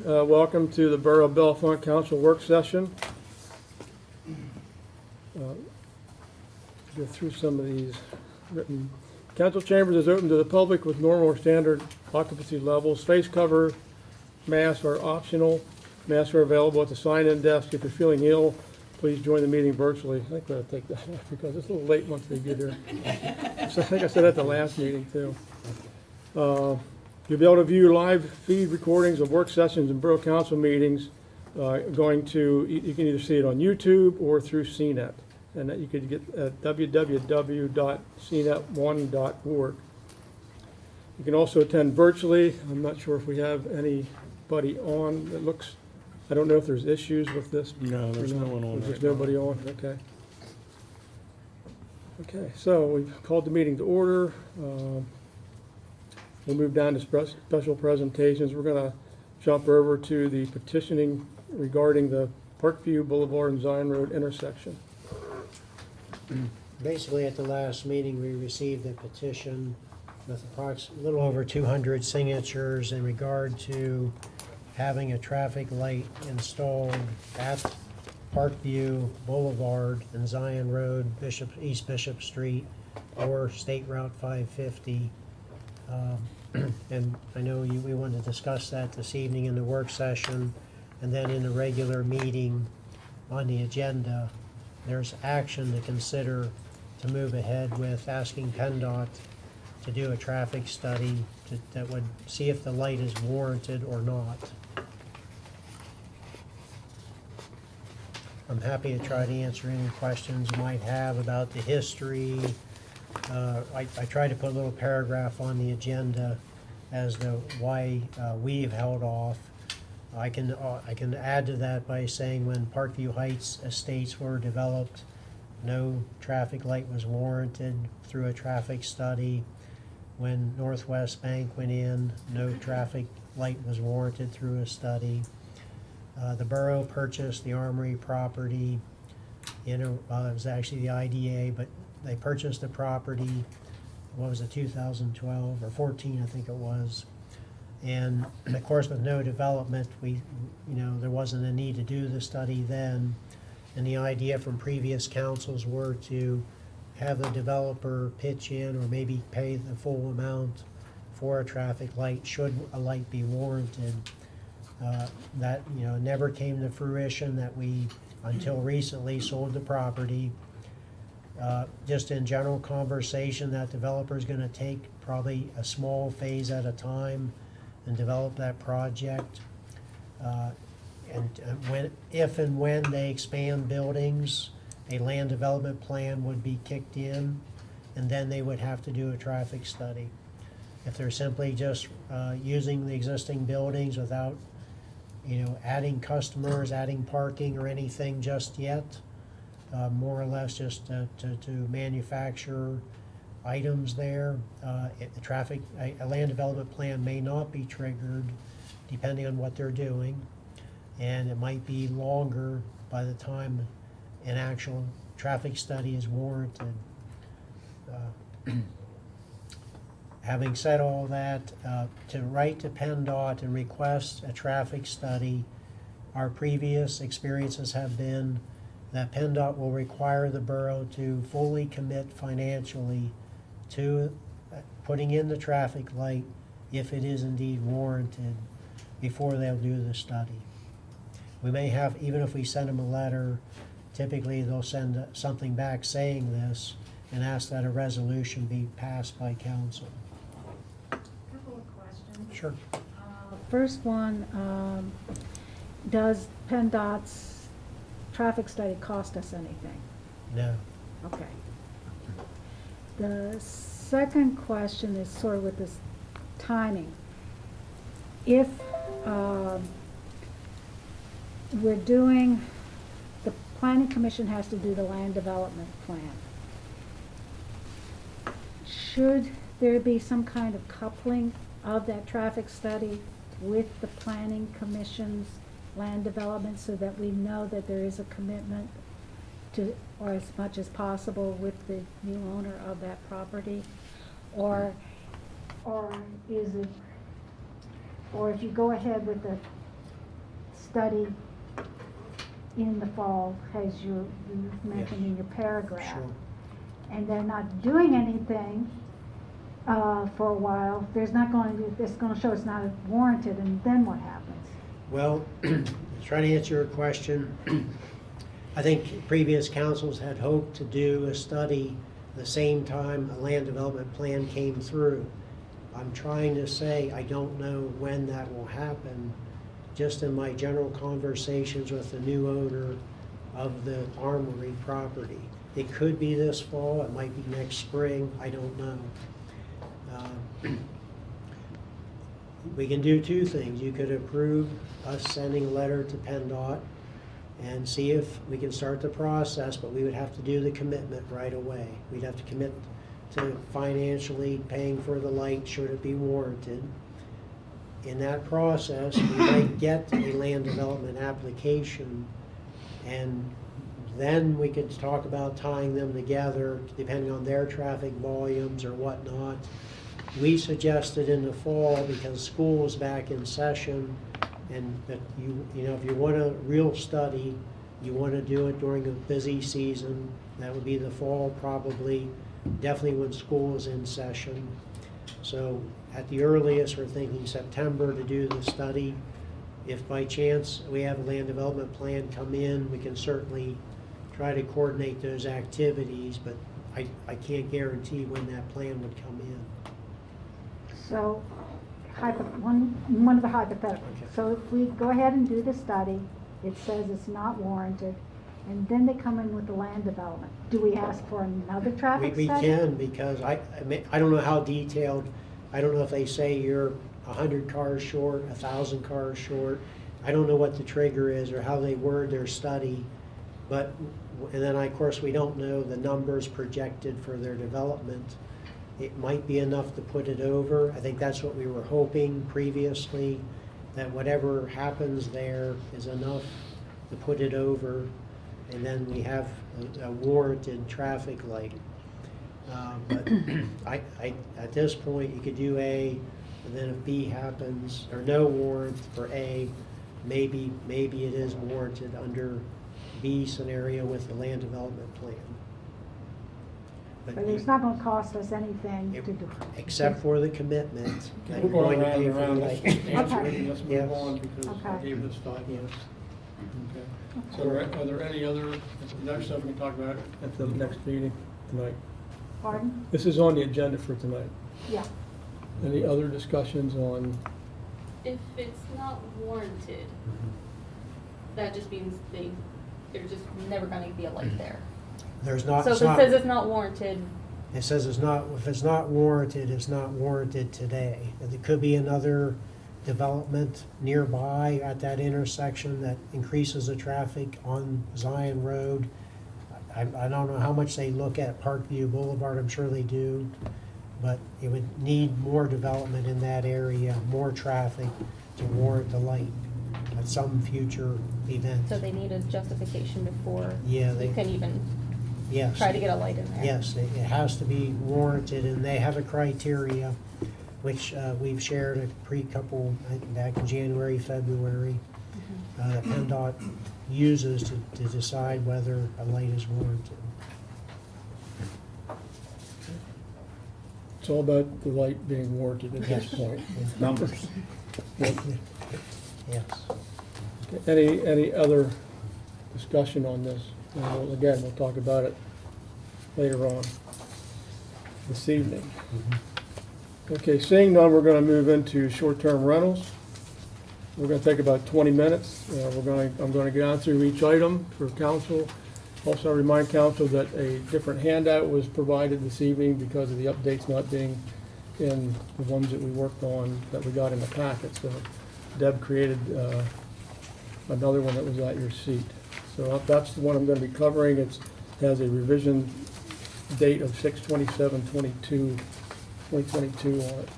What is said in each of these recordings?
Welcome to the Borough of Bellefonte Council work session. Go through some of these written. Council chambers is open to the public with normal or standard occupancy levels. Face cover masks are optional. Masks are available at the sign-in desk. If you're feeling ill, please join the meeting virtually. I think we're going to take that off because it's a little late once they get here. So I think I said at the last meeting too. You'll be able to view live feed recordings of work sessions and borough council meetings. You can either see it on YouTube or through CNET, and that you could get at www.cnet1.org. You can also attend virtually. I'm not sure if we have anybody on. It looks, I don't know if there's issues with this. No, there's no one on. There's nobody on. Okay. Okay, so we've called the meeting to order. We'll move down to special presentations. We're going to jump over to the petitioning regarding the Parkview Boulevard and Zion Road intersection. Basically, at the last meeting, we received a petition with a little over 200 signatures in regard to having a traffic light installed at Parkview Boulevard and Zion Road, East Bishop Street, or State Route 550. And I know we want to discuss that this evening in the work session, and then in the regular meeting on the agenda, there's action to consider to move ahead with asking PennDOT to do a traffic study that would see if the light is warranted or not. I'm happy to try to answer any questions you might have about the history. I tried to put a little paragraph on the agenda as to why we've held off. I can add to that by saying when Parkview Heights estates were developed, no traffic light was warranted through a traffic study. When Northwest Bank went in, no traffic light was warranted through a study. The borough purchased the Armory property. It was actually the IDA, but they purchased the property, what was it, 2012 or 14, I think it was. And of course, with no development, there wasn't a need to do the study then. And the idea from previous councils were to have the developer pitch in or maybe pay the full amount for a traffic light should a light be warranted. That never came to fruition. That we until recently sold the property. Just in general conversation, that developer is going to take probably a small phase at a time and develop that project. If and when they expand buildings, a land development plan would be kicked in, and then they would have to do a traffic study. If they're simply just using the existing buildings without, adding customers, adding parking or anything just yet, more or less just to manufacture items there. A land development plan may not be triggered depending on what they're doing, and it might be longer by the time an actual traffic study is warranted. Having said all that, to write to PennDOT and request a traffic study, our previous experiences have been that PennDOT will require the borough to fully commit financially to putting in the traffic light if it is indeed warranted before they'll do the study. We may have, even if we send them a letter, typically they'll send something back saying this and ask that a resolution be passed by council. Couple of questions. Sure. First one, does PennDOT's traffic study cost us anything? No. Okay. The second question is sort of with this timing. If we're doing, the planning commission has to do the land development plan. Should there be some kind of coupling of that traffic study with the planning commission's land development so that we know that there is a commitment to, or as much as possible, with the new owner of that property? Or is it, or if you go ahead with the study in the fall, as you mentioned in your paragraph. Sure. And they're not doing anything for a while, there's not going to be, it's going to show it's not warranted, and then what happens? Well, trying to answer your question, I think previous councils had hoped to do a study the same time a land development plan came through. I'm trying to say I don't know when that will happen. Just in my general conversations with the new owner of the Armory property. It could be this fall, it might be next spring, I don't know. We can do two things. You could approve us sending a letter to PennDOT and see if we can start the process, but we would have to do the commitment right away. We'd have to commit to financially paying for the light should it be warranted. In that process, we might get a land development application, and then we could talk about tying them together depending on their traffic volumes or whatnot. We suggested in the fall, because school is back in session, and that you know, if you want a real study, you want to do it during a busy season. That would be the fall, probably, definitely when school is in session. So at the earliest, we're thinking September to do the study. If by chance we have a land development plan come in, we can certainly try to coordinate those activities, but I can't guarantee when that plan would come in. So, one of the hypotheticals. Okay. So if we go ahead and do the study, it says it's not warranted, and then they come in with the land development. Do we ask for another traffic We study? can, because I don't know how detailed, I don't know if they say you're 100 cars short, 1,000 cars short. I don't know what the trigger is or how they word their study, but, and then of course we don't know the numbers projected for their development. It might be enough to put it over. I think that's what we were hoping previously, that whatever happens there is enough to put it over, and then we have a warranted traffic light. But at this point, you could do A, and then if B happens, or no warrant for A, maybe it is warranted under B scenario with the land development plan. But it's not gonna cost us anything It- to do. Except for the commitment. that We're you're going to around pay and for the around, light. let's answer it, and let's Yes. move on, because I Okay. gave this 5 minutes. Okay. So are there any other stuff we can talk about at the next meeting tonight? Pardon? This is on the agenda for tonight. Yeah. Any other discussions on, If it's not warranted, that just means there's just never gonna be a light there. There's not, So it's if it not, says it's not warranted, it says it's not, if it's not warranted, it's not warranted today. And there could be another development nearby at that intersection that increases the traffic on Zion Road. I don't know how much they look at Parkview Boulevard, I'm sure they do, but it would need more development in that area, more traffic to warrant the light at some future event. so they need a justification before Yeah, you can even Yes. try to get a light in there. Yes, it has to be warranted, and they have a criteria, which we've shared a pre-couple, I think back in January, February, that PennDOT uses to decide whether a light is warranted. it's all about the light being warranted at this Yes. point. Numbers. Yes. Any other discussion on this? And again, we'll talk about it later on this evening. Okay, seeing none, we're gonna move into short-term rentals. We're gonna take about 20 minutes. I'm gonna go down through each item for council. Also remind council that a different handout was provided this evening because of the updates not being in the ones that we worked on, that we got in the packet. So Deb created another one that was at your seat. So that's the one I'm gonna be covering. It has a revision date of 6/27/2022 on it.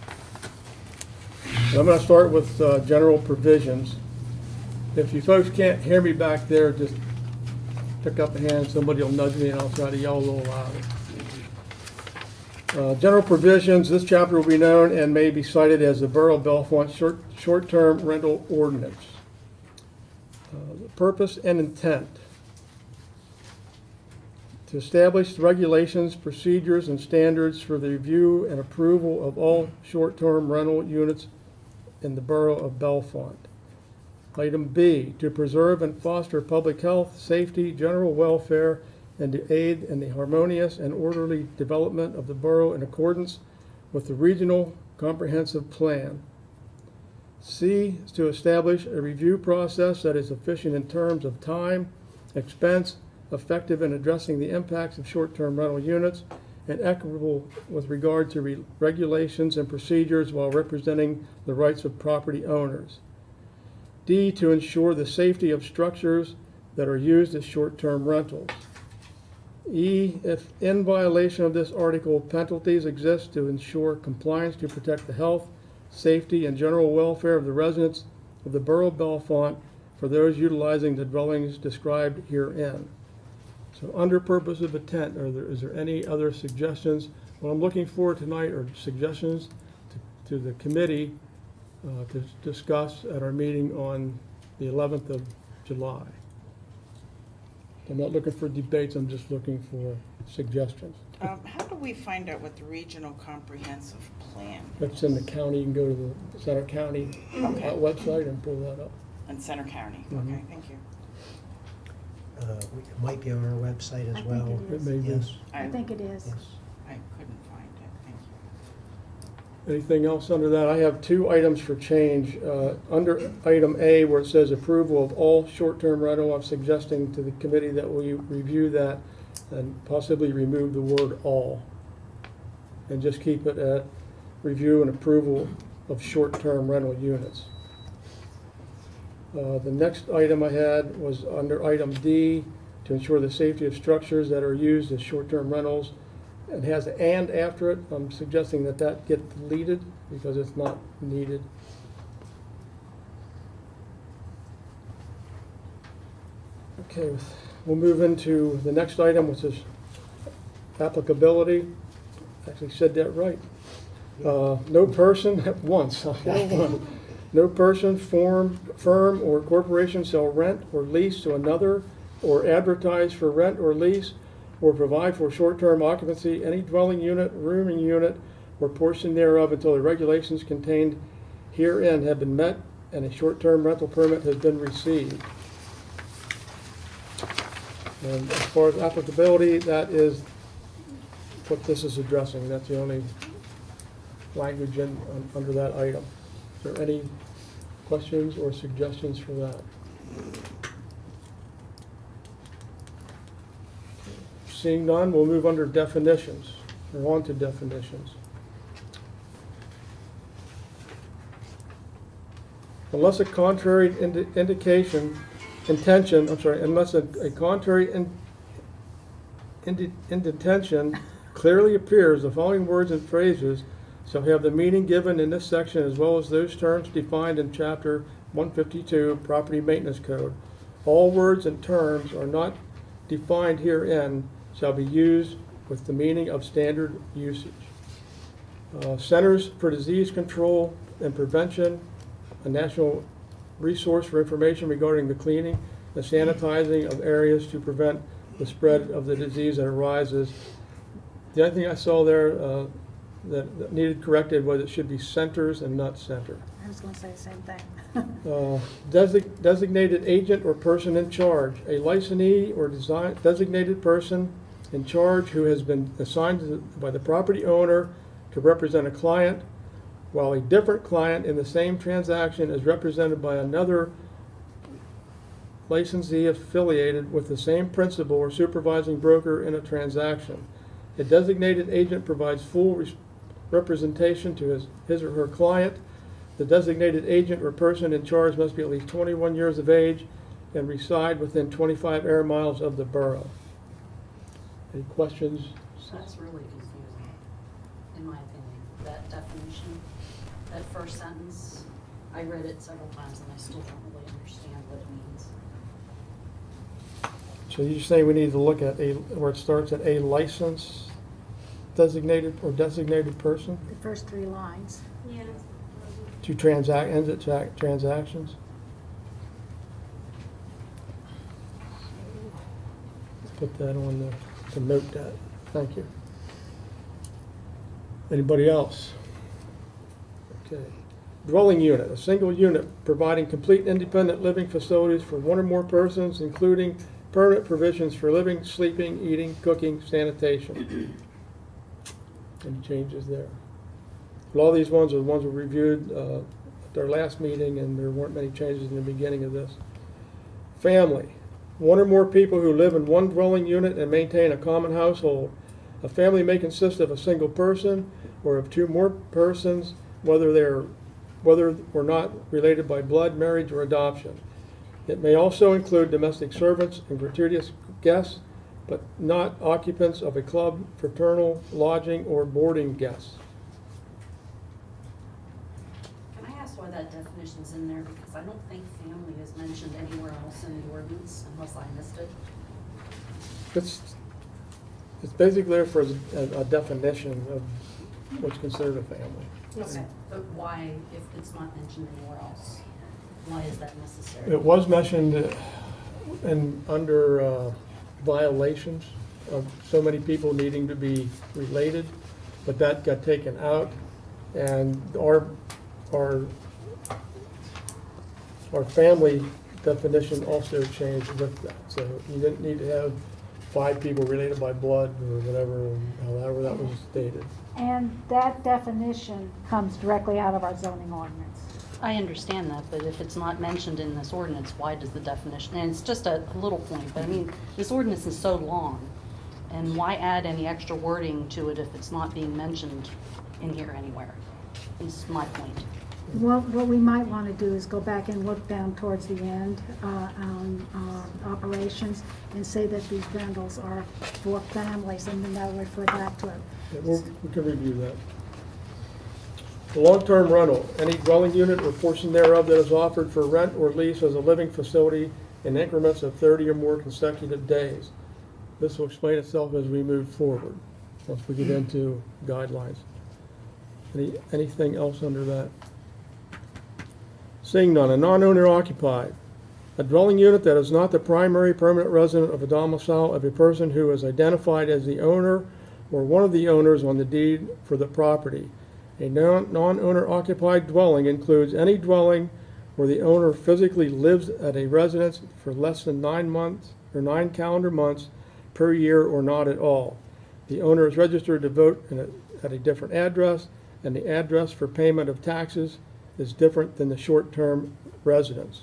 And I'm gonna start with general provisions. If you folks can't hear me back there, just pick up a hand, somebody will nudge me and I'll try to yell a little louder. General provisions, this chapter will be known and may be cited as the Borough of Bellefonte short-term rental ordinance. The purpose and intent. To establish regulations, procedures, and standards for the review and approval of all short-term rental units in the borough of Bellefonte. Item B, to preserve and foster public health, safety, general welfare, and to aid in the harmonious and orderly development of the borough in accordance with the regional comprehensive plan. C, is to establish a review process that is efficient in terms of time, expense, effective in addressing the impacts of short-term rental units, and equitable with regard to regulations and procedures while representing the rights of property owners. D, to ensure the safety of structures that are used as short-term rentals. E, if in violation of this article, penalties exist to ensure compliance to protect the health, safety, and general welfare of the residents of the borough of Bellefonte for those utilizing the dwellings described herein. So under purpose of intent, is there any other suggestions? What I'm looking for tonight are suggestions to the committee to discuss at our meeting on the 11th of July. I'm not looking for debates, I'm just looking for suggestions. How do we find out what the regional comprehensive plan That's in the county, you can go to the Center County Okay. website and pull that up. in Center County? Mhm. Okay, thank you. It might be on our website I as think well. it is. It may be. Yes, I think it is. yes. I couldn't find it, thank you. Anything else under that? I have two items for change. Under item A, where it says approval of all short-term rental, I'm suggesting to the committee that we review that and possibly remove the word all. And just keep it at review and approval of short-term rental units. The next item I had was under item D, to ensure the safety of structures that are used as short-term rentals, and has "and" after it. I'm suggesting that that get deleted because it's not needed. Okay, we'll move into the next item, which is applicability. Actually said that right. No person, once, I got one. No person, firm, or corporation shall rent or lease to another, or advertise for rent or lease, or provide for short-term occupancy any dwelling unit, rooming unit, or portion thereof until the regulations contained herein have been met and a short-term rental permit has been received. And as far as applicability, that is what this is addressing. That's the only language under that item. Is there any questions or suggestions for that? Seeing none, we'll move under definitions, or on to definitions. Unless a contrary unless a contrary intention clearly appears, the following words and phrases shall have the meaning given in this section as well as those terms defined in Chapter 152 Property Maintenance Code. All words and terms are not defined herein shall be used with the meaning of standard usage. Centers for Disease Control and Prevention, a national resource for information regarding the cleaning and sanitizing of areas to prevent the spread of the disease that arises. The other thing I saw there that needed corrected was it should be centers and not center. I was gonna say the same thing. Designated agent or person in charge, a licensee or designated person in charge who has been assigned by the property owner to represent a client, while a different client in the same transaction is represented by another licensee affiliated with the same principal or supervising broker in a transaction. A designated agent provides full representation to his or her client. The designated agent or person in charge must be at least 21 years of age and reside within 25 air miles of the borough. Any questions? That's really confusing, in my opinion, that definition, that first sentence. I read it several times and I still don't really understand what it means. So you're saying we need to look at where it starts at a license, designated or designated person The first three lines. Yeah. to ends at transactions? put that on there to note that. Thank you. Anybody else? Okay. Dwelling unit, a single unit providing complete independent living facilities for one or more persons, including permanent provisions for living, sleeping, eating, cooking, sanitation. Any changes there? A lot of these ones are the ones we reviewed at our last meeting, and there weren't many changes in the beginning of this. Family, one or more people who live in one dwelling unit and maintain a common household. A family may consist of a single person or of two more persons, whether or not related by blood, marriage, or adoption. It may also include domestic servants and gratuitous guests, but not occupants of a club, fraternal, lodging, or boarding guests. Can I ask why that definition's in there? Because I don't think family is mentioned anywhere else in the ordinance, unless I missed it. It's basically there for a definition of what's considered a family. Okay. But why, if it's not mentioned anywhere else, why is that necessary? It was mentioned under violations of so many people needing to be related, but that got taken out, and our family definition also changed with that. So you didn't need to have 5 people related by blood or whatever, however that was stated. And that definition comes directly out of our zoning ordinance. I understand that, but if it's not mentioned in this ordinance, why does the definition, and it's just a little point, but I mean, this ordinance is so long, and why add any extra wording to it if it's not being mentioned in here anywhere? Is my point. What we might want to do is go back and look down towards the end on operations and say that these rentals are for families, and then that'll refer back to it. Yeah, we can review that. The long-term rental, any dwelling unit or portion thereof that is offered for rent or lease as a living facility in increments of 30 or more consecutive days. This will explain itself as we move forward, once we get into guidelines. Anything else under that? Seeing none, a non-owner occupied. A dwelling unit that is not the primary permanent resident of a domicile of a person who is identified as the owner or one of the owners on the deed for the property. A non-owner occupied dwelling includes any dwelling where the owner physically lives at a residence for less than 9 months or 9 calendar months per year or not at all. The owner is registered to vote at a different address, and the address for payment of taxes is different than the short-term residence.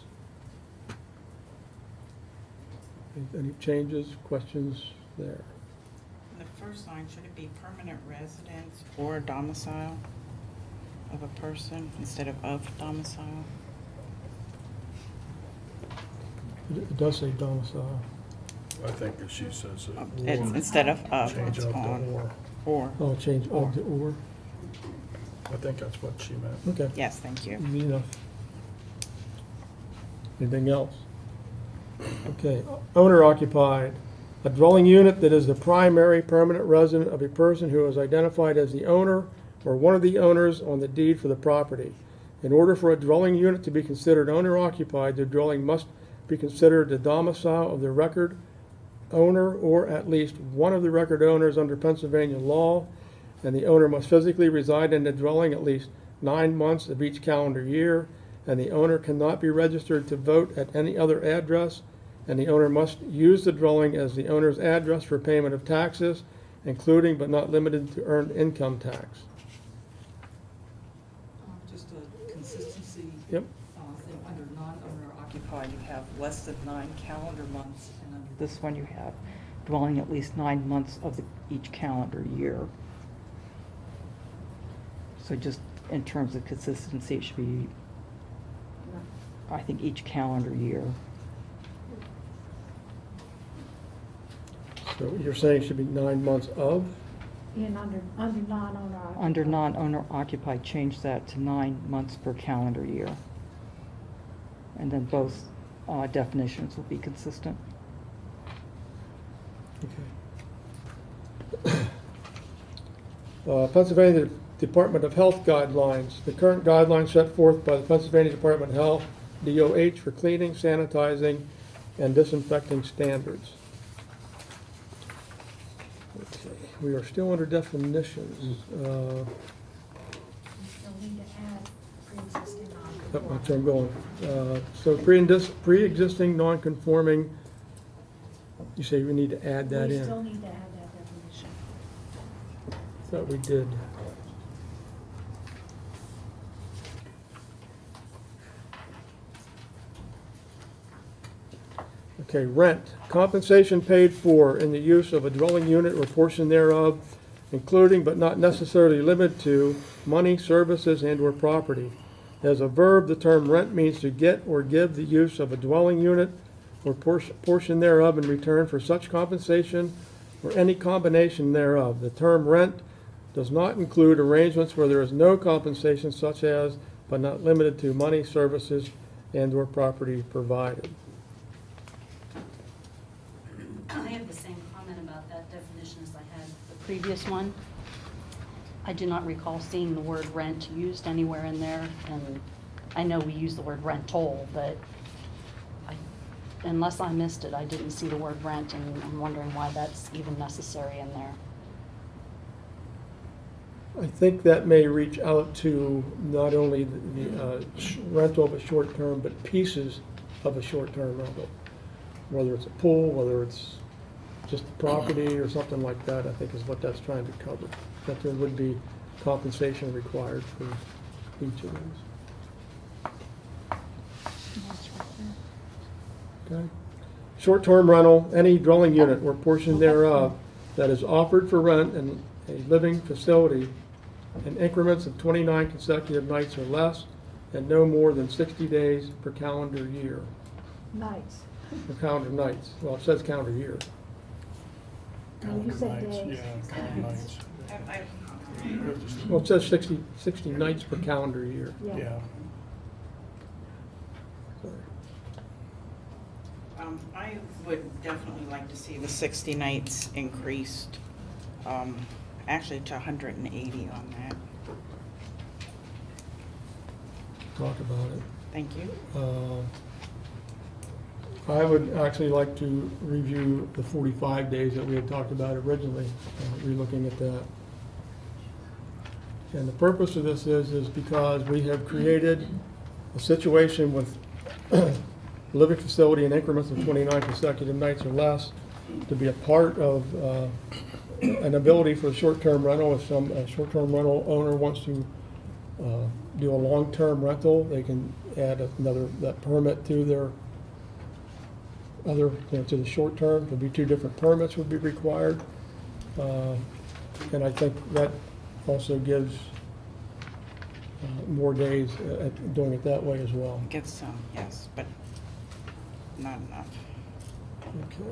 Any changes, questions there? The first line, should it be permanent residence or domicile of a person instead of domicile? It does say domicile. I think if she says it. It's instead of Change it's of the on. or. Oh, change of to or. I think that's what she meant. Okay. Yes, thank you. Easy enough. Anything else? Okay, owner occupied. A dwelling unit that is the primary permanent resident of a person who is identified as the owner or one of the owners on the deed for the property. In order for a dwelling unit to be considered owner occupied, the dwelling must be considered the domicile of the record owner or at least one of the record owners under Pennsylvania law, and the owner must physically reside in the dwelling at least 9 months of each calendar year, and the owner cannot be registered to vote at any other address, and the owner must use the dwelling as the owner's address for payment of taxes, including but not limited to earned income tax. Just a consistency. Yep. Thing under non-owner occupied, you have less than 9 calendar months, and under this one you have dwelling at least 9 months of each calendar year. So just in terms of consistency, it should be, I think, each calendar year. So you're saying it should be 9 months of? Under non-owner occupied. Under non-owner occupied, change that to 9 months per calendar year. And then both definitions will be consistent. Okay. Pennsylvania Department of Health guidelines. The current guidelines set forth by the Pennsylvania Department of Health, DOH, for cleaning, sanitizing, and disinfecting standards. we are still under definitions. Still need to add pre-existing That's non-conforming. where I'm going. So pre-existing non-conforming, you say we need to add that We in? still need to add that definition. Thought we did. Okay, rent. Compensation paid for in the use of a dwelling unit or portion thereof, including but not necessarily limited to money, services, and/or property. As a verb, the term rent means to get or give the use of a dwelling unit or portion thereof in return for such compensation or any combination thereof. The term rent does not include arrangements where there is no compensation, such as, but not limited to, money, services, and/or property provided. I have the same comment about that definition as I had the previous one. I do not recall seeing the word rent used anywhere in there, and I know we use the word rental, but unless I missed it, I didn't see the word rent, and I'm wondering why that's even necessary in there. I think that may reach out to not only the rental of a short term, but pieces of a short term rental. Whether it's a pool, whether it's just a property or something like that, I think is what that's trying to cover. That there would be compensation required for each of those. Okay. Short-term rental, any dwelling unit or portion thereof that is offered for rent in a living facility in increments of 29 consecutive nights or less, and no more than 60 days per calendar year. Nights. Or calendar nights. Well, it says calendar year. No, you said Nights, days. Yeah, calendar nights. Well, it says 60 nights per calendar year. Yeah. Sorry. I would definitely like to see the 60 nights increased, actually to 180 on that. Talk about it. Thank you. I would actually like to review the 45 days that we had talked about originally, relooking at that. And the purpose of this is because we have created a situation with living facility in increments of 29 consecutive nights or less to be a part of an ability for short-term rental. If some short-term rental owner wants to do a long-term rental, they can add that permit to their to the short term. There'll be two different permits would be required. And I think that also gives more days at doing it that way as well. Get some, yes, but not enough. Okay.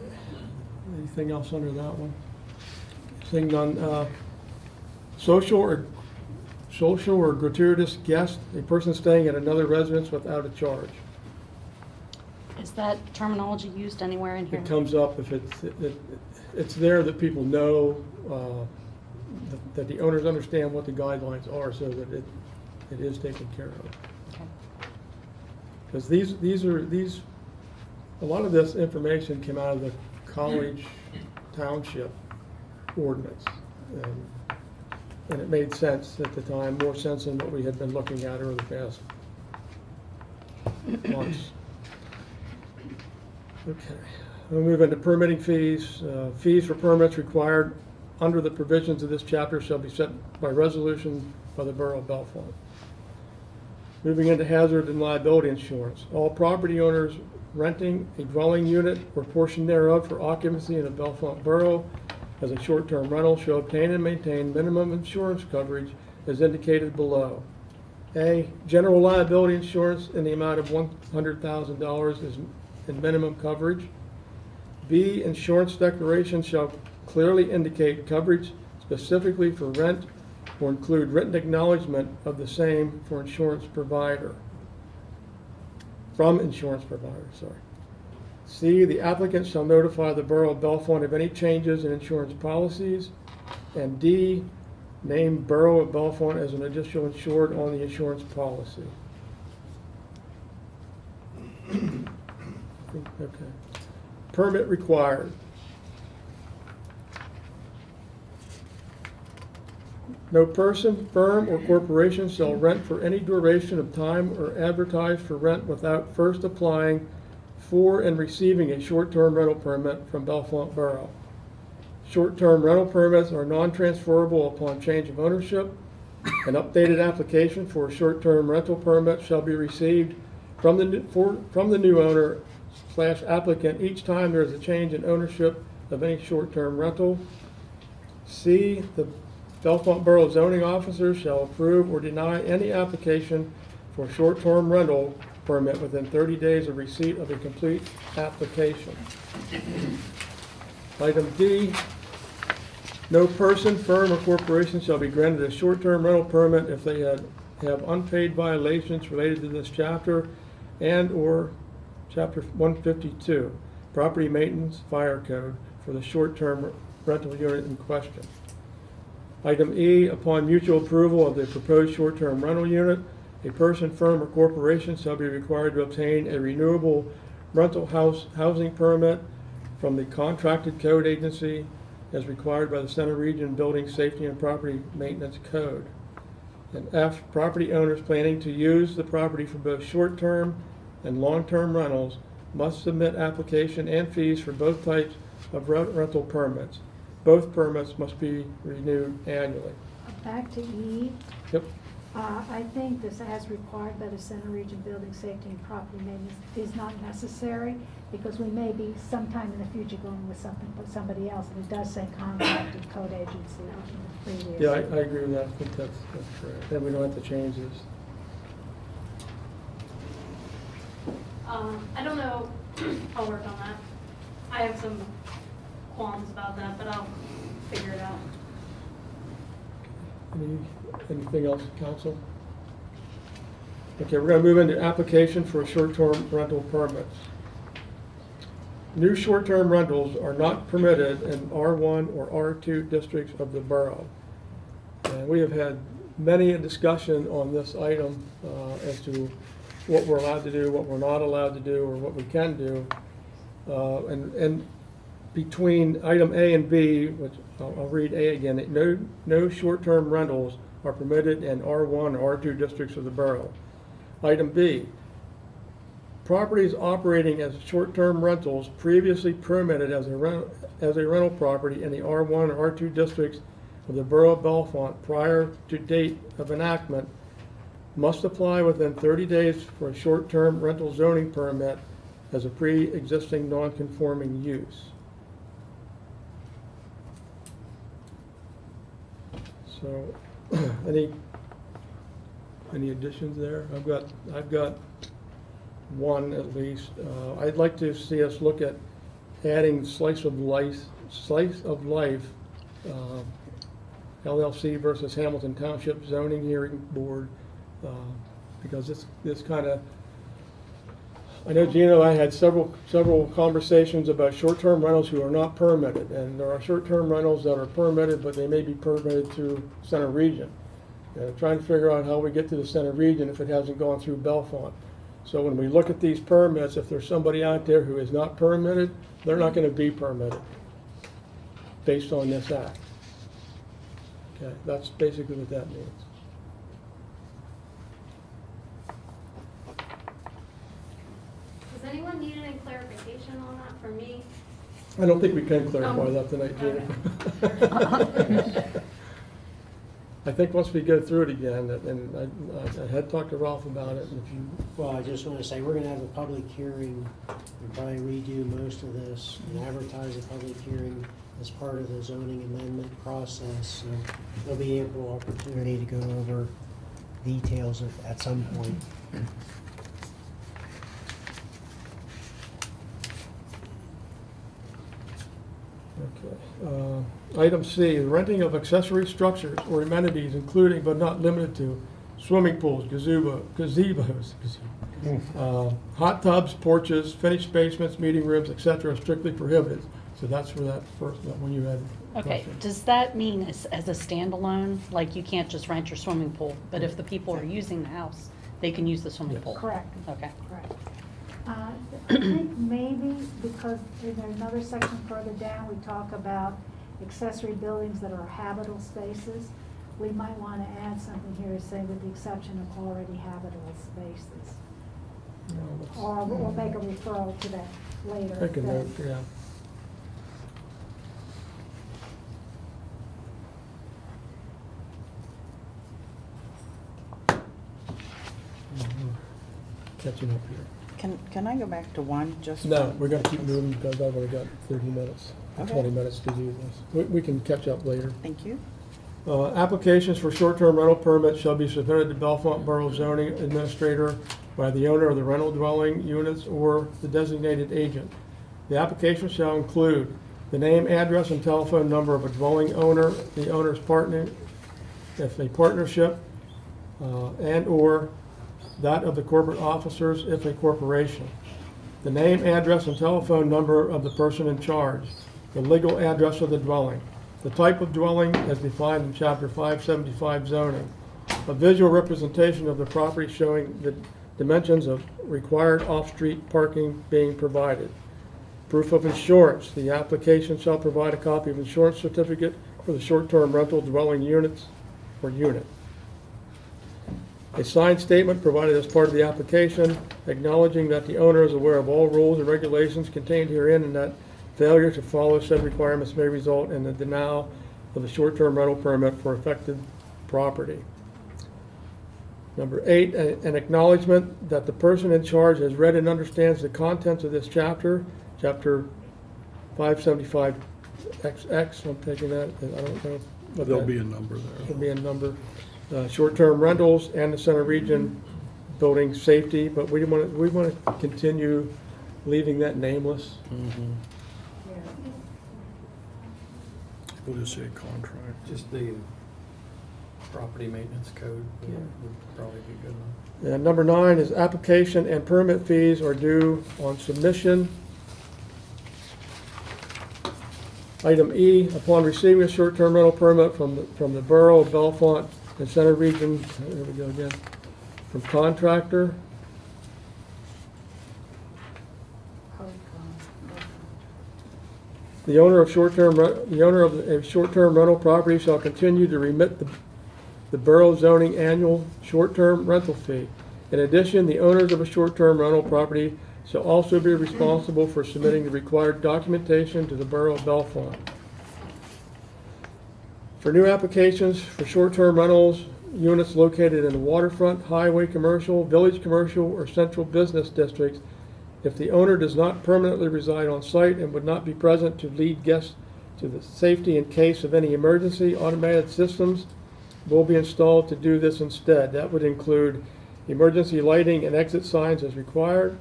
Anything else under that one? Seeing none. Social or gratuitous guest, a person staying at another residence without a charge. Is that terminology used anywhere in here? It comes up if it's there that people know, that the owners understand what the guidelines are so that it is taken care of. Okay. Because a lot of this information came out of the College Township ordinance. And it made sense at the time, more sense than what we had been looking at over the past months. Okay, we'll move into permitting fees. Fees for permits required under the provisions of this chapter shall be set by resolution by the Borough of Bellefonte. Moving into hazard and liability insurance. All property owners renting a dwelling unit or portion thereof for occupancy in the Bellefonte Borough as a short-term rental shall obtain and maintain minimum insurance coverage as indicated below. A, general liability insurance in the amount of $100,000 is in minimum coverage. B, insurance declaration shall clearly indicate coverage specifically for rent or include written acknowledgement of the same for insurance provider. From insurance provider, sorry. C, the applicant shall notify the Borough of Bellefonte of any changes in insurance policies. And D, name Borough of Bellefonte as an additional insured on the insurance policy. Okay. Permit required. No person, firm, or corporation shall rent for any duration of time or advertise for rent without first applying for and receiving a short-term rental permit from Bellefonte Borough. Short-term rental permits are non-transferable upon change of ownership. An updated application for a short-term rental permit shall be received from the new owner / applicant each time there is a change in ownership of any short-term rental. C, the Bellefonte Borough zoning officer shall approve or deny any application for a short-term rental permit within 30 days of receipt of a complete application. Item D, no person, firm, or corporation shall be granted a short-term rental permit if they have unpaid violations related to this chapter and/or Chapter 152, Property Maintenance Fire Code, for the short-term rental unit in question. Item E, upon mutual approval of the proposed short-term rental unit, a person, firm, or corporation shall be required to obtain a renewable rental housing permit from the contracted code agency as required by the Center Region Building Safety and Property Maintenance Code. And F, property owners planning to use the property for both short-term and long-term rentals must submit application and fees for both types of rental permits. Both permits must be renewed annually. Back to E. Yep. I think this as required by the Center Region Building Safety and Property Maintenance is not necessary because we may be sometime in the future going with something with somebody else, and it does say contracted code agency in the previous. Yeah, I agree with that. I think that's correct. Then we don't have to change this. I don't know, I'll work on that. I have some qualms about that, but I'll figure it out. Anything else, council? Okay, we're going to move into application for short-term rental permits. New short-term rentals are not permitted in R1 or R2 districts of the borough. And we have had many a discussion on this item as to what we're allowed to do, what we're not allowed to do, or what we can do. And between item A and B, which I'll read A again, no short-term rentals are permitted in R1 or R2 districts of the borough. Item B, properties operating as short-term rentals previously permitted as a rental property in the R1 or R2 districts of the borough of Bellefonte prior to date of enactment must apply within 30 days for a short-term rental zoning permit as a pre-existing non-conforming use. So, any additions there? I've got one at least. I'd like to see us look at adding slice of life, LLC versus Hamilton Township Zoning Hearing Board, because this kind of, I know Gino and I had several conversations about short-term rentals who are not permitted, and there are short-term rentals that are permitted, but they may be permitted through Center Region. Trying to figure out how we get to the Center Region if it hasn't gone through Bellefonte. So when we look at these permits, if there's somebody out there who is not permitted, they're not going to be permitted based on this act. Okay, that's basically what that means. Does anyone need any clarification on that from me? I don't think we can clarify that tonight, Gina. I think once we go through it again, and I had talked to Ralph about it, and if you, Well, I just want to say, we're going to have a public hearing, and probably redo most of this, and advertise a public hearing as part of the zoning amendment process, so there'll be ample opportunity to go over details at some point. okay. Item C, renting of accessory structures or amenities including but not limited to swimming pools, gazebos, hot tubs, porches, finished basements, meeting rooms, etc. are strictly prohibited. So that's where that one you had. Okay, question. does that mean as a standalone, like you can't just rent your swimming pool, but if the people are using the house, they can use the swimming Yes. pool? Correct. Okay. Correct. I think maybe because in another section further down, we talk about accessory buildings that are habitable spaces. we might want to add something here, say with the exception of already habitable spaces. Or we'll make a referral to that later. Make a note, yeah. Catching up here. Can I go back to one just? No, for- we're gonna keep moving because I've only got 30 minutes, Okay. 20 minutes to do this. We can catch up later. Thank you. Applications for short-term rental permits shall be submitted to Bellefonte Borough zoning administrator by the owner of the rental dwelling units or the designated agent. The application shall include the name, address, and telephone number of a dwelling owner, the owner's partner, if a partnership, and/or that of the corporate officers if a corporation. The name, address, and telephone number of the person in charge. The legal address of the dwelling. The type of dwelling as defined in Chapter 575 zoning. A visual representation of the property showing the dimensions of required off-street parking being provided. Proof of insurance. The application shall provide a copy of insurance certificate for the short-term rental dwelling units or unit. A signed statement provided as part of the application acknowledging that the owner is aware of all rules and regulations contained herein and that failure to follow said requirements may result in the denial of the short-term rental permit for affected property. Number 8, an acknowledgement that the person in charge has read and understands the contents of this chapter, Chapter 575XX, I'm taking that, I don't know. what There'll that- be a number there. There'll be a number. Short-term rentals and the center region building safety, but we want to continue leaving that nameless. We'll just say contract. Just the property maintenance code would probably be good enough. And number 9 is application and permit fees are due on submission. Item E, upon receiving a short-term rental permit from the Borough of Bellefonte and Center Region, there we go again, from contractor, the owner of a short-term rental property shall continue to remit the borough zoning annual short-term rental fee. In addition, the owners of a short-term rental property shall also be responsible for submitting the required documentation to the Borough of Bellefonte. For new applications for short-term rentals, units located in the waterfront, highway commercial, village commercial, or central business districts, if the owner does not permanently reside on site and would not be present to lead guests to the safety in case of any emergency, automated systems will be installed to do this instead. That would include emergency lighting and exit signs as required,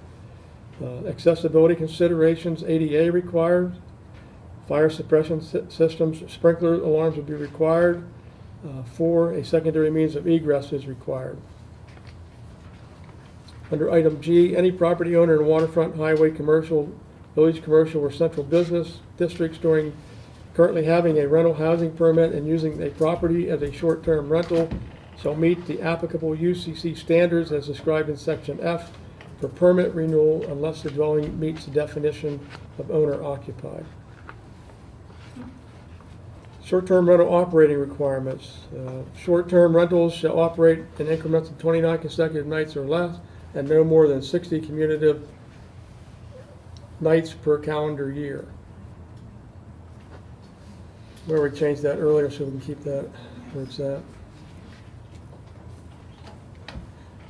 accessibility considerations, ADA required, fire suppression systems, sprinkler alarms will be required. 4, a secondary means of egress is required. Under item G, any property owner in waterfront, highway, commercial, village commercial, or central business districts currently having a rental housing permit and using a property as a short-term rental shall meet the applicable UCC standards as described in section F for permit renewal unless the dwelling meets the definition of owner occupied. Short-term rental operating requirements. Short-term rentals shall operate in increments of 29 consecutive nights or less and no more than 60 cumulative nights per calendar year. Where we changed that earlier so we can keep that where it's at.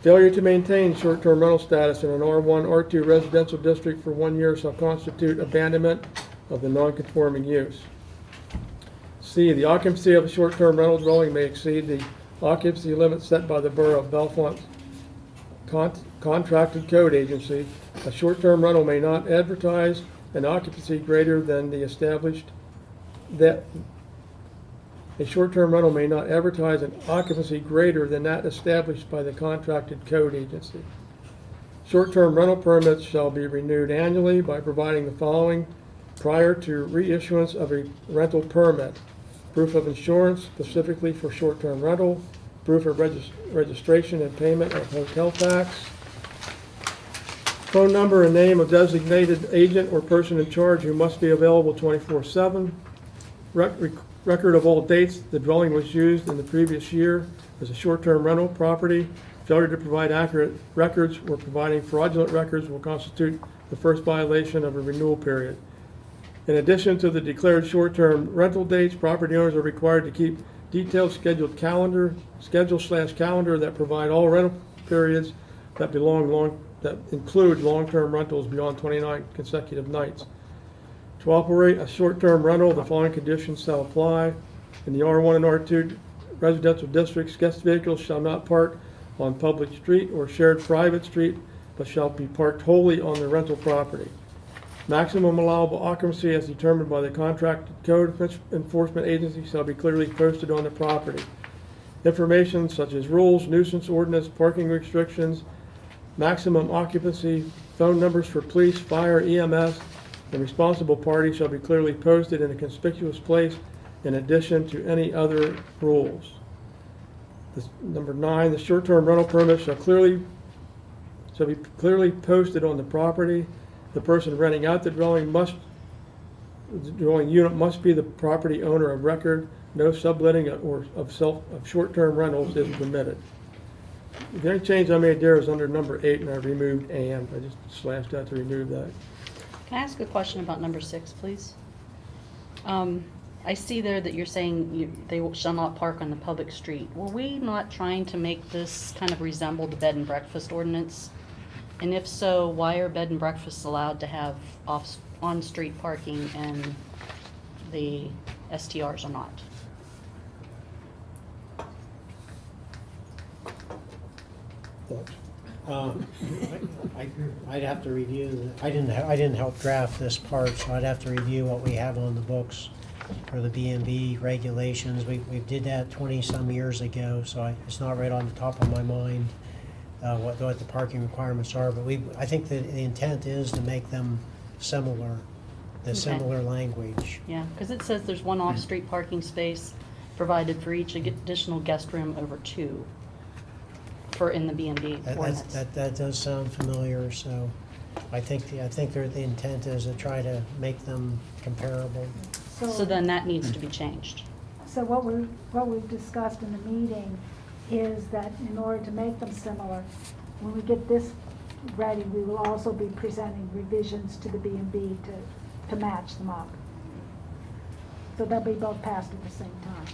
Failure to maintain short-term rental status in an R1, R2 residential district for 1 year shall constitute abandonment of the non-conforming use. C, the occupancy of a short-term rental dwelling may exceed the occupancy limit set by the Borough of Bellefonte contracted code agency. A short-term rental may not advertise an occupancy greater than the established that a short-term rental may not advertise an occupancy greater than that established by the contracted code agency. Short-term rental permits shall be renewed annually by providing the following prior to reissuance of a rental permit: proof of insurance specifically for short-term rental, proof of registration and payment of hotel tax, phone number and name of designated agent or person in charge who must be available 24/7, record of all dates the dwelling was used in the previous year as a short-term rental property. Failure to provide accurate records or providing fraudulent records will constitute the first violation of a renewal period. In addition to the declared short-term rental dates, property owners are required to keep detailed schedule/calendar that provide all rental periods that include long-term rentals beyond 29 consecutive nights. To operate a short-term rental, the following conditions shall apply. In the R1 and R2 residential districts, guest vehicles shall not park on public street or shared private street, but shall be parked wholly on the rental property. Maximum allowable occupancy as determined by the contracted code enforcement agency shall be clearly posted on the property. Information such as rules, nuisance ordinance, parking restrictions, maximum occupancy, phone numbers for police, fire, EMS, and responsible parties shall be clearly posted in a conspicuous place in addition to any other rules. Number 9, the short-term rental permit shall be clearly posted on the property. The person renting out the dwelling unit must be the property owner of record. No subletting of short-term rentals is permitted. The only change I made there is under number 8, and I removed "and." I just slashed out to remove that. Can I ask a question about number 6, please? I see there that you're saying they shall not park on the public street. Were we not trying to make this kind of resemble the bed and breakfast ordinance? And if so, why are bed and breakfasts allowed to have on-street parking and the STRs are not? I'd have to review, I didn't help draft this part, so I'd have to review what we have on the books for the B&B regulations. We did that 20-some years ago, so it's not right on the top of my mind what the parking requirements are, but I think that the intent is to make them similar, similar language. Yeah, because it says there's one off-street parking space provided for each additional guest room over 2 in the B&B ordinance. That does sound familiar, so I think the intent is to try to make them comparable. So then that needs to be changed. So what we've discussed in the meeting is that in order to make them similar, when we get this ready, we will also be presenting revisions to the B&B to match them up. So they'll be both passed at the same time.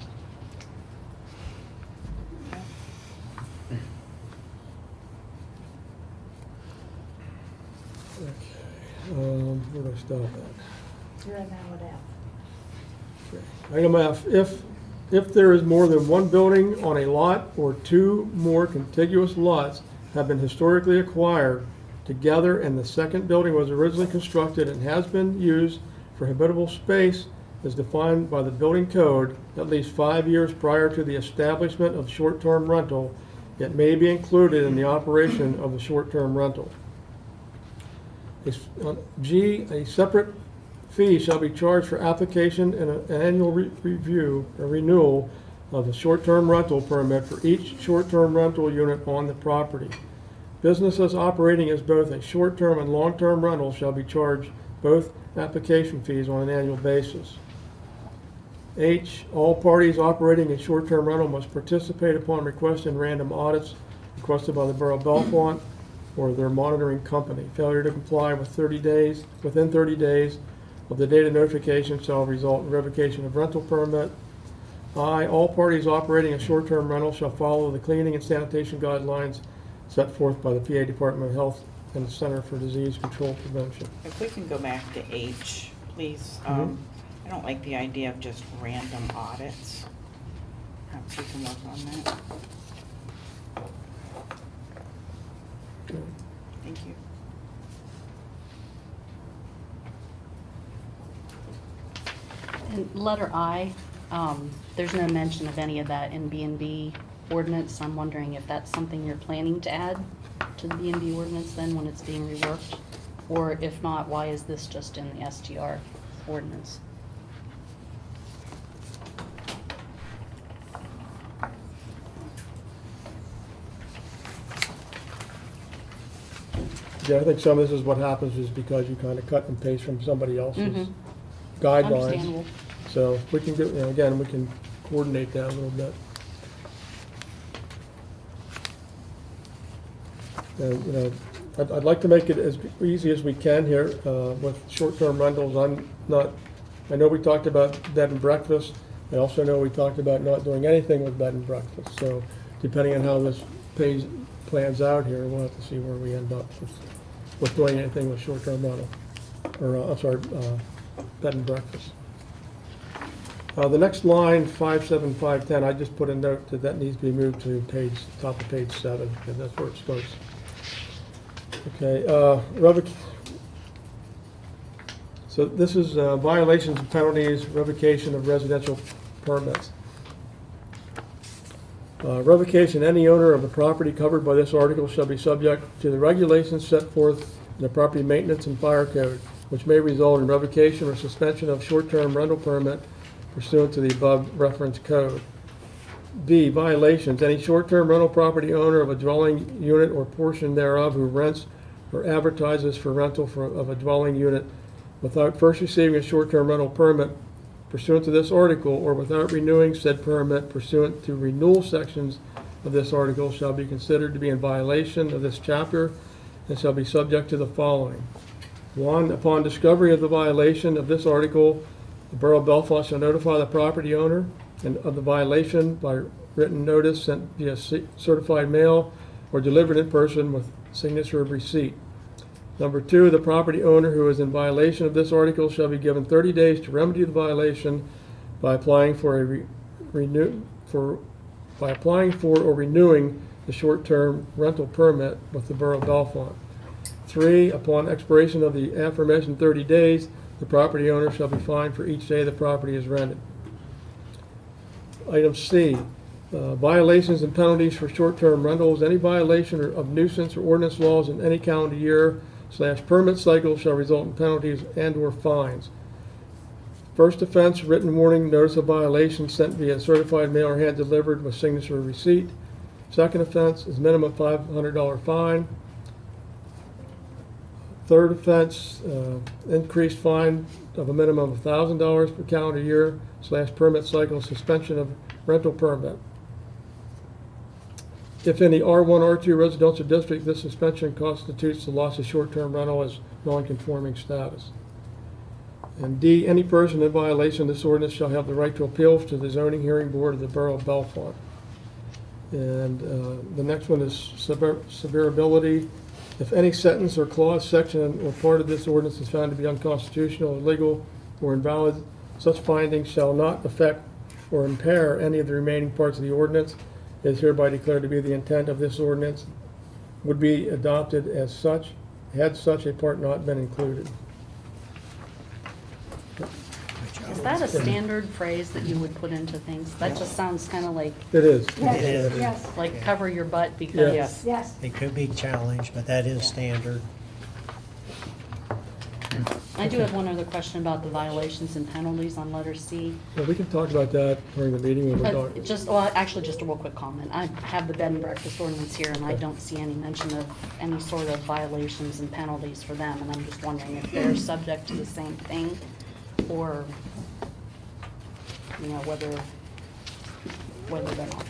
Where do I stop at? You're now at F. Item F, if there is more than one building on a lot or 2 more contiguous lots have been historically acquired together and the second building was originally constructed and has been used for habitable space as defined by the building code at least 5 years prior to the establishment of short-term rental, it may be included in the operation of the short-term rental. G, a separate fee shall be charged for application and an annual review or renewal of the short-term rental permit for each short-term rental unit on the property. Businesses operating as both a short-term and long-term rental shall be charged both application fees on an annual basis. H, all parties operating a short-term rental must participate upon request in random audits requested by the Borough of Bellefonte or their monitoring company. Failure to comply within 30 days of the date of notification shall result in revocation of rental permit. I, all parties operating a short-term rental shall follow the cleaning and sanitation guidelines set forth by the PA Department of Health and the Center for Disease Control Prevention. If we can go back to H, please. I don't like the idea of just random audits. Perhaps we can work on that. Thank you. And letter I, there's no mention of any of that in B&B ordinance. I'm wondering if that's something you're planning to add to the B&B ordinance then when it's being reworked? Or if not, why is this just in the STR ordinance? Yeah, I think some of this is what happens is because you kind of cut and paste from somebody else's guidelines. Understandable. So we can do, again, we can coordinate that a little bit. And, I'd like to make it as easy as we can here with short-term rentals. I know we talked about bed and breakfast. I also know we talked about not doing anything with bed and breakfast. So depending on how this plans out here, we'll have to see where we end up with doing anything with short-term rental, or, bed and breakfast. The next line, 57510, I just put a note that needs to be moved to top of page 7, because that's where it starts. Okay, so this is violations and penalties, revocation of residential permits. Revocation, any owner of the property covered by this article shall be subject to the regulations set forth in the property maintenance and fire code, which may result in revocation or suspension of short-term rental permit pursuant to the above referenced code. B, violations, any short-term rental property owner of a dwelling unit or portion thereof who rents or advertises for rental of a dwelling unit without first receiving a short-term rental permit pursuant to this article, or without renewing said permit pursuant to renewal sections of this article, shall be considered to be in violation of this chapter and shall be subject to the following. 1, upon discovery of the violation of this article, the Borough of Bellefonte shall notify the property owner and of the violation by written notice sent via certified mail or delivered in person with signature of receipt. Number 2, the property owner who is in violation of this article shall be given 30 days to remedy the violation by applying for or renewing the short-term rental permit with the Borough of Bellefonte. 3, upon expiration of the aforementioned 30 days, the property owner shall be fined for each day the property is rented. Item C, violations and penalties for short-term rentals. Any violation of nuisance or ordinance laws in any calendar year / permit cycle shall result in penalties and/or fines. First offense, written warning, notice of violation sent via certified mail or hand delivered with signature or receipt. Second offense is minimum $500 fine. Third offense, increased fine of a minimum of $1,000 per calendar year / permit cycle, suspension of rental permit. If in the R1, R2 residential district, this suspension constitutes the loss of short-term rental as non-conforming status. And D, any person in violation of this ordinance shall have the right to appeal to the zoning hearing board of the Borough of Bellefonte. And the next one is severability. If any sentence or clause, section, or part of this ordinance is found to be unconstitutional, illegal, or invalid, such findings shall not affect or impair any of the remaining parts of the ordinance. It is hereby declared to be the intent of this ordinance would be adopted as such, had such a part not been included. Is that a standard phrase that you would put into things? That just sounds kind of like, It is. Yes, It is. yes, like cover your butt because. Yes. yes. It could be challenged, but that is standard. I do have one other question about the violations and penalties on letter C. Well, we can talk about that during the meeting when we're done. Actually, just a real quick comment. I have the bed and breakfast ordinance here, and I don't see any mention of any sort of violations and penalties for them, and I'm just wondering if they're subject to the same thing, or, whether they're not.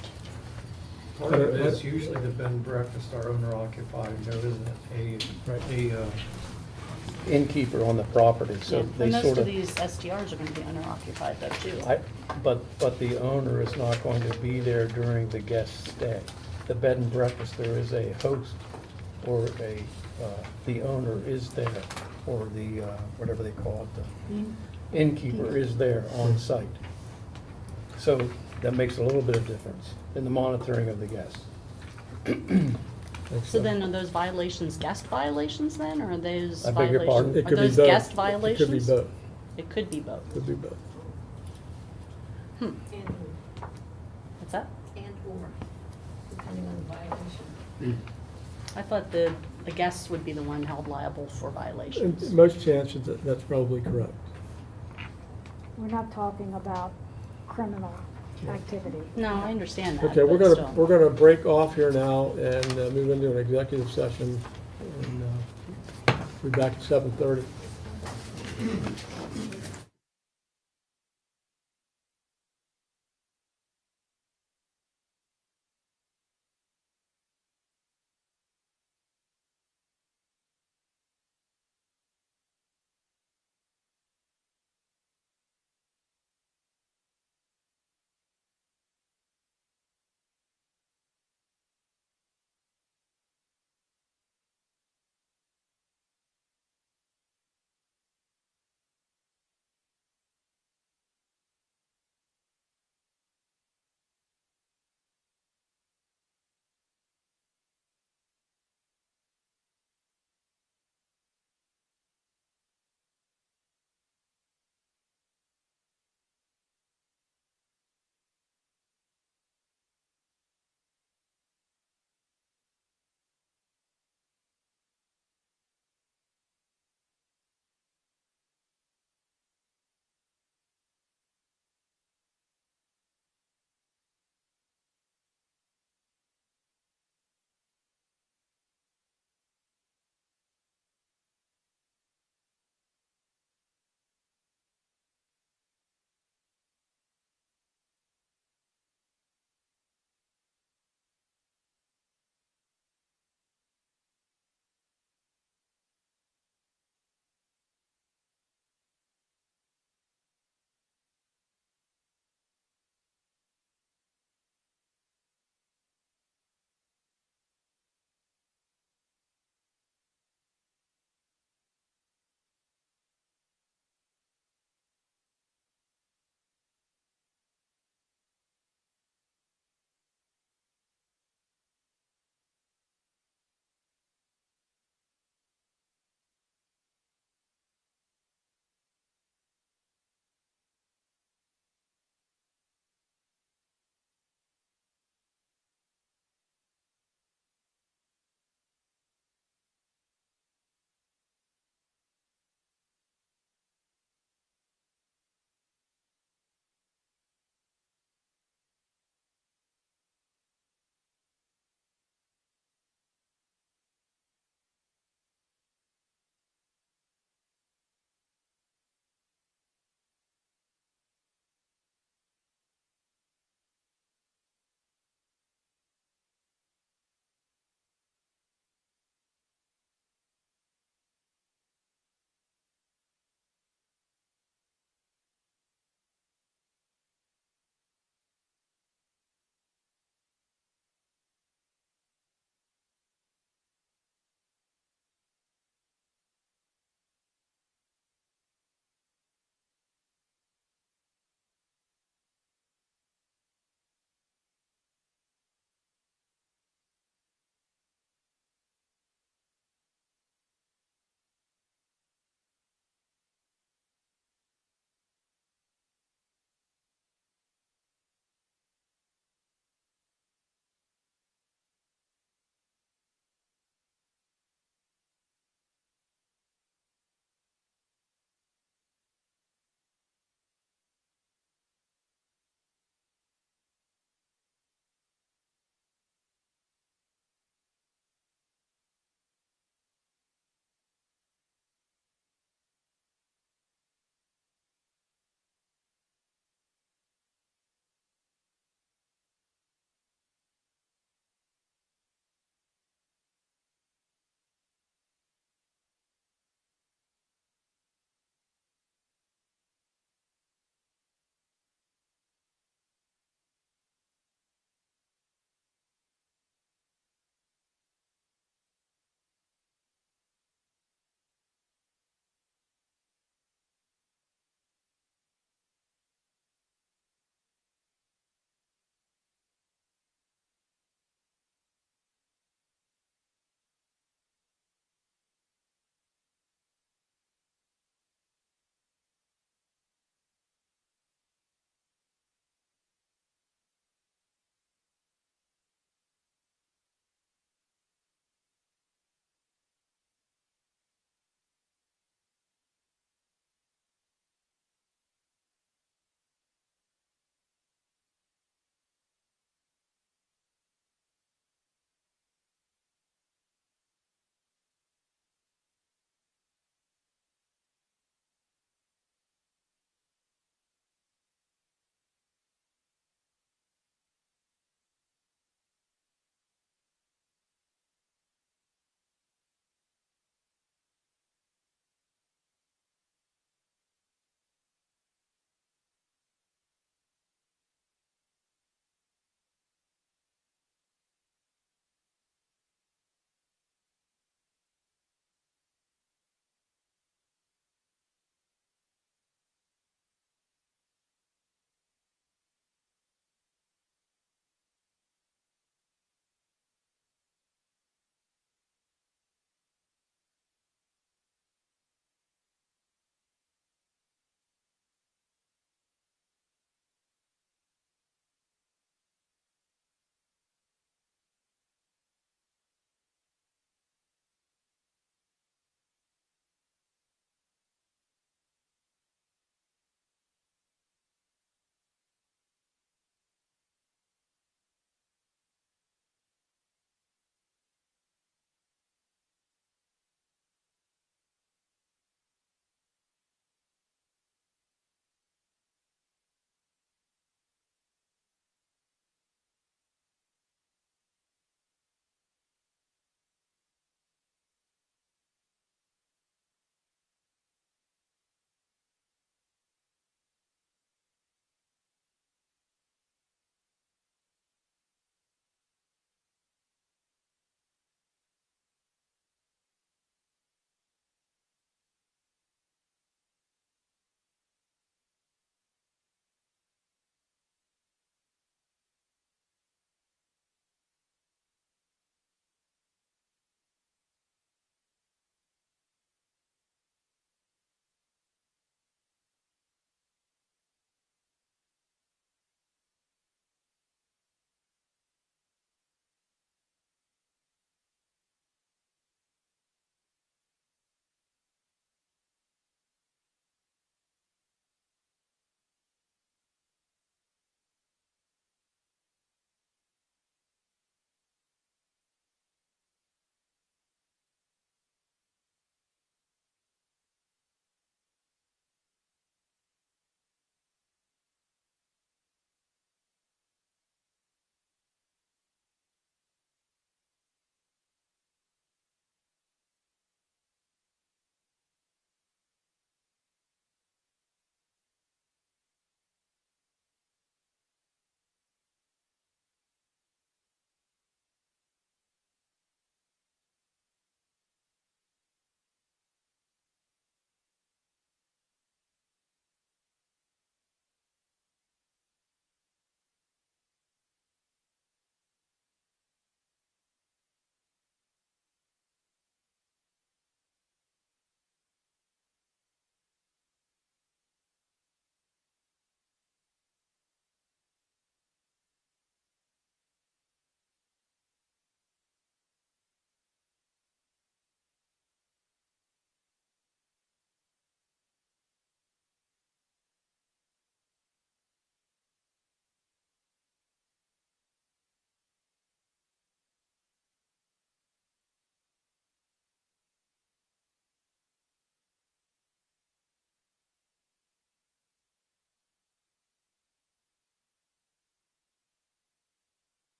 Part of it is usually the bed and breakfast are owner occupied, there isn't a innkeeper on the property, so Yeah, they and most sort of of. these STRs are going to be owner occupied though, too. But the owner is not going to be there during the guest stay. The bed and breakfast, there is a host or the owner is there, or the, whatever they call it, the innkeeper is there on site. So that makes a little bit of difference in the monitoring of the guests. So then are those violations guest violations then, or are those I beg your pardon? violations? It Are could be those both. guest It violations? could be both. It could be both. Could be both. And, What's that? or, depending on the violation. I thought the guests would be the one held liable for violations. And most chances that's probably correct. We're not talking about criminal activity. No, I understand that, Okay, we're but gonna, still. we're gonna break off here now and move into an executive session. And we'll be back at 7:30.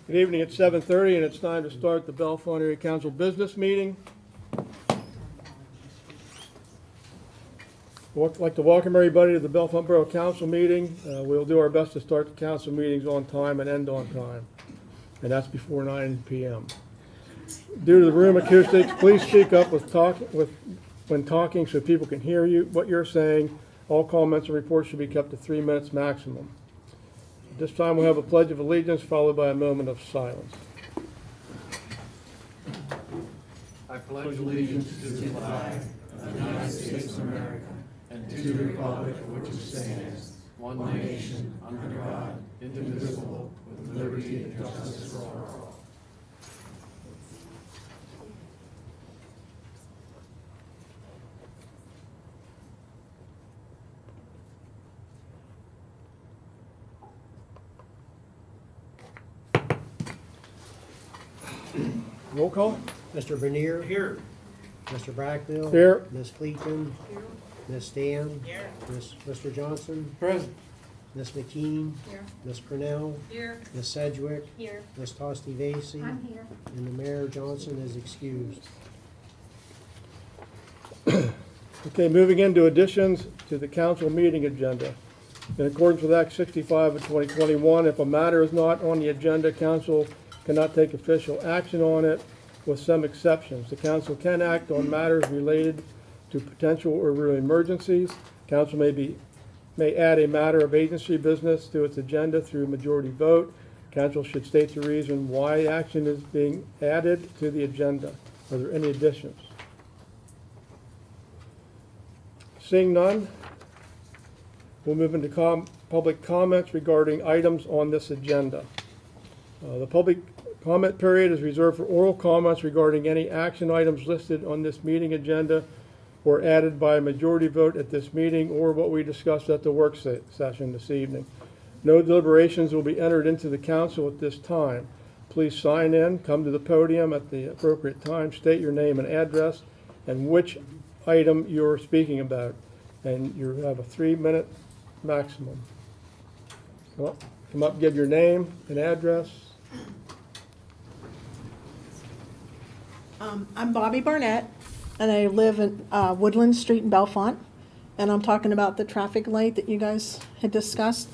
Good evening, it's 7:30 and it's time to start the Bellefonte Area Council business meeting. I'd like to welcome everybody to the Bellefonte Borough Council meeting. We'll do our best to start the council meetings on time and end on time, and that's before 9 p.m. Due to the room acoustics, please speak up when talking so people can hear you, what you're saying. All comments and reports should be kept to 3 minutes maximum. At this time, we'll have a pledge of allegiance followed by a moment of silence. I pledge allegiance to the flag of the United States of America and to the republic for which it stands, one nation, under God, indivisible, with liberty and justice for all. Roll call. Mr. Bernier? Here. Mr. Brackville? Here. Ms. Fleeton? Ms. Stan? Mr. Johnson? Present. Ms. McKean? Here. Ms. Purnell? Here. Ms. Sedgwick? Here. Ms. Tosti Vasey? I'm here. And the Mayor Johnson is excused. Okay, moving into additions to the council meeting agenda. In accordance with Act 65 of 2021, if a matter is not on the agenda, council cannot take official action on it, with some exceptions. The council can act on matters related to potential or real emergencies. Council may add a matter of agency business to its agenda through majority vote. Council should state the reason why action is being added to the agenda. Are there any additions? Seeing none, we'll move into public comments regarding items on this agenda. The public comment period is reserved for oral comments regarding any action items listed on this meeting agenda or added by a majority vote at this meeting or what we discussed at the work session this evening. No deliberations will be entered into the council at this time. Please sign in, come to the podium at the appropriate time, state your name and address and which item you're speaking about, and you have a 3-minute maximum. Come up, give your name and address. I'm Bobby Barnett, and I live in Woodland Street in Bellefonte, and I'm talking about the traffic light that you guys had discussed.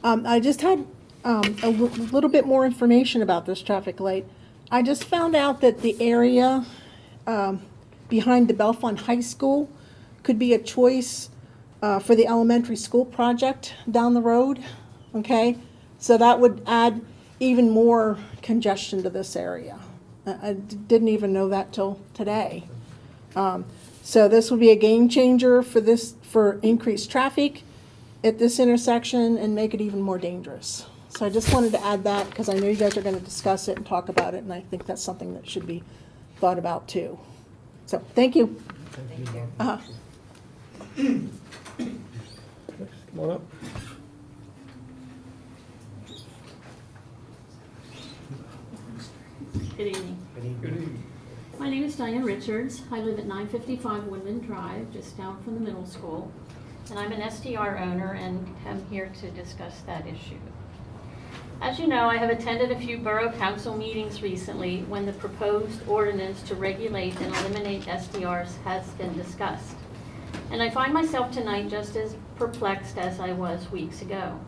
I just had a little bit more information about this traffic light. I just found out that the area behind the Bellefonte High School could be a choice for the elementary school project down the road, okay? So that would add even more congestion to this area. I didn't even know that till today. So this would be a game changer for increased traffic at this intersection and make it even more dangerous. So I just wanted to add that because I know you guys are going to discuss it and talk about it, and I think that's something that should be thought about too. So thank you. Come on up. Good evening. My name is Diane Richards. I live at 955 Woodland Drive, just down from the middle school. And I'm an STR owner and am here to discuss that issue. As you know, I have attended a few borough council meetings recently when the proposed ordinance to regulate and eliminate STRs has been discussed. And I find myself tonight just as perplexed as I was weeks ago.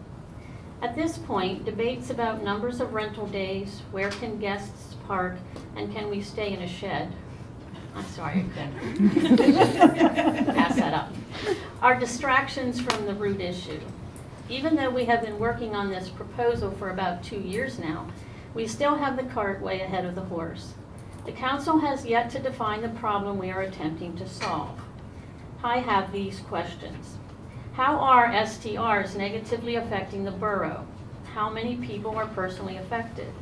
At this point, debates about numbers of rental days, where can guests park, and can we stay in a shed? I'm sorry, pass that up. Are distractions from the root issue. Even though we have been working on this proposal for about 2 years now, we still have the cart way ahead of the horse. The council has yet to define the problem we are attempting to solve. I have these questions. How are STRs negatively affecting the borough? How many people are personally affected?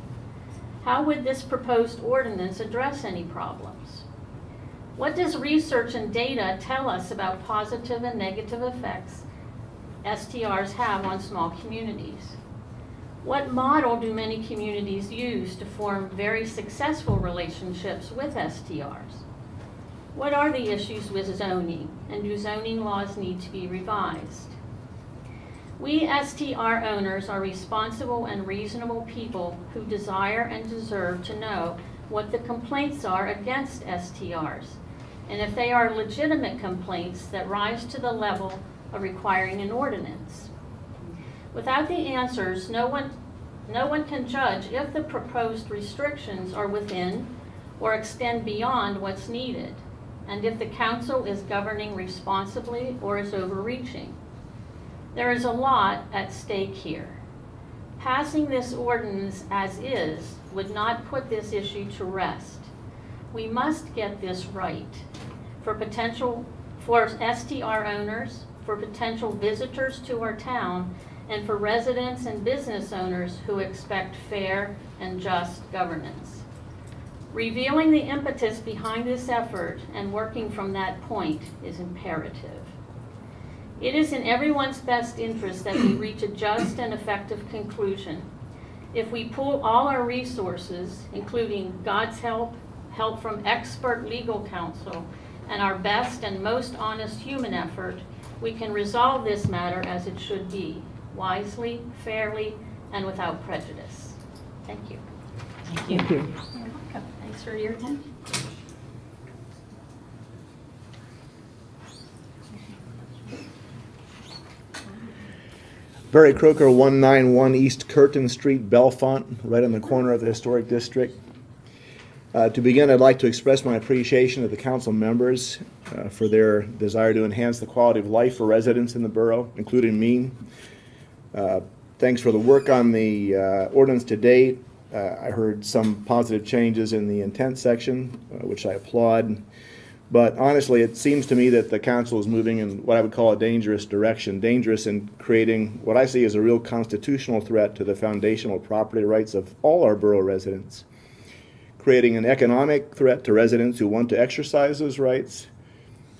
How would this proposed ordinance address any problems? What does research and data tell us about positive and negative effects STRs have on small communities? What model do many communities use to form very successful relationships with STRs? What are the issues with zoning, and do zoning laws need to be revised? We STR owners are responsible and reasonable people who desire and deserve to know what the complaints are against STRs, and if they are legitimate complaints that rise to the level of requiring an ordinance. Without the answers, no one can judge if the proposed restrictions are within or extend beyond what's needed, and if the council is governing responsibly or is overreaching. There is a lot at stake here. Passing this ordinance as is would not put this issue to rest. We must get this right for STR owners, for potential visitors to our town, and for residents and business owners who expect fair and just governance. Revealing the impetus behind this effort and working from that point is imperative. It is in everyone's best interest that we reach a just and effective conclusion. If we pool all our resources, including God's help, help from expert legal counsel, and our best and most honest human effort, we can resolve this matter as it should be, wisely, fairly, and without prejudice. Thank you. Thank you. Thank you. You're welcome. Thanks for your attention. Barry Croker, 191 East Curtin Street, Bellefonte, right on the corner of the Historic District. To begin, I'd like to express my appreciation to the council members for their desire to enhance the quality of life for residents in the borough, including me. Thanks for the work on the ordinance to date. I heard some positive changes in the intent section, which I applaud. But honestly, it seems to me that the council is moving in what I would call a dangerous direction, dangerous in creating what I see as a real constitutional threat to the foundational property rights of all our borough residents, creating an economic threat to residents who want to exercise those rights,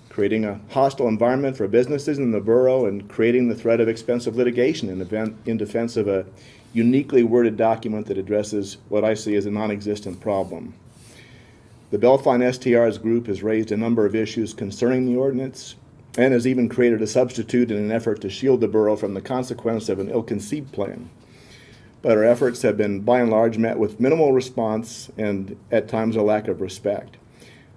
creating a hostile environment for businesses in the borough, and creating the threat of expensive litigation in defense of a uniquely worded document that addresses what I see as a non-existent problem. The Bellefonte STRs group has raised a number of issues concerning the ordinance and has even created a substitute in an effort to shield the borough from the consequence of an ill-conceived plan. But our efforts have been by and large met with minimal response and at times a lack of respect.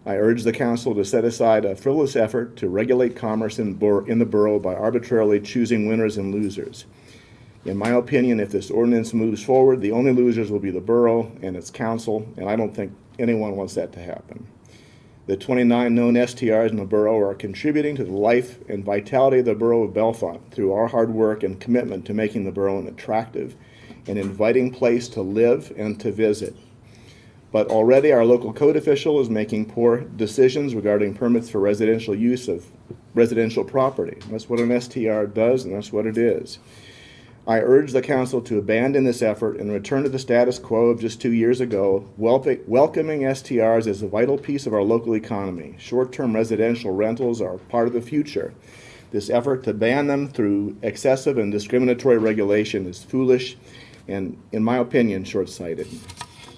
I urge the council to set aside a frivolous effort to regulate commerce in the borough by arbitrarily choosing winners and losers. In my opinion, if this ordinance moves forward, the only losers will be the borough and its council, and I don't think anyone wants that to happen. The 29 known STRs in the borough are contributing to the life and vitality of the borough of Bellefonte through our hard work and commitment to making the borough an attractive and inviting place to live and to visit. But already our local code official is making poor decisions regarding permits for residential use of residential property. That's what an STR does, and that's what it is. I urge the council to abandon this effort and return to the status quo of just 2 years ago, welcoming STRs as a vital piece of our local economy. Short-term residential rentals are part of the future. This effort to ban them through excessive and discriminatory regulation is foolish and, in my opinion, short-sighted.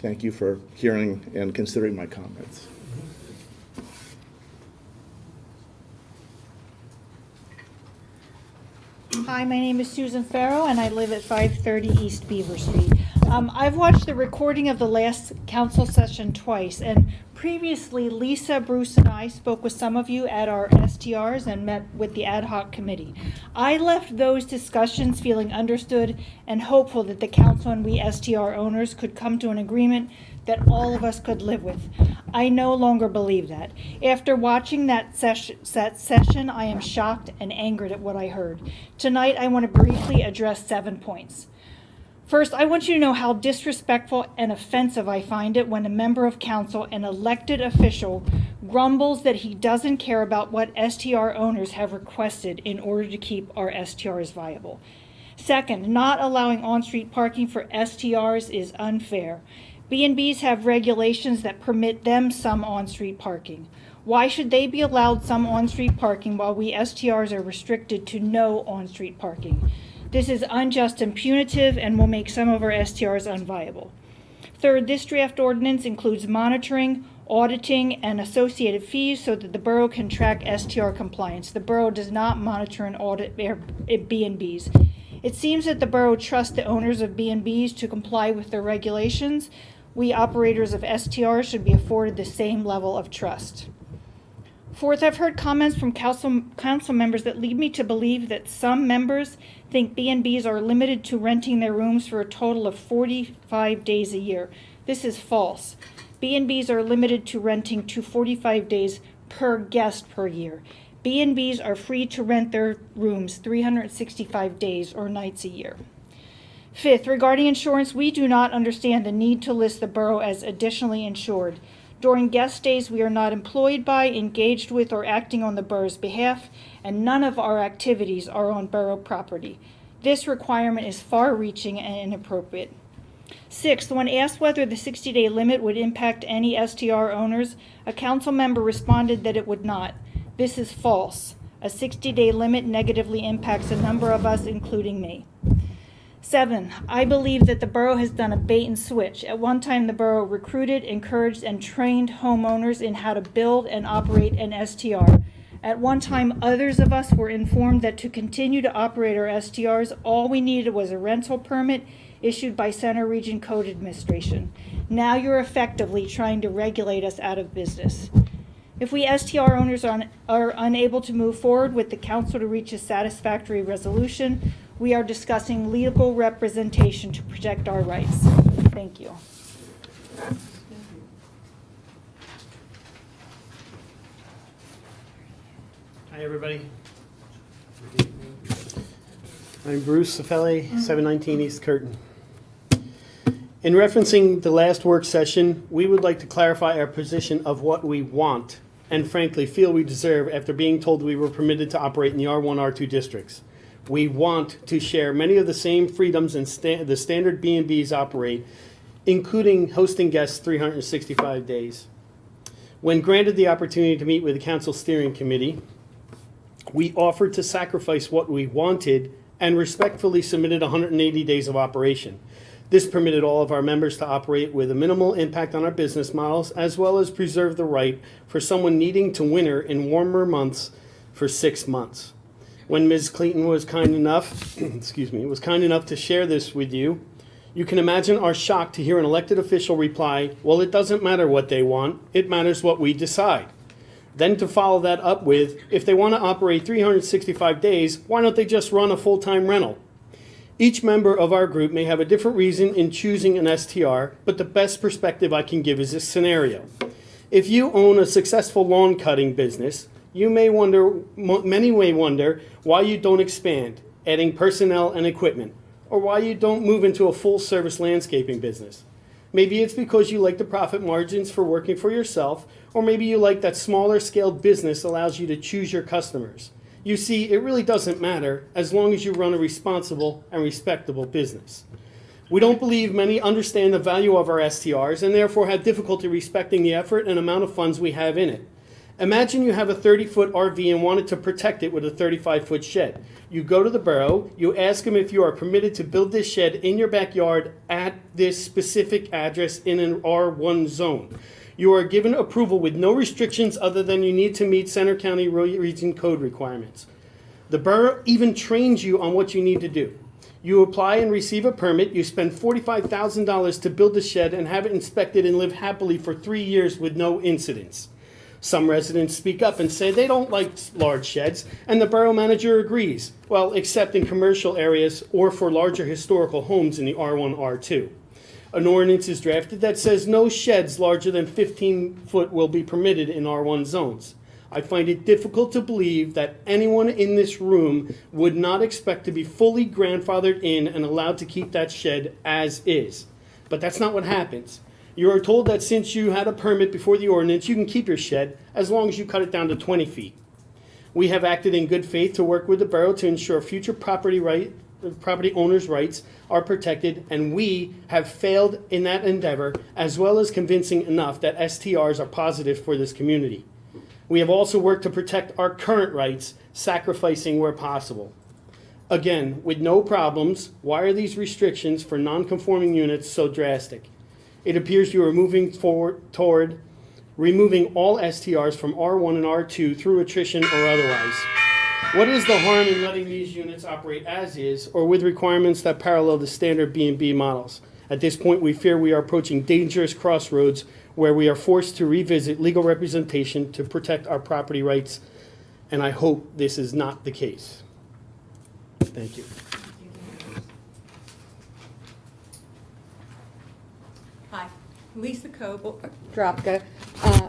Thank you for hearing and considering my comments. Hi, my name is Susan Farrow, and I live at 530 East Beaver Street. I've watched the recording of the last council session twice, and previously Lisa, Bruce, and I spoke with some of you at our STRs and met with the ad hoc committee. I left those discussions feeling understood and hopeful that the council and we STR owners could come to an agreement that all of us could live with. I no longer believe that. After watching that session, I am shocked and angered at what I heard. Tonight, I want to briefly address 7 points. First, I want you to know how disrespectful and offensive I find it when a member of council, an elected official, grumbles that he doesn't care about what STR owners have requested in order to keep our STRs viable. Second, not allowing on-street parking for STRs is unfair. B&Bs have regulations that permit them some on-street parking. Why should they be allowed some on-street parking while we STRs are restricted to no on-street parking? This is unjust and punitive and will make some of our STRs unviable. Third, this draft ordinance includes monitoring, auditing, and associated fees so that the borough can track STR compliance. The borough does not monitor and audit B&Bs. It seems that the borough trusts the owners of B&Bs to comply with their regulations. We operators of STRs should be afforded the same level of trust. Fourth, I've heard comments from council members that lead me to believe that some members think B&Bs are limited to renting their rooms for a total of 45 days a year. This is false. B&Bs are limited to renting to 45 days per guest per year. B&Bs are free to rent their rooms 365 days or nights a year. Fifth, regarding insurance, we do not understand the need to list the borough as additionally insured. During guest stays, we are not employed by, engaged with, or acting on the borough's behalf, and none of our activities are on borough property. This requirement is far-reaching and inappropriate. Sixth, when asked whether the 60-day limit would impact any STR owners, a council member responded that it would not. This is false. A 60-day limit negatively impacts a number of us, including me. 7, I believe that the borough has done a bait and switch. At one time, the borough recruited, encouraged, and trained homeowners in how to build and operate an STR. At one time, others of us were informed that to continue to operate our STRs, all we needed was a rental permit issued by Center Region Code Administration. Now you're effectively trying to regulate us out of business. If we STR owners are unable to move forward with the council to reach a satisfactory resolution, we are discussing legal representation to protect our rights. Thank you. Hi, everybody. I'm Bruce Safele, 719 East Curtin. In referencing the last work session, we would like to clarify our position of what we want and frankly feel we deserve after being told we were permitted to operate in the R1, R2 districts. We want to share many of the same freedoms and the standard B&Bs operate, including hosting guests 365 days. When granted the opportunity to meet with the council steering committee, we offered to sacrifice what we wanted and respectfully submitted 180 days of operation. This permitted all of our members to operate with a minimal impact on our business models, as well as preserve the right for someone needing to winter in warmer months for 6 months. When Ms. Clayton was kind enough, was kind enough to share this with you, you can imagine our shock to hear an elected official reply, well, it doesn't matter what they want, it matters what we decide. Then to follow that up with, if they want to operate 365 days, why don't they just run a full-time rental? Each member of our group may have a different reason in choosing an STR, but the best perspective I can give is this scenario. If you own a successful lawn cutting business, many may wonder why you don't expand, adding personnel and equipment, or why you don't move into a full-service landscaping business. Maybe it's because you like the profit margins for working for yourself, or maybe you like that smaller scaled business allows you to choose your customers. You see, it really doesn't matter as long as you run a responsible and respectable business. We don't believe many understand the value of our STRs and therefore have difficulty respecting the effort and amount of funds we have in it. Imagine you have a 30-foot RV and wanted to protect it with a 35-foot shed. You go to the borough, you ask them if you are permitted to build this shed in your backyard at this specific address in an R1 zone. You are given approval with no restrictions other than you need to meet Center County Region Code requirements. The borough even trains you on what you need to do. You apply and receive a permit, you spend $45,000 to build the shed and have it inspected and live happily for 3 years with no incidents. Some residents speak up and say they don't like large sheds, and the borough manager agrees, well, except in commercial areas or for larger historical homes in the R1, R2. An ordinance is drafted that says no sheds larger than 15 foot will be permitted in R1 zones. I find it difficult to believe that anyone in this room would not expect to be fully grandfathered in and allowed to keep that shed as is. But that's not what happens. You are told that since you had a permit before the ordinance, you can keep your shed as long as you cut it down to 20 feet. We have acted in good faith to work with the borough to ensure future property owners' rights are protected, and we have failed in that endeavor, as well as convincing enough that STRs are positive for this community. We have also worked to protect our current rights, sacrificing where possible. Again, with no problems, why are these restrictions for non-conforming units so drastic? It appears you are moving forward toward removing all STRs from R1 and R2 through attrition or otherwise. What is the harm in letting these units operate as is, or with requirements that parallel the standard B&B models? At this point, we fear we are approaching dangerous crossroads where we are forced to revisit legal representation to protect our property rights, and I hope this is not the case. Thank you. Hi, Lisa Dropka.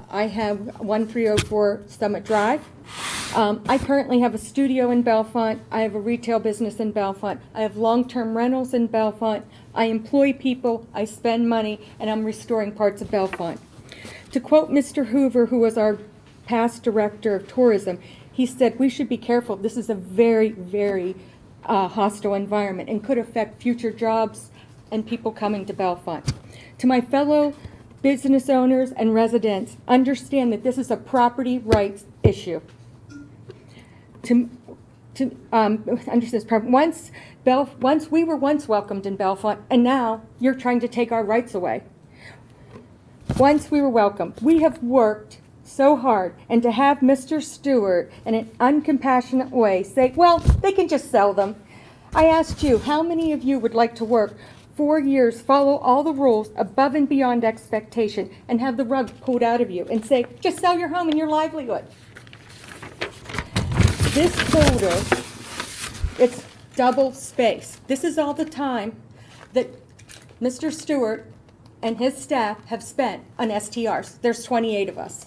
I have 1304 Summit Drive. I currently have a studio in Bellefonte. I have a retail business in Bellefonte. I have long-term rentals in Bellefonte. I employ people, I spend money, and I'm restoring parts of Bellefonte. To quote Mr. Hoover, who was our past director of tourism, he said, "We should be careful. This is a very, very hostile environment and could affect future jobs and people coming to Bellefonte." To my fellow business owners and residents, understand that this is a property rights issue. Understand, once we were welcomed in Bellefonte, and now you're trying to take our rights away. Once we were welcomed, we have worked so hard, and to have Mr. Stewart in an uncompassionate way say, well, they can just sell them. I asked you, how many of you would like to work 4 years, follow all the rules above and beyond expectation, and have the rug pulled out of you and say, just sell your home and your livelihood? This folder, it's double space. This is all the time that Mr. Stewart and his staff have spent on STRs. There's 28 of us.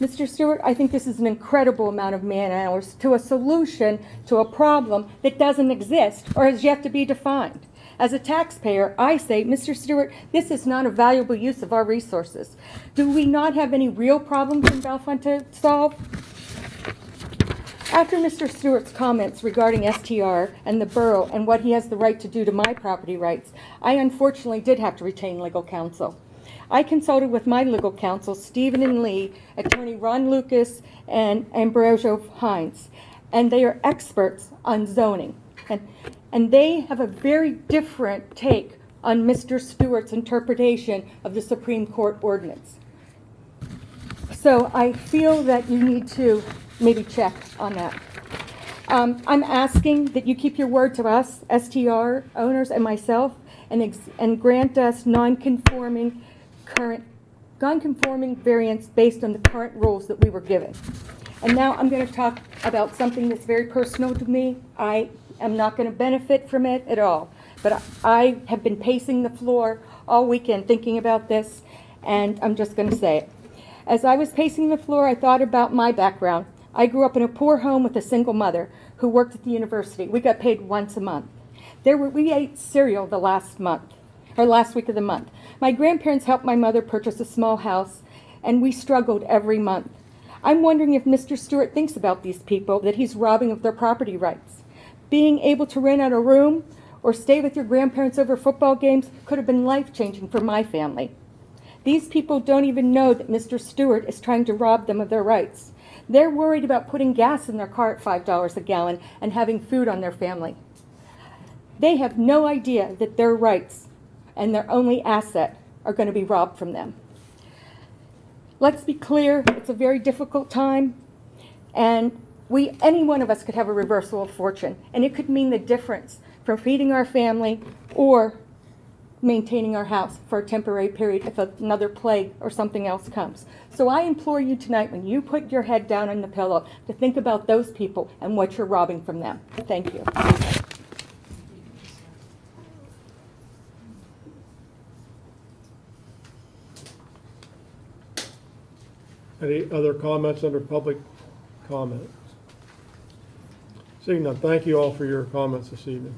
Mr. Stewart, I think this is an incredible amount of man-hours to a solution to a problem that doesn't exist or has yet to be defined. As a taxpayer, I say, Mr. Stewart, this is not a valuable use of our resources. Do we not have any real problems in Bellefonte to solve? After Mr. Stewart's comments regarding STR and the borough and what he has the right to do to my property rights, I unfortunately did have to retain legal counsel. I consulted with my legal counsel, Stephen and Lee, attorney Ron Lucas, and Ambrosio Hines, and they are experts on zoning. And they have a very different take on Mr. Stewart's interpretation of the Supreme Court ordinance. So I feel that you need to maybe check on that. I'm asking that you keep your word to us, STR owners and myself, and grant us non-conforming variance based on the current rules that we were given. And now I'm going to talk about something that's very personal to me. I am not going to benefit from it at all, but I have been pacing the floor all weekend thinking about this, and I'm just going to say it. As I was pacing the floor, I thought about my background. I grew up in a poor home with a single mother who worked at the university. We got paid once a month. We ate cereal the last week of the month. My grandparents helped my mother purchase a small house, and we struggled every month. I'm wondering if Mr. Stewart thinks about these people that he's robbing of their property rights. Being able to rent out a room or stay with your grandparents over football games could have been life-changing for my family. These people don't even know that Mr. Stewart is trying to rob them of their rights. They're worried about putting gas in their car at $5 a gallon and having food on their family. They have no idea that their rights and their only asset are going to be robbed from them. Let's be clear, it's a very difficult time, and any one of us could have a reversal of fortune, and it could mean the difference from feeding our family or maintaining our house for a temporary period if another plague or something else comes. So I implore you tonight, when you put your head down on the pillow, to think about those people and what you're robbing from them. Thank you. Any other comments under public comments? Seeing none, thank you all for your comments this evening.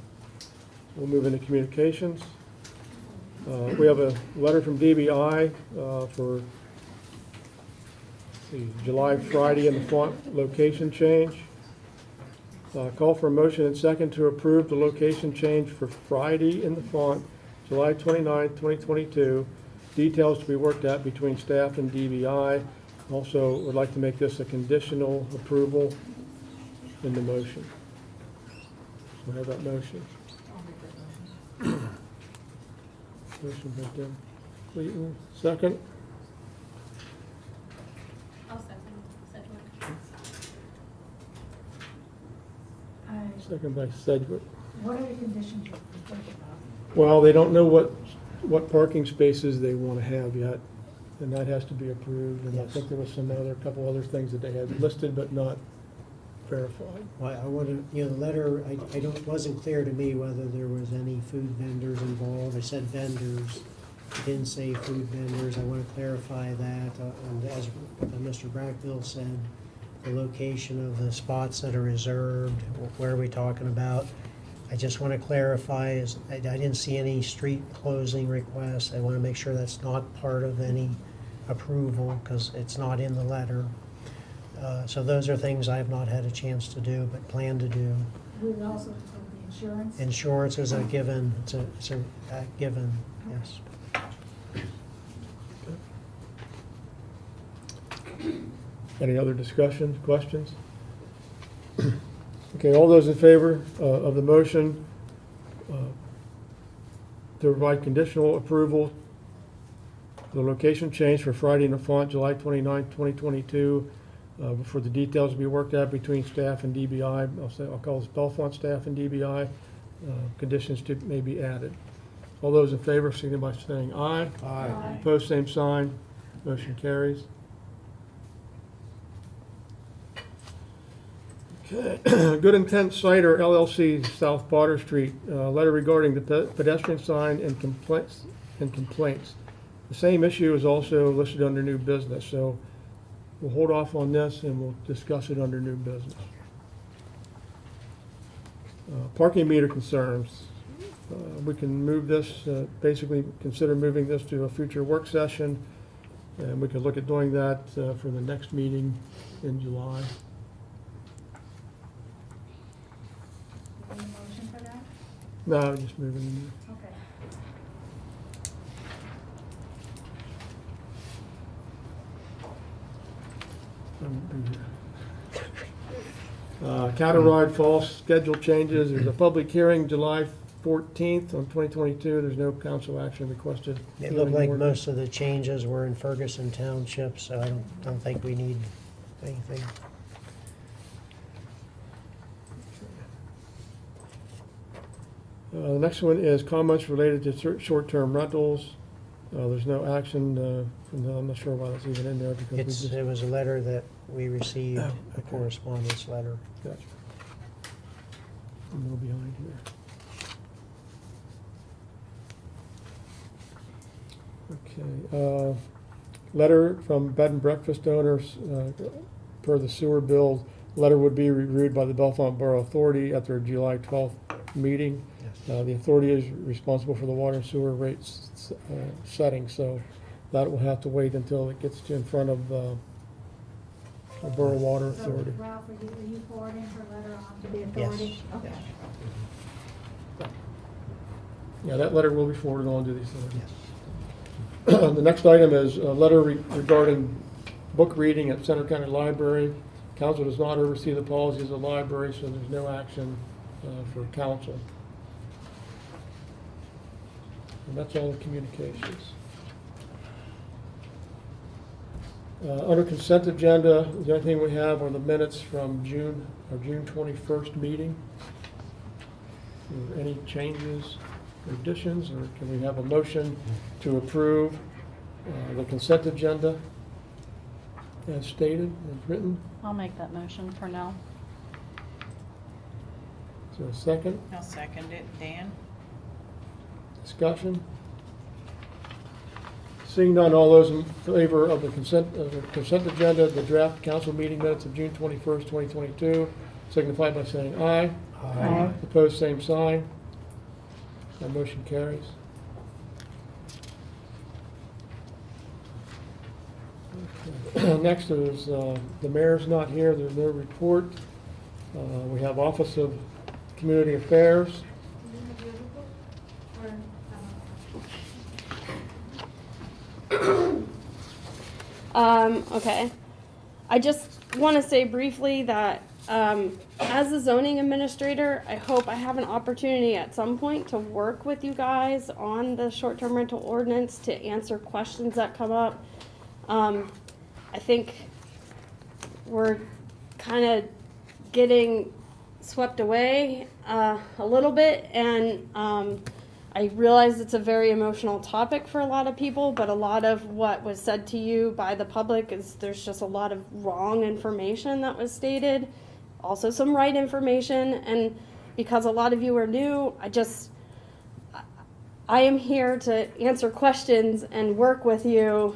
We'll move into communications. We have a letter from DBI for July Friday in the font location change. Call for a motion and second to approve the location change for Friday in the font, July 29, 2022. Details to be worked out between staff and DBI. Also, would like to make this a conditional approval in the motion. So I have that motion. Motion by Deb Clayton. Second. I'll second. second by Sedgwick. What are the conditions you're thinking about? Well, they don't know what parking spaces they want to have yet, and that has to be approved. And I Yes. think there was couple other things that they had listed but not verified. Well, I want to, the letter, I don't, wasn't clear to me whether there was any food vendors involved. I said vendors, it didn't say food vendors. I want to clarify that. And as Mr. Brackville said, the location of the spots that are reserved, where are we talking about? I just want to clarify, I didn't see any street closing requests. I want to make sure that's not part of any approval, because it's not in the letter. So those are things I have not had a chance to do, but plan to do. We would also include the insurance. Insurance is a given, it's a given, yes. Any other discussions, questions? Okay, all those in favor of the motion to provide conditional approval for the location change for Friday in the Font, July 29, 2022, for the details to be worked out between staff and DBI. I'll call this Bellefonte staff and DBI. Conditions may be added. All those in favor, signify by saying aye. Aye. Opposed, same sign. Motion carries. Okay. Good Intent Cider LLC, South Potter Street, letter regarding the pedestrian sign and complaints. The same issue is also listed under new business, so we'll hold off on this and we'll discuss it under new business. Parking meter concerns. We can move this, basically consider moving this to a future work session, and we could look at doing that for the next meeting in July. Any motion for that? No, just moving. Okay. Cattle Falls schedule changes. There's a public hearing July 14th on 2022. There's no council action requested. It looked like most of the changes were in Ferguson Township, so I don't think we need anything. The next one is comments related to short-term rentals. There's no action from the, I'm not sure why that's even in there because we just. It was a letter that we received, Oh, a okay. correspondence letter. Gotcha. I'm a little behind here. Okay, letter from bed and breakfast owners, per the sewer bill. Letter would be reviewed by the Bellefonte Borough Authority at their July 12th meeting. The authority is responsible for the water and sewer rates setting, so that will have to wait until it gets to in front of the Borough Water So Authority. Ralph, are you forwarding her letter on to the Yes. authority? Okay. Yeah, that letter will be forwarded on to the authority. The next item is a letter regarding book reading at Center County Library. Council does not oversee the policies of the library, so there's no action for council. And that's all the communications. Under consent agenda, the only thing we have are the minutes from June 21st meeting. Are there any changes or additions, or can we have a motion to approve the consent agenda as stated and written? I'll make that motion for now. Is there a second? I'll second it. Dan? Discussion? Seeing none, all those in favor of the consent agenda, the draft council meeting minutes of June 21st, 2022, signify by saying aye. Aye. Opposed, same sign. That motion carries. Okay. Next is, the mayor's not here, there's no report. We have Office of Community Affairs. Okay. I just want to say briefly that as a zoning administrator, I hope I have an opportunity at some point to work with you guys on the short-term rental ordinance to answer questions that come up. I think we're kind of getting swept away a little bit, and I realize it's a very emotional topic for a lot of people, but a lot of what was said to you by the public is there's just a lot of wrong information that was stated, also some right information, and because a lot of you are new, I am here to answer questions and work with you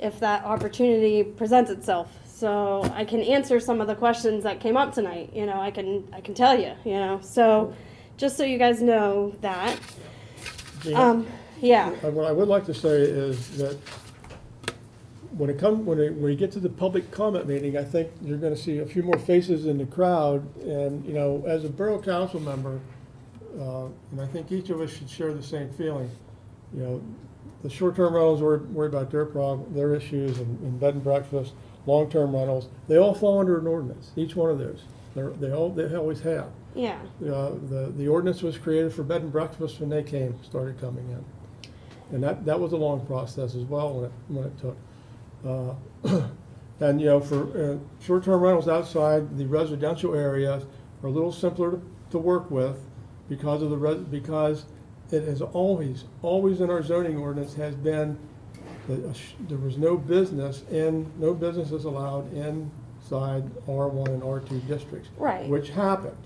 if that opportunity presents itself. So I can answer some of the questions that came up tonight. You know, I can tell you. You know, so just so you guys know that. Yeah. What I would like to say is that when you get to the public comment meeting, I think you're going to see a few more faces in the crowd. And you know, as a borough council member, and I think each of us should share the same feeling. You know, the short-term rentals worry about their issues, and bed and breakfast, long-term rentals. They all fall under an ordinance. Each one of those. They always have. Yeah. The ordinance was created for bed and breakfast when they started coming in, and that was a long process as well when it took. And you know, for short-term rentals outside the residential areas are a little simpler to work with because it has always in our zoning ordinance has been that there was no business is allowed inside R1 and R2 districts, right? Which happened,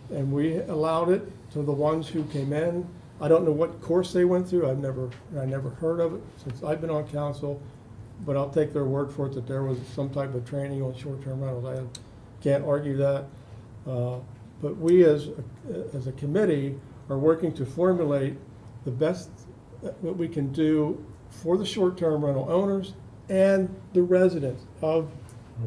and we allowed it to the ones who came in. I don't know what course they went through. I never heard of it since I've been on council, but I'll take their word for it that there was some type of training on short-term rentals. I can't argue that, but we as a committee are working to formulate the best that we can do for the short-term rental owners and the residents of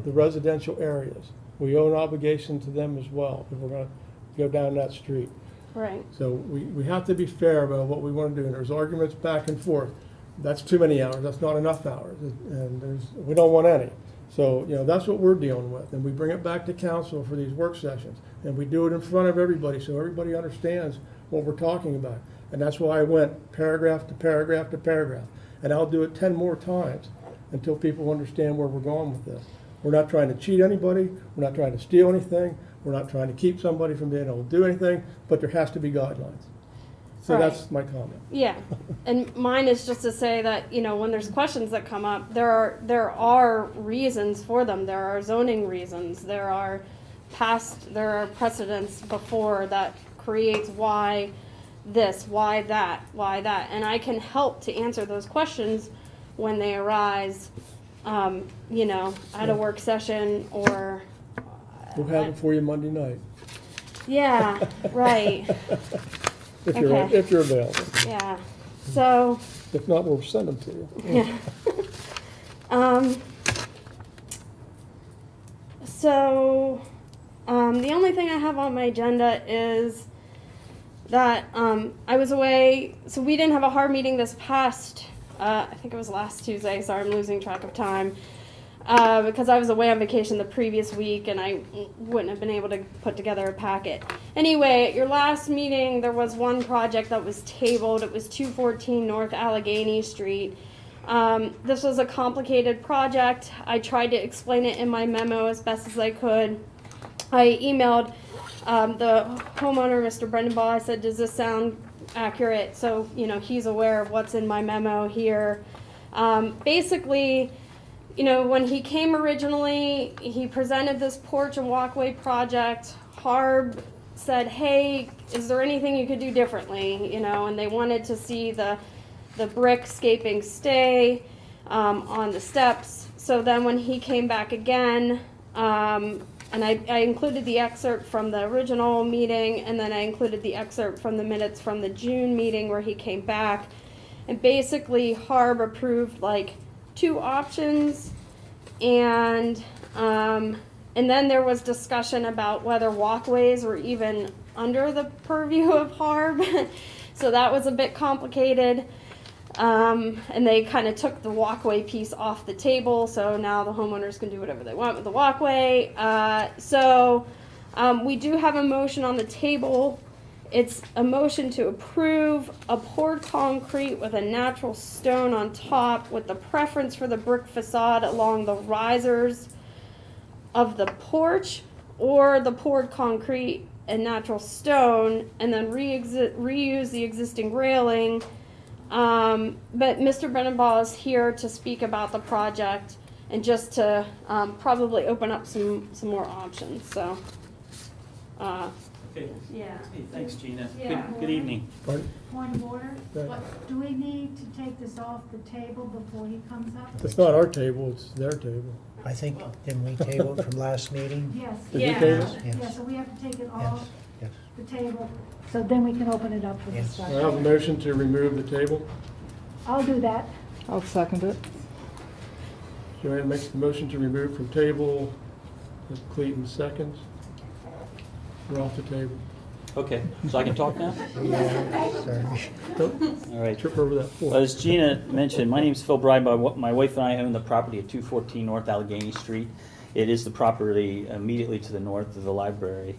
the residential areas. We owe an obligation to them as well if we're going to go down that street. Right. So we have to be fair about what we want to do, and there's arguments back and forth. That's too many hours, that's not enough hours, and we don't want any. So, you know, that's what we're dealing with, and we bring it back to council for these work sessions, and we do it in front of everybody so everybody understands what we're talking about. And that's why I went paragraph to paragraph to paragraph, and I'll do it 10 more times until people understand where we're going with this. We're not trying to cheat anybody, we're not trying to steal anything, we're not trying to keep somebody from being able to do anything, but there has to be guidelines. So Right. That's my comment. Yeah, and mine is just to say that, you know, when there's questions that come up, there are reasons for them. There are zoning reasons. There are precedents before that creates why this, why that, and I can help to answer those questions when they arise, you know, at a work session or. We'll have it for you Monday night. Yeah, right. If Okay. you're available. Yeah, so. If not, we'll send them to you. Yeah. The only thing I have on my agenda is that I was away, so we didn't have a hard meeting this past, I think it was last Tuesday, sorry, I'm losing track of time, because I was away on vacation the previous week and I wouldn't have been able to put together a packet. Anyway, at your last meeting, there was one project that was tabled. It was 214 North Allegheny Street. This was a complicated project. I tried to explain it in my memo as best as I could. I emailed the homeowner, Mr. Brendan. I said, does this sound accurate? So, you know, he's aware of what's in my memo here. Basically, you know, when he came originally, he presented this porch and walkway project. Harb said, hey, is there anything you could do differently? You know, and they wanted to see the brick scaping stay on the steps. So then when he came back again, and I included the excerpt from the original meeting, and then I included the excerpt from the minutes from the June meeting where he came back. And basically, Harb approved like 2 options, and then there was discussion about whether walkways were even under the purview of Harb. So that was a bit complicated. And they kind of took the walkway piece off the table, so now the homeowners can do whatever they want with the walkway. We do have a motion on the table. It's a motion to approve a poured concrete with a natural stone on top with the preference for the brick facade along the risers of the porch or the poured concrete and natural stone, and then reuse the existing railing. But Mr. Benenbaugh is here to speak about the project and just to probably open up some more options. So, Okay. yeah. Hey, thanks, Gina. Yeah. Good evening. Pardon? Point of order, Right. do we need to take this off the table before he comes up? It's not our table, it's their table. I think, didn't we table it from last meeting? Yes. Did we table it? Yes. Yeah, so we have to take it Yes, off yes. the table, so then we can open it up for Yes. I discussion. have a motion to remove the table. I'll do that. I'll second it. Joanne makes the motion to remove from table. Clayton seconds. We're off the table. Okay, so I can talk now? Sorry. Don't All right. trip over that floor. Well, as Gina mentioned, my name's Phil Bride. My wife and I own the property at 214 North Allegheny Street. It is the property immediately to the north of the library.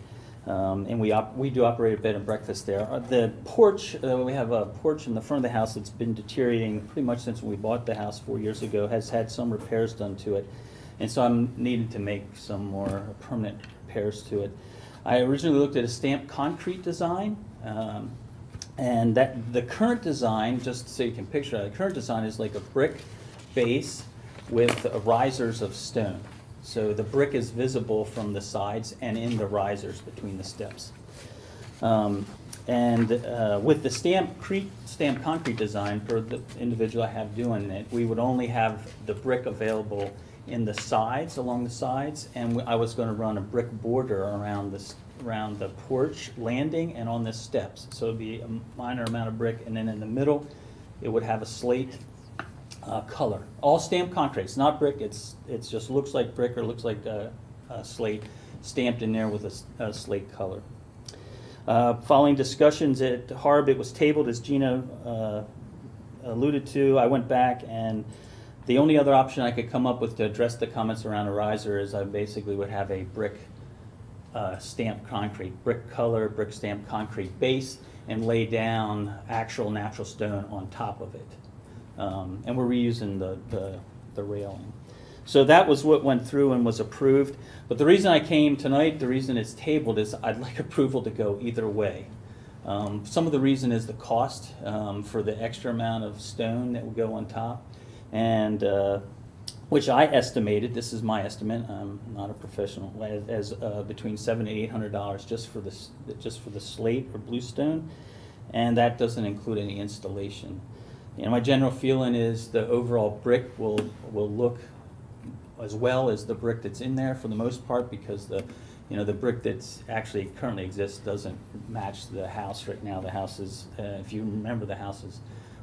And we do operate a bed and breakfast there. The porch, we have a porch in the front of the house that's been deteriorating pretty much since we bought the house 4 years ago, has had some repairs done to it. And so I'm needing to make some more permanent repairs to it. I originally looked at a stamped concrete design, and the current design, just so you can picture it, the current design is like a brick base with risers of stone. So the brick is visible from the sides and in the risers between the steps. With the stamped concrete design for the individual I have doing it, we would only have the brick available in the sides, along the sides, and I was going to run a brick border around the porch landing and on the steps. So it'd be a minor amount of brick, and then in the middle, it would have a slate color. All stamped concrete. It's not brick. It's just looks like brick or looks like a slate stamped in there with a slate color. Following discussions at HARB, it was tabled, as Gina alluded to. I went back, and the only other option I could come up with to address the comments around a riser is I basically would have a brick stamped concrete, brick color, brick stamped concrete base, and lay down actual natural stone on top of it. And we're reusing the railing. So that was what went through and was approved. But the reason I came tonight, the reason it's tabled, is I'd like approval to go either way. Some of the reason is the cost for the extra amount of stone that will go on top, and which I estimated, this is my estimate, I'm not a professional, as between $700 and $800 just for the slate or bluestone, and that doesn't include any installation. My general feeling is the overall brick will look as well as the brick that's in there for the most part, because the brick that's actually currently exists doesn't match the house right now. The house is, if you remember the houses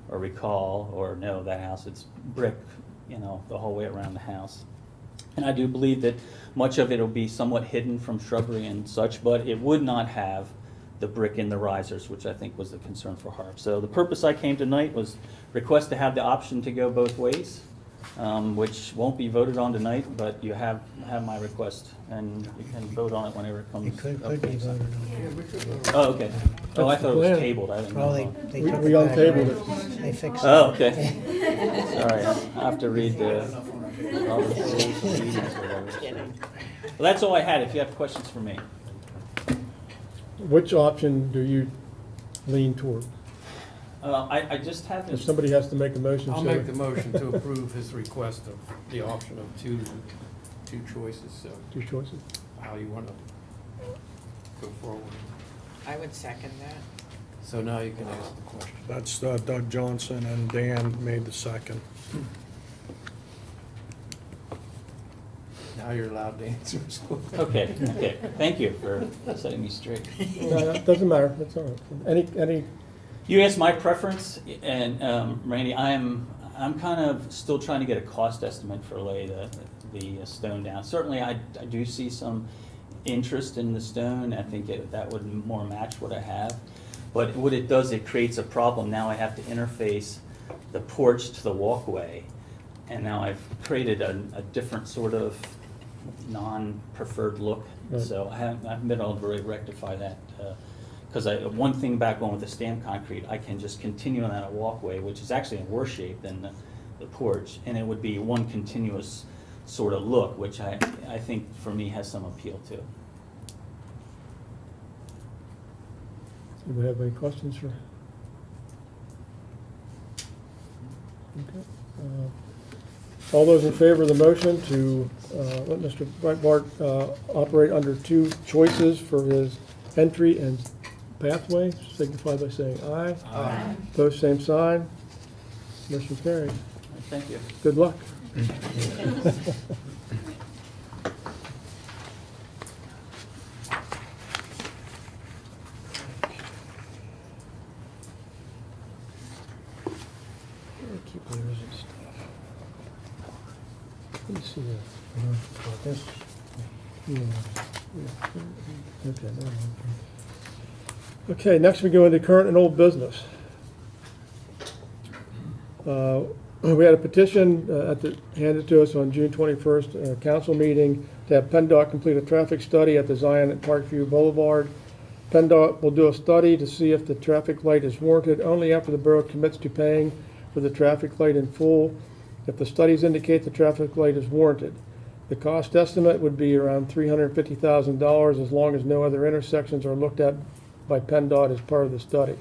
or recall or know that house, it's brick, the whole way around the house. And I do believe that much of it will be somewhat hidden from shrubbery and such, but it would not have the brick in the risers, which I think was the concern for HARP. So the purpose I came tonight was request to have the option to go both ways, which won't be voted on tonight, but you have my request, and you can vote on it whenever it comes. It could be voted on. Oh, okay. Oh, I That's thought it the was plan. tabled. I didn't know. Well, they took We it back. untabled it. They fixed it. Oh, okay. Sorry, I have to read the Robert's Rules of Meetings or whatever. Well, that's all I had. If you have questions for me. Which option do you lean toward? I just If haven't. somebody has to make a motion, I'll so- make the motion to approve his request of the option of two choices, so Two choices. how you want to go forward. I would second that. So now you can ask the question. That's Doug Johnson, and Dan made the second. Now you're allowed to answer. Okay. Thank you for setting me straight. No, that doesn't matter, that's all right. Any, You asked my preference, and Randy, I'm kind of still trying to get a cost estimate for lay the stone down. Certainly, I do see some interest in the stone. I think that would more match what I have. But what it does, it creates a problem. Now I have to interface the porch to the walkway, and now I've created a different sort of non-preferred look. Right. So I haven't been able to really rectify that. Because one thing about going with the stamped concrete, I can just continue on that walkway, which is actually in worse shape than the porch, and it would be one continuous sort of look, which I think for me has some appeal too. Anybody have any questions for? Okay. All those in favor of the motion to let Mr. Breitbart operate under two choices for his entry and pathway, signify by saying aye. Aye. Opposed, same sign. Motion carries. Thank you. Good luck. Keep those and stuff. Let me see that. This, Yeah. Okay, never mind. Okay, next we go into current and old business. We had a petition handed to us on June 21st, a council meeting, to have PennDOT complete a traffic study at the Zion at Parkview Boulevard. PennDOT will do a study to see if the traffic light is warranted only after the borough commits to paying for the traffic light in full. If the studies indicate the traffic light is warranted. The cost estimate would be around $350,000 as long as no other intersections are looked at by PennDOT as part of the study.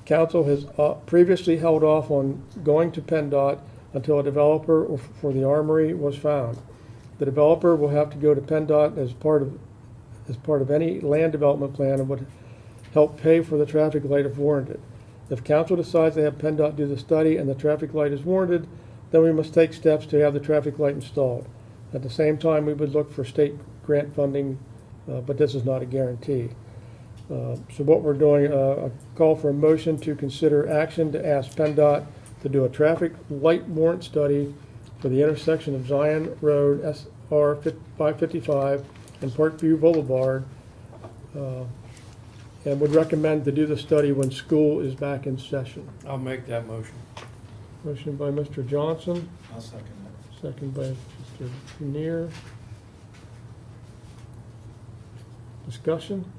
Council has previously held off on going to PennDOT until a developer for the armory was found. The developer will have to go to PennDOT as part of any land development plan and would help pay for the traffic light if warranted. If council decides to have PennDOT do the study and the traffic light is warranted, then we must take steps to have the traffic light installed. At the same time, we would look for state grant funding, but this is not a guarantee. So what we're doing, a call for a motion to consider action to ask PennDOT to do a traffic light warrant study for the intersection of Zion Road, SR 555, and Parkview Boulevard, and would recommend to do the study when school is back in session. I'll make that motion. Motion by Mr. Johnson, I'll second that. second by Mr. Neer. Discussion?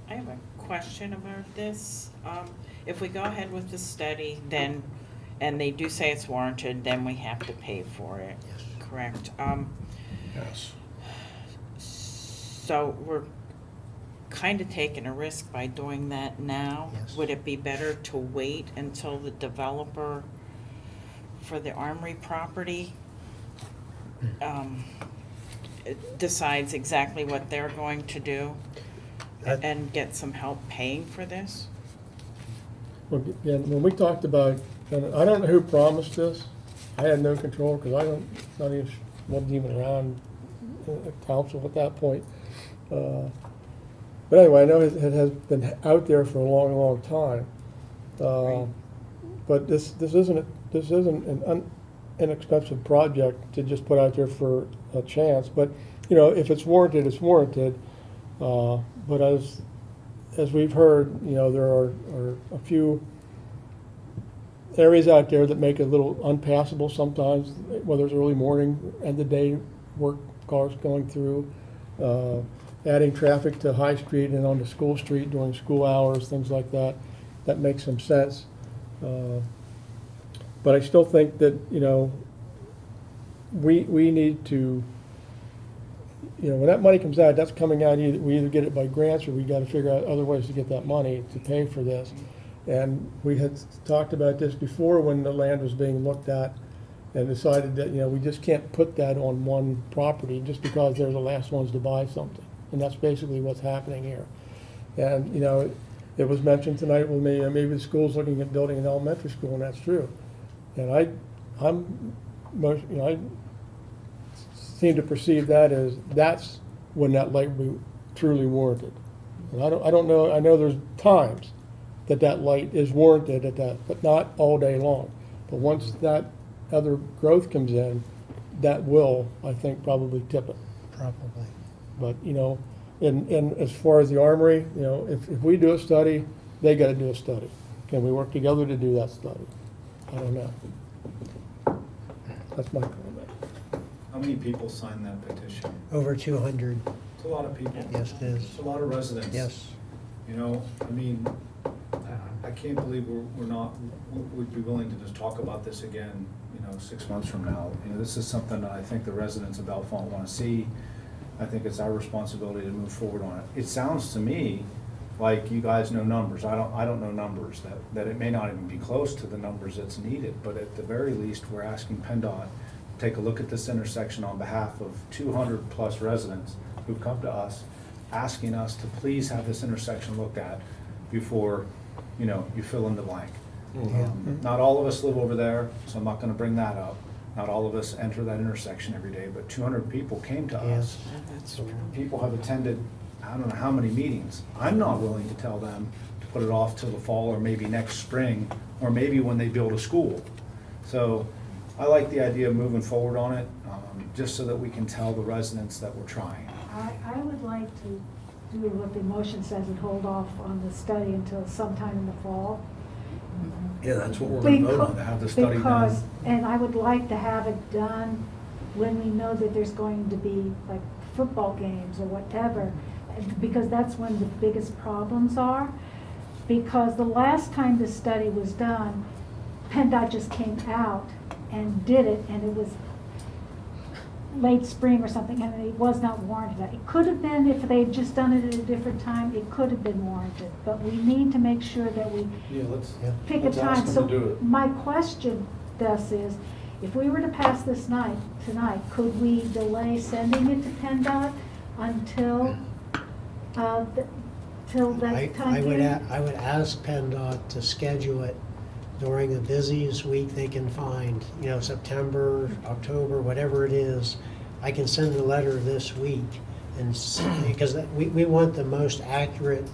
I have a question about this. If we go ahead with the study, then, and they do say it's warranted, then we have to pay for it, correct? Yes. So we're kind of taking a risk by doing that now. Yes. Would it be better to wait until the developer for the Armory property decides exactly what they're going to do and get some help paying for this? Well, yeah, when we talked about, and I don't know who promised this. I had no control because wasn't even around council at that point. But anyway, I know it has been out there for a long, long time. But this isn't an inexpensive project to just put out there for a chance. But you know, if it's warranted, it's warranted. But as we've heard, you know, there are a few areas out there that make it a little unpassable sometimes, whether it's early morning, end of day work cars going through, adding traffic to High Street and onto School Street during school hours, things like that. That makes some sense. But I still think that, you know, we need to, you know, when that money comes out, that's coming out, we either get it by grants or we got to figure out other ways to get that money to pay for this. And we had talked about this before when the land was being looked at and decided that, you know, we just can't put that on one property just because they're the last ones to buy something. And that's basically what's happening here. And, you know, it was mentioned tonight with me, maybe the school's looking at building an elementary school, and that's true. And I seem to perceive that as that's when that light will be truly warranted. And I don't know. I know there's times that light is warranted at that, but not all day long. But once that other growth comes in, that will, I think, probably tip it. probably. But you know, in as far as the Armory, you know, if we do a study, they got to do a study. Can we work together to do that study? I don't know. That's my comment. How many people signed that petition? Over 200. It's a lot of people. Yes, it is. It's a lot of residents. Yes. You know, I mean, I can't believe we'd be willing to just talk about this again, you know, 6 months from now. You know, this is something that I think the residents of Bellefonte want to see. I think it's our responsibility to move forward on it. It sounds to me like you guys know numbers, I don't know numbers, that it may not even be close to the numbers that's needed, but at the very least, we're asking PennDOT to take a look at this intersection on behalf of 200-plus residents who've come to us, asking us to please have this intersection looked at before, you fill in the blank. Not all of us live over there, so I'm not gonna bring that up. Not all of us enter that intersection every day, but 200 people came to us. That's People have attended, I don't know how many meetings. I'm not willing to tell them to put it off till the fall or maybe next spring, or maybe when they build a school. So I like the idea of moving forward on it, just so that we can tell the residents that we're trying. I would like to do what the motion says and hold off on the study until sometime in the fall. Yeah, that's what we're gonna vote on, to have the study Because, done. and I would like to have it done when we know that there's going to be like football games or whatever, because that's when the biggest problems are. Because the last time this study was done, PennDOT just came out and did it, and it was late spring or something, and it was not warranted. It could have been, if they had just done it at a different time, it could have been warranted, but we need to make sure that we Yeah, pick a let's ask time. them to do So it. my question thus is, if we were to pass this tonight, could we delay sending it to PennDOT until, till that time period? I would ask PennDOT to schedule it during the busiest week they can find, September, October, whatever it is. I can send a letter this week, and because we want the most accurate,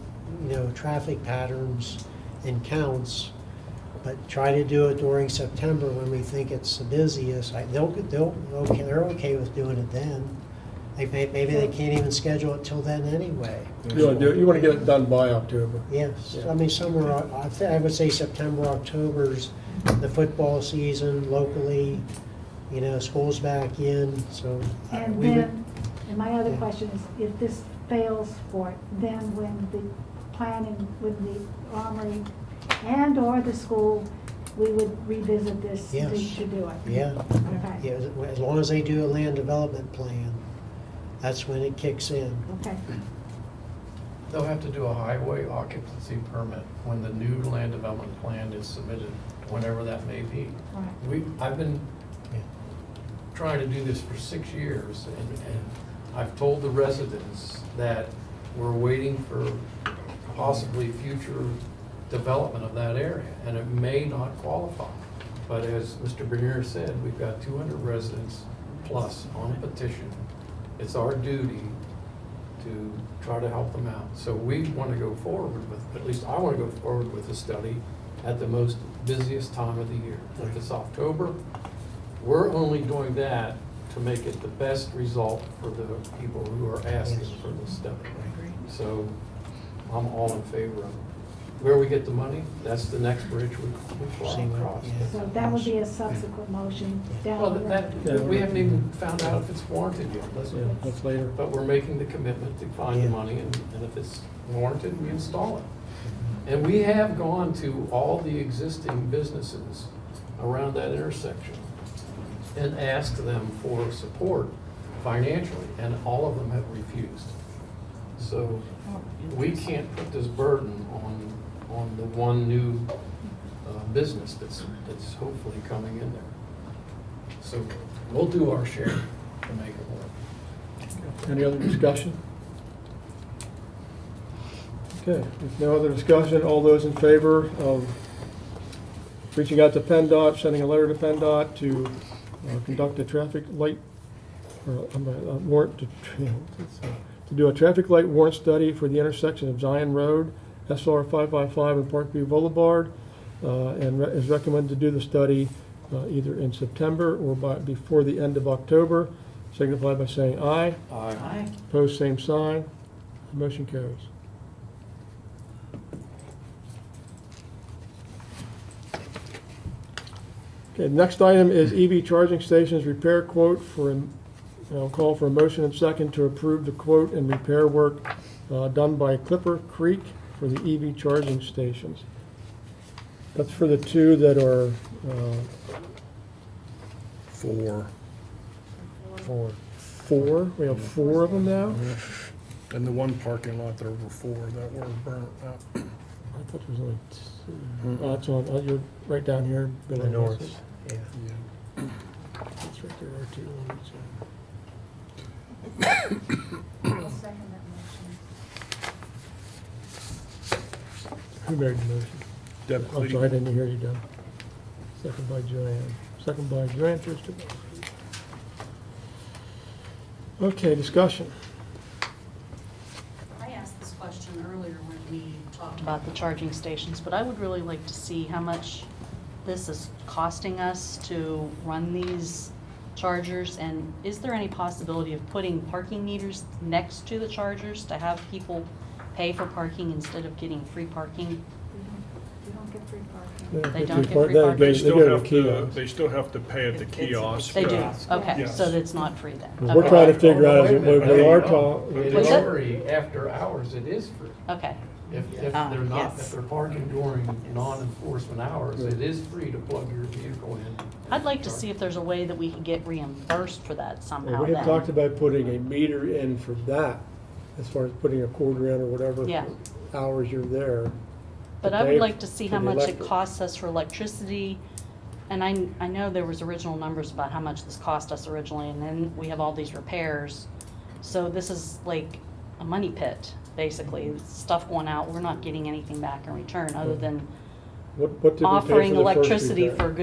traffic patterns and counts, but try to do it during September when we think it's the busiest. They're okay with doing it then. Maybe they can't even schedule it till then anyway. You want to get it done by October. Yes, I mean, somewhere, I would say September, October's the football season locally, school's back in, so. And we would- then, and my other question is, if this fails for it, then when the planning, with the armory and/or the school, we would revisit this to Yes. do it? Yeah, Okay, yeah, as long as they do a land development plan, that's when it kicks in. okay. They'll have to do a highway occupancy permit when the new land development plan is submitted, whenever that may be. Right. I've been trying to do this for 6 years, and I've told the residents that we're waiting for possibly future development of that area, and it may not qualify. But as Mr. Bernier said, we've got 200 residents plus on a petition. It's our duty to try to help them out. So we want to go forward with, at least I want to go forward with the study at the most busiest time of the year. If it's October, we're only doing that to make it the best result for the people who are asking for the study. So I'm all in favor of it. Where we get the money, that's the next bridge we fly across. So that would be a subsequent motion down Well, the road. that, we haven't even found out if it's warranted yet. That's later. But we're making the commitment to find the money, and if it's warranted, we install it. And we have gone to all the existing businesses around that intersection and asked them for support financially, and all of them have refused. So we can't put this burden on the one new business that's hopefully coming in there. So we'll do our share to make it work. Any other discussion? Okay, if no other discussion, all those in favor of reaching out to PennDOT, sending a letter to PennDOT to conduct a traffic light, or warrant, to do a traffic light warrant study for the intersection of Zion Road, SR 555 and Parkview Boulevard, and is recommended to do the study either in September or before the end of October. Signify by saying aye. Aye. Opposed, same sign. The motion carries. Okay, the next item is EV charging stations repair quote for, I'll call for a motion and second to approve the quote and repair work done by Clipper Creek for the EV charging stations. That's for the two that are Four. four. We have four of them now? And the one parking lot, there were 4 that were burnt up. I thought there was only 2. Oh, that's on, you're right down here. The Billy, north, that's it. yeah. That's right, there are 2 on each I'll second that motion. Who made the motion? Deb I'm sorry, I Cleary. didn't hear you, Doug. Second by Joanne. Second by Joanne, first to vote. Okay, discussion. I asked this question earlier when we talked about the charging stations, but I would really like to see how much this is costing us to run these chargers, and is there any possibility of putting parking meters next to the chargers to have people pay for parking instead of getting free parking? You don't get free parking. They don't get free They parking? They go still to the have to, kiosk. they still have to pay at the kiosk. They do, okay, Yes. so it's not free then? We're Okay. trying to figure out, Wait a is it, minute, we are no. talking. It What's is that? free after hours, it is free. Okay, If they're not, yes. if they're parking during non-enforcement hours, it is free to plug your vehicle in. I'd like to see if there's a way that we could get reimbursed for that somehow We have then. talked about putting a meter in for that, as far as putting a quarter in or whatever. Yeah. for Hours you're there. But I pay would like to see for how the much it electric. costs us for electricity. And I know there was original numbers about how much this cost us originally, and then we have all these repairs. So this is like a money pit, basically. Stuff going out, we're not getting anything back in return, other than What did we pay offering for the first electricity repair? for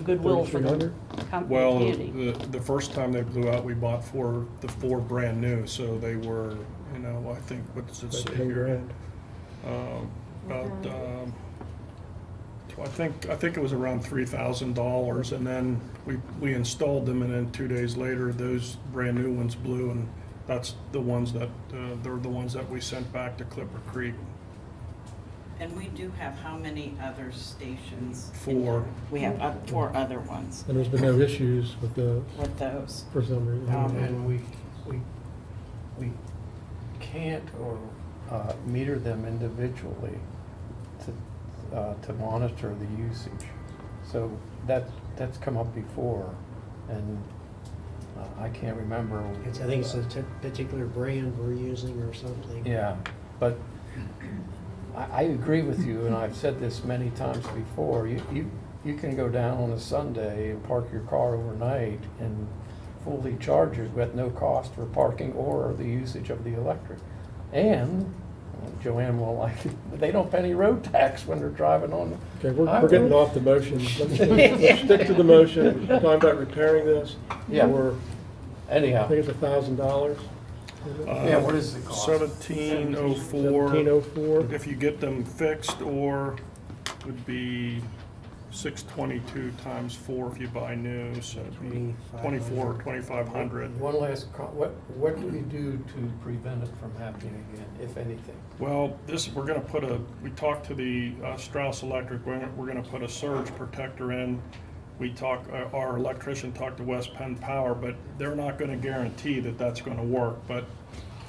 goodwill for the 3,300? Well, community. the first time they blew out, we bought the 4 brand new, so they were, you know, I think, what does it About say 10 here? grand. About, I think it was around $3,000, and then we installed them, and then 2 days later, those brand new ones blew, and that's the ones that, they're the ones that we sent back to Clipper Creek. And we do have how many other stations? 4. We have 4 other ones And there's been no issues with those, with those. for some reason. And we can't or meter them individually to monitor the usage. So that's come up before, and I can't remember. I think it's a particular brand we're using or something. Yeah, but I agree with you, and I've said this many times before. You can go down on a Sunday and park your car overnight and fully charge it with no cost for parking or the usage of the electric. And Joanne will like it, they don't pay any road tax when they're driving on. Okay, we're getting off the motion. Let's stick to the motion. We're talking about repairing this. Yeah. For, Anyhow. I think it's $1,000. Yeah, what is the cost? 1704. 1704. If you get them fixed, or would be 622 times 4 if you buy new, so it'd be 24 or 2,500. One last, what do we do to prevent it from happening again, if anything? Well, we're gonna put we talked to the Strauss Electric, we're gonna put a surge protector in. Our electrician talked to West Penn Power, but they're not gonna guarantee that that's gonna work, but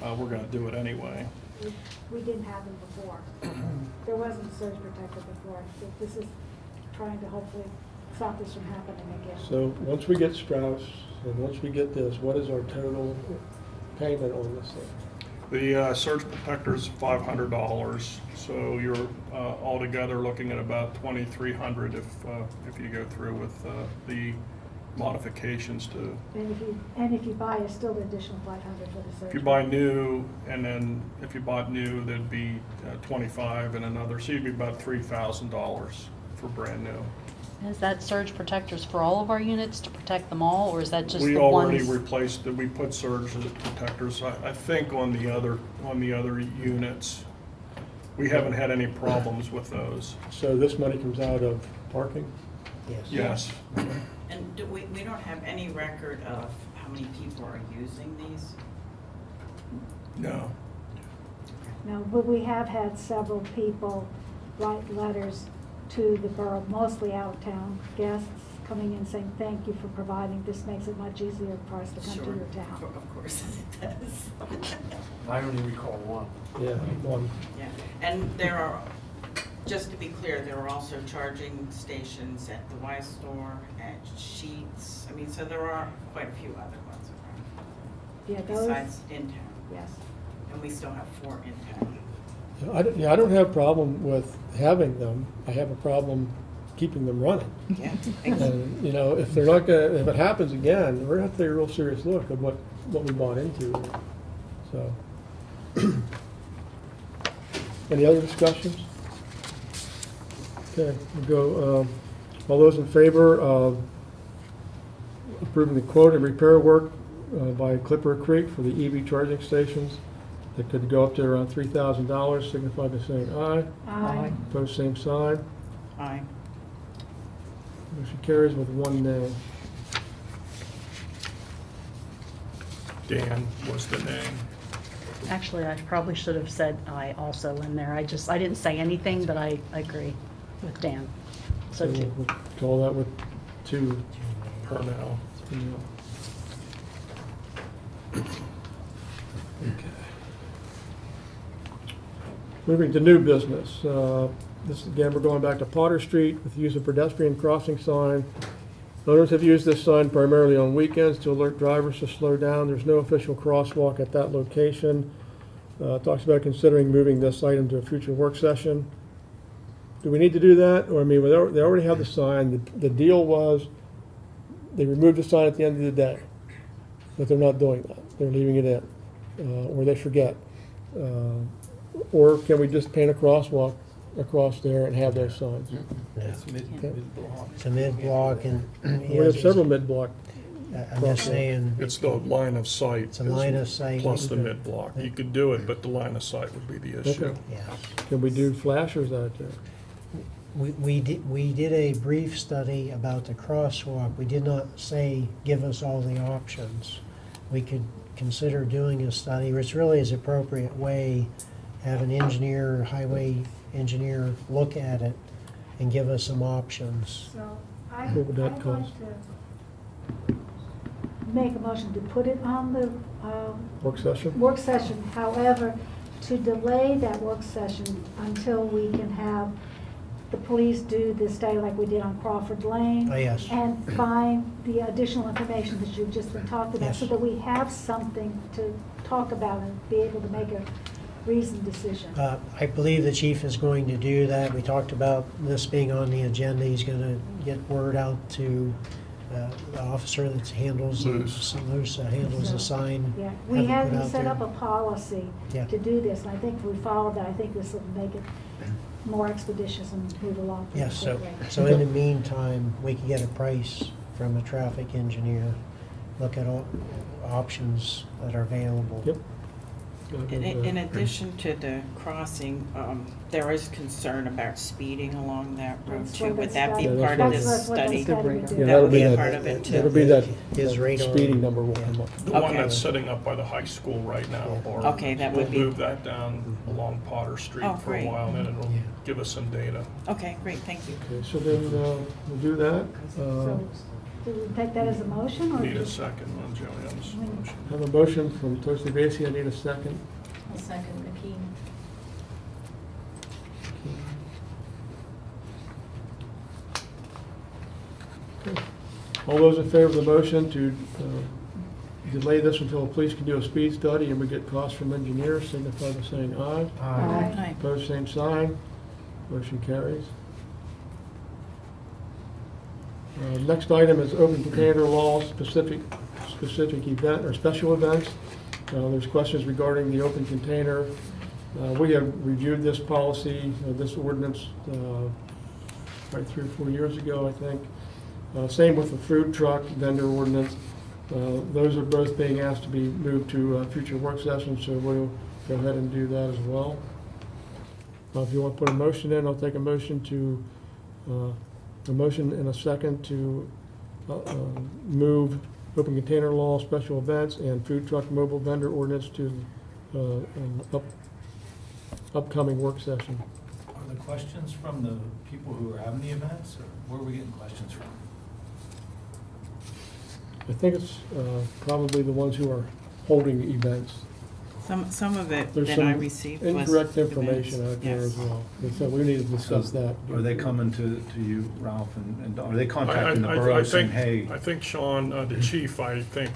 we're gonna do it anyway. We didn't have them before. There wasn't a surge protector before. This is trying to hopefully stop this from happening again. So once we get Strauss, and once we get this, what is our total payment on this thing? The surge protector is $500, so you're altogether looking at about $2,300 if you go through with the modifications to. And if you buy, it's still an additional $500 for the surge. If you buy new, and then if you bought new, there'd be $25 and another, so you'd be about $3,000 for brand new. Is that surge protectors for all of our units to protect them all, or is that just We the already ones? replaced it. We put surge protectors, I think, on the other units. We haven't had any problems with those. So this money comes out of parking? Yes. Yes. And we don't have any record of how many people are using these? No. No, but we have had several people write letters to the borough, mostly out-of-town guests, coming in saying, thank you for providing, this makes it much easier for us to come to your town. Of course it does. I only recall one. Yeah, one. Yeah, and there are, just to be clear, there are also charging stations at the Y store, at Sheets. I mean, so there are quite a few other ones around. Yeah, those, Besides in town. yes. And we still have 4 in town. I don't have a problem with having them. I have a problem keeping them running. Yeah. And, you know, if they're not gonna, if it happens again, we're gonna have to take a real serious look at what we bought into. So. Any other discussions? Okay, we'll go, all those in favor of approving the quote and repair work by Clipper Creek for the EV charging stations that could go up to around $3,000, signify by saying aye. Aye. Opposed, same sign. Aye. Motion carries with 1 nay. Dan was the name. Actually, I probably should have said I also in there. I didn't say anything, but I agree with Dan. So we'll too. call that with 2. Per now. Okay. Moving to new business. This again, we're going back to Potter Street with the use of pedestrian crossing sign. Owners have used this sign primarily on weekends to alert drivers to slow down. There's no official crosswalk at that location. Talks about considering moving this item to a future work session. Do we need to do that? Or, I mean, they already have the sign. The deal was they removed the sign at the end of the day, but they're not doing that. They're leaving it in, or they forget. Or can we just paint a crosswalk across there and have those signs? It's mid-block. It's a mid-block and. We have several mid-block. I'm just saying. It's the line of sight. It's a line of sight. Plus the mid-block. You could do it, but the line of sight would be the issue. Okay. Yes. Can we do flashers out there? We did a brief study about the crosswalk. We did not say, give us all the options. We could consider doing a study, which really is appropriate way, have an engineer, highway engineer look at it and give us some options. So What would that I'd cost? like to make a motion to put it on the Work session? work session. However, to delay that work session until we can have the police do the study like we did on Crawford Lane. Oh, yes. And find the additional information that you've just been talking about, Yes. so that we have something to talk about and be able to make a reasoned decision. I believe the chief is going to do that. We talked about this being on the agenda. He's going to get word out to the officer that handles handles the sign. Yeah, have we it have, put we out set there. up a policy Yeah. to do this, and I think if we follow that, I think this will make it more expeditious and move along. pretty Yes, so, quickly. so in the meantime, we can get a price from a traffic engineer, look at all options that are available. Yep. In addition to the crossing, there is concern about speeding along that road That's too. what Would the that be study- part of that's this what the study? study would do. Yeah, That would be a that- part of it too. That'll be that His radar. speeding number will come up. The one Okay. that's setting up by the high school right now, or Okay, that would be- we'll move that down along Potter Street Oh, for a great. while, and then it'll Yeah. give us some data. Okay, great, thank you. Okay, so then we'll do that. So, do we take that as a motion, or? Need a just- second on Joanne's motion. Have a motion from Trustee Vacy. I need a second. I'll second McKean. Okay. All those in favor of the motion to delay this until the police can do a speed study and we get costs from engineers, signify by saying aye. Aye. Opposed, same sign. Motion carries. Next item is open container law, specific event or special events. There's questions regarding the open container. We have reviewed this policy, this ordinance, probably 3 or 4 years ago, I think. Same with the food truck vendor ordinance. Those are both being asked to be moved to future work sessions, so we'll go ahead and do that as well. If you want to put a motion in, I'll take a motion to, a motion and a second to move open container law, special events, and food truck mobile vendor ordinance to an upcoming work session. Are the questions from the people who are having the events, or where are we getting questions from? I think it's probably the ones who are holding events. Some of it There's that I some received was. incorrect information events. out there Yes. as well. And so we need to discuss that. Are they coming to you, Ralph, and are they contacting the borough saying, hey? I think Sean, the chief, I think,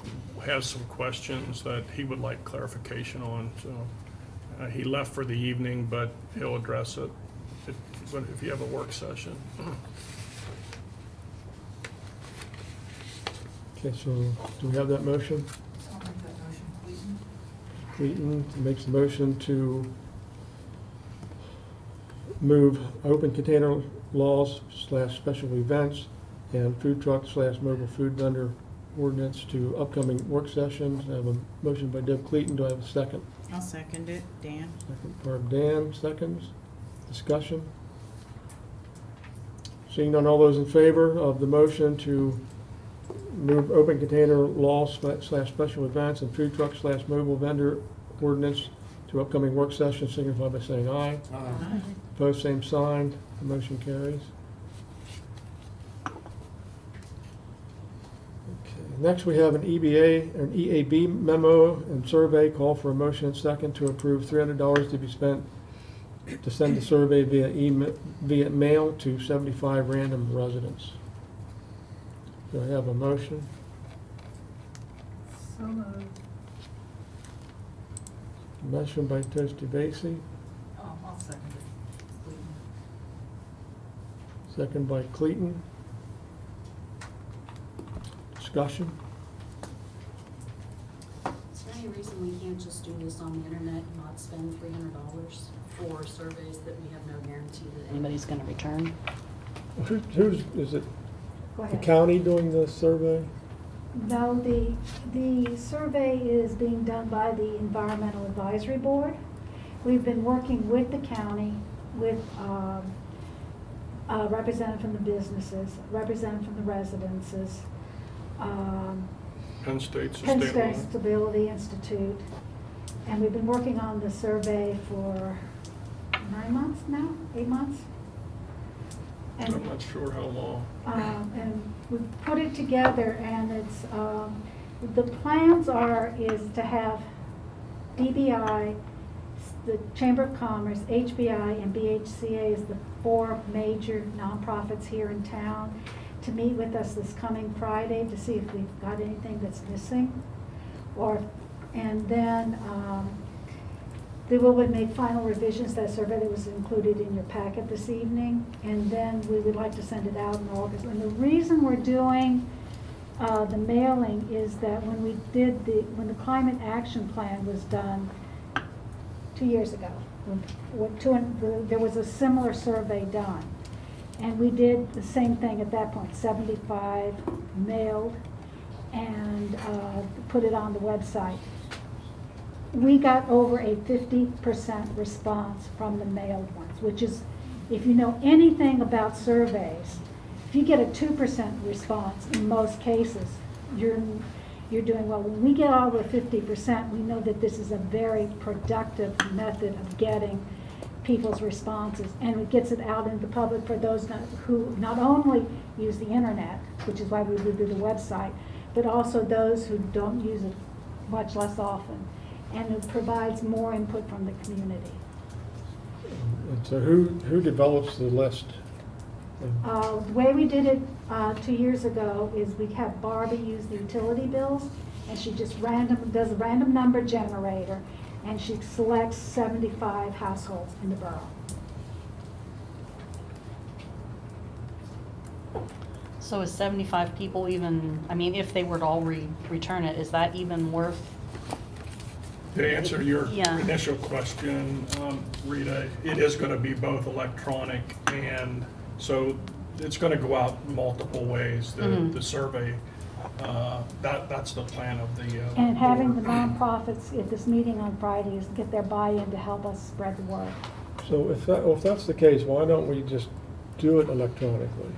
has some questions that he would like clarification on, so. He left for the evening, but he'll address it if you have a work session. Okay, so do we have that motion? I'll make that motion, Clayton makes the motion to move open container laws / special events and food truck / mobile food vendor ordinance to upcoming work sessions. I have a motion by Deb Clayton. Do I have a second? I'll second it, Dan. Second by Dan, seconds. Discussion? Seeing none, all those in favor of the motion to move open container laws / special events and food truck / mobile vendor ordinance to upcoming work sessions, signify by saying aye. Aye. Opposed, same sign. The motion carries. Next, we have an EAB memo and survey. Call for a motion and second to approve $300 to be spent to send the survey via mail to 75 random residents. Do I have a motion? So moved. Motion by Trustee Vacy, I'll second it. second by Clayton. Discussion? Is there any reason we can't just do this on the internet and not spend $300 for surveys that we have no guarantee that anybody's gonna return? Is it Go the ahead. county doing the survey? No, the survey is being done by the Environmental Advisory Board. We've been working with the county, with a representative from the businesses, representative from the residences, Penn State's a Penn state State law. Stability Institute, and we've been working on the survey for 9 months now, 8 months. And I'm not sure how long. and we put it together, and it's, the plans is to have DBI, the Chamber of Commerce, HBI, and BHCA is the 4 major nonprofits here in town, to meet with us this coming Friday to see if we've got anything that's missing. And then they will make final revisions to that survey that was included in your packet this evening, and then we would like to send it out in August. And the reason we're doing the mailing is that when the Climate Action Plan was done 2 years ago, there was a similar survey done. And we did the same thing at that point, 75 mailed and put it on the website. We got over a 50% response from the mailed ones, which is, if you know anything about surveys, if you get a 2% response in most cases, you're doing well. When we get over 50%, we know that this is a very productive method of getting people's responses, and it gets it out into the public for those who not only use the internet, which is why we do the website, but also those who don't use it much less often. And it provides more input from the community. And so who develops the list? The way we did it 2 years ago is we have Barbie use the utility bills, and she just does a random number generator, and she selects 75 households in the borough. So is 75 people even, I mean, if they were to all return it, is that even worth? To answer your Yeah. initial question, Rita, it is going to be both electronic and, so it's going to go out multiple ways, the survey. That's the plan of the And having the board. nonprofits at this meeting on Friday is get their buy-in to help us spread the word. So if that's the case, why don't we just do it electronically?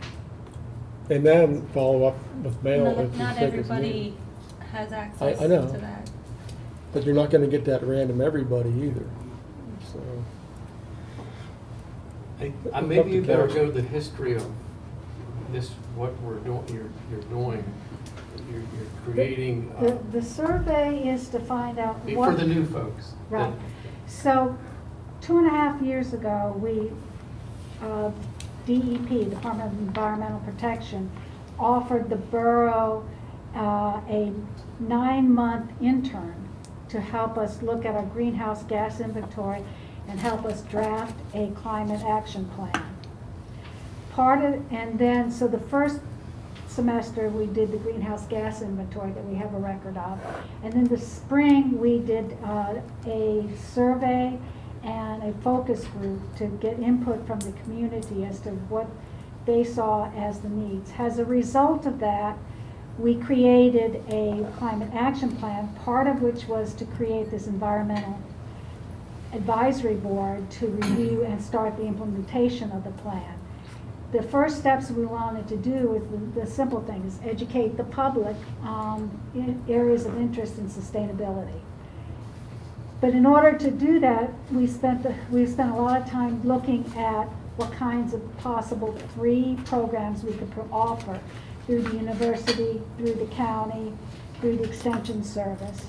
And then follow up with mail if you Not think it's everybody needed. has access I know. to that. But you're not gonna get that random everybody either, so. Maybe you better go to the history of this, what we're doing, you're doing. You're creating. The survey is to find out what. For the new folks. Right. So 2.5 years ago, we, DEP, Department of Environmental Protection, offered the borough a 9-month intern to help us look at our greenhouse gas inventory and help us draft a climate action plan. So the first semester, we did the greenhouse gas inventory that we have a record of. And then the spring, we did a survey and a focus group to get input from the community as to what they saw as the needs. As a result of that, we created a climate action plan, part of which was to create this environmental advisory board to review and start the implementation of the plan. The first steps we wanted to do with the simple thing is educate the public on areas of interest in sustainability. But in order to do that, we spent a lot of time looking at what kinds of possible free programs we could offer through the university, through the county, through the extension service,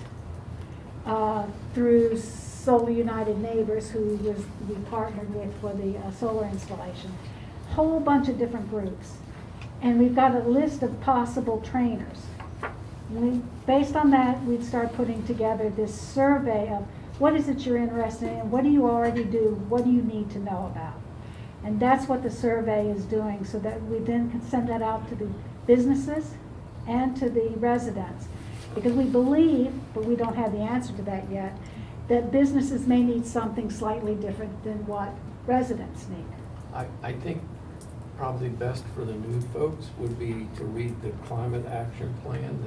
through Solar United Neighbors, who we partnered with for the solar installation. Whole bunch of different groups. And we've got a list of possible trainers. Based on that, we'd start putting together this survey of what is it you're interested in, what do you already do, what do you need to know about. And that's what the survey is doing, so that we then can send that out to the businesses and to the residents. Because we believe, but we don't have the answer to that yet, that businesses may need something slightly different than what residents need. I think probably best for the new folks would be to read the climate action plan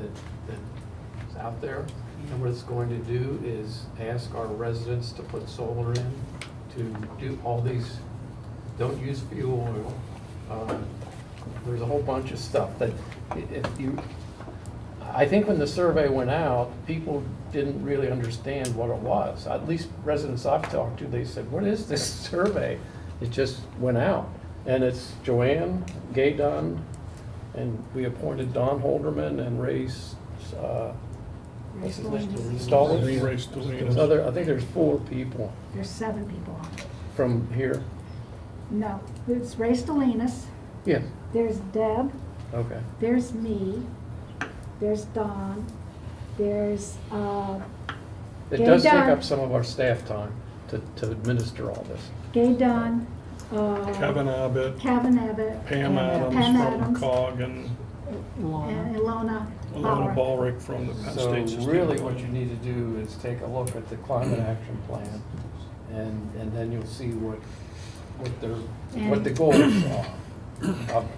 that's out there. And what it's going to do is ask our residents to put solar in, to do all these, don't use fuel oil. There's a whole bunch of stuff that I think when the survey went out, people didn't really understand what it was. At least residents I've talked to, they said, what is this survey? It just went out. And it's Joanne, Gay Dunn, and we appointed Don Holderman and Ray what's his name? Stallings? Ray Stallings. I think there's 4 people There's 7 people on it. from here. No, it's Ray Stalinas, Yes, there's Deb, okay. there's me, there's Don, there's It Gay does take Dunn. up some of our staff time to administer all this. Gay Dunn, Kevin Abbott, Pam Abbott, Pam Adams Pam from Adams, COG, and and Ilona Alona Bauer. Ballrick from the Penn So State System. really what you need to do is take a look at the climate action plan, and then you'll see what the goals are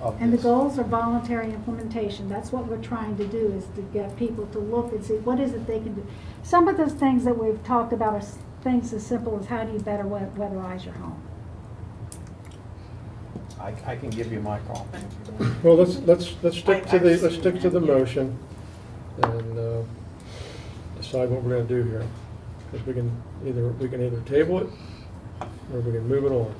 of And the this. goals are voluntary implementation. That's what we're trying to do, is to get people to look and see what is it they can do. Some of those things that we've talked about are things as simple as how do you better weatherize your home. I can give you my copy. Well, let's stick to the motion and decide what we're gonna do here. Because we can either table it or we can move it on.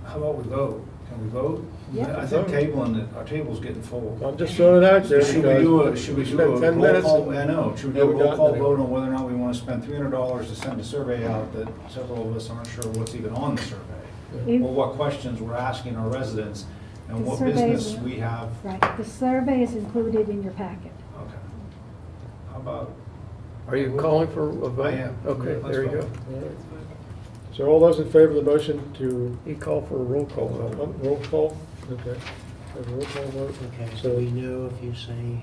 How about we vote? Can we vote? Yeah. I think tabling it, our table's getting full. I'm just throwing it out there Should we because do a spent 10 roll minutes. call? I know, should we Yeah, do a we roll got call there. vote on whether or not we want to spend $300 to send a survey out that several of us aren't sure what's even on the survey? Yeah. Or what questions we're asking our residents and The what surveys business are- we have? Right, the survey is included in your packet. Okay. How about, Are you calling for a vote? I am. Okay, Let's there you go. vote. All right. So all those in favor of the motion to You call for a roll call vote. roll call? Okay. Have a roll call vote. Okay, so we know if you say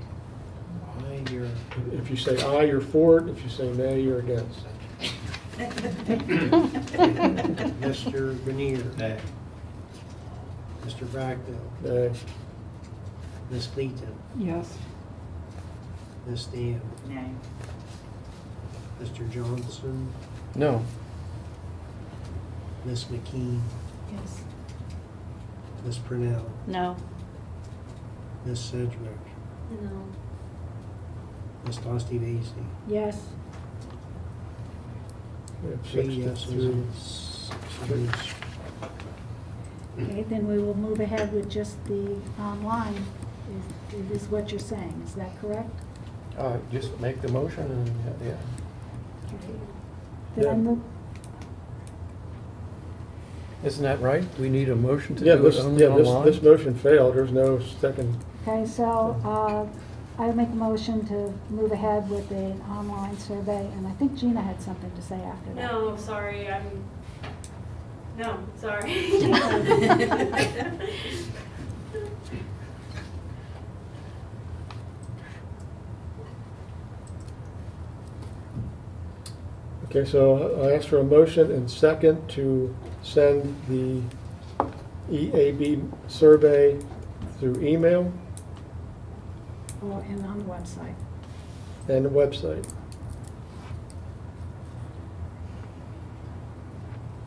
aye, you're, If you say aye, you're for it. If you say nay, you're against. Mr. Grenier, nay. Mr. Bragdale, Nay. Ms. Cleaton, Yes. Ms. Dan, Nay. Mr. Johnson, No, Ms. McKean, Yes. Ms. Purnell, No. Ms. Sedgwick, No. Ms. Tosti Vasey. Yes. We have 3 six to yeses three. and 6 noes. Okay, then we will move ahead with just the online, is what you're saying, is that correct? just make the motion and, yeah. Okay. Then I Yeah. move, Isn't that right? We need a motion to Yeah, do it only this online? motion failed. There's no second. okay, so, I make a motion to move ahead with an online survey, and I think Gina had something to say after that. No, sorry, no, sorry. Okay, so I ask for a motion and second to send the EAB survey through email And on the website. and the website.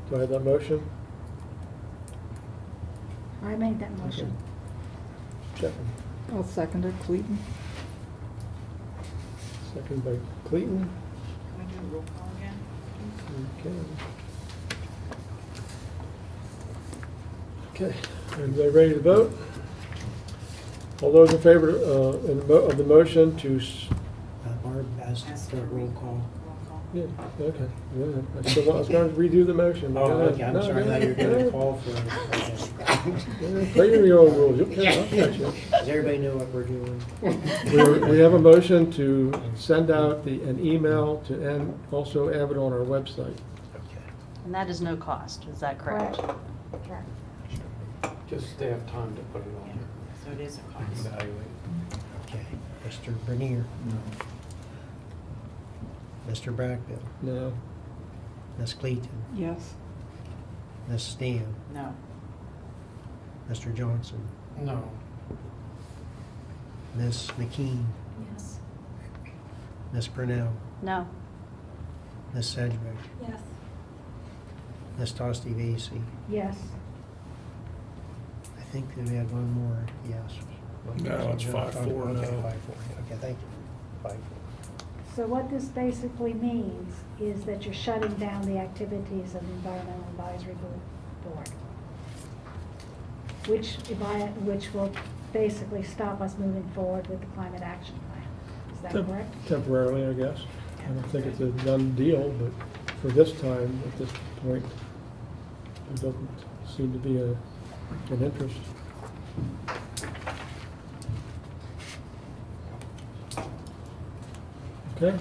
Do I have that motion? I made that motion. Second. I'll second it, Clayton. Second by Clayton. Can we do a roll call again? Okay. Okay, everybody ready to vote? All those in favor of the motion to, Barb asked for a roll call. yeah, okay. Yeah, I was going to redo the motion. Oh, Go ahead. okay, I'm No, sorry, I go thought you were ahead. gonna call for, Yeah, play your own rules. You'll catch up. does everybody know what we're doing? We have a motion to send out an email to, and also have it on our website. And that is no cost, is that correct? Correct. Just staff time to put it on there. So it is a cost. Okay, Mr. Bernier, Mr. Brackbill, No. Ms. Clayton, Yes. Ms. Stam, No. Mr. Johnson, No. Ms. McKean, Yes. Ms. Purnell, No. Ms. Sedgwick, Yes. Ms. Tosti Vasey. Yes. I think that we had one more, yes. No, it's 5-4 Okay, now. 5-4, okay, thank you. 5-4. So what this basically means is that you're shutting down the activities of the Environmental Advisory Board, which will basically stop us moving forward with the climate action plan. Is that correct? Temporarily, I guess. I don't think it's a done deal, but for this time, at this point, there doesn't seem to be an interest. Okay,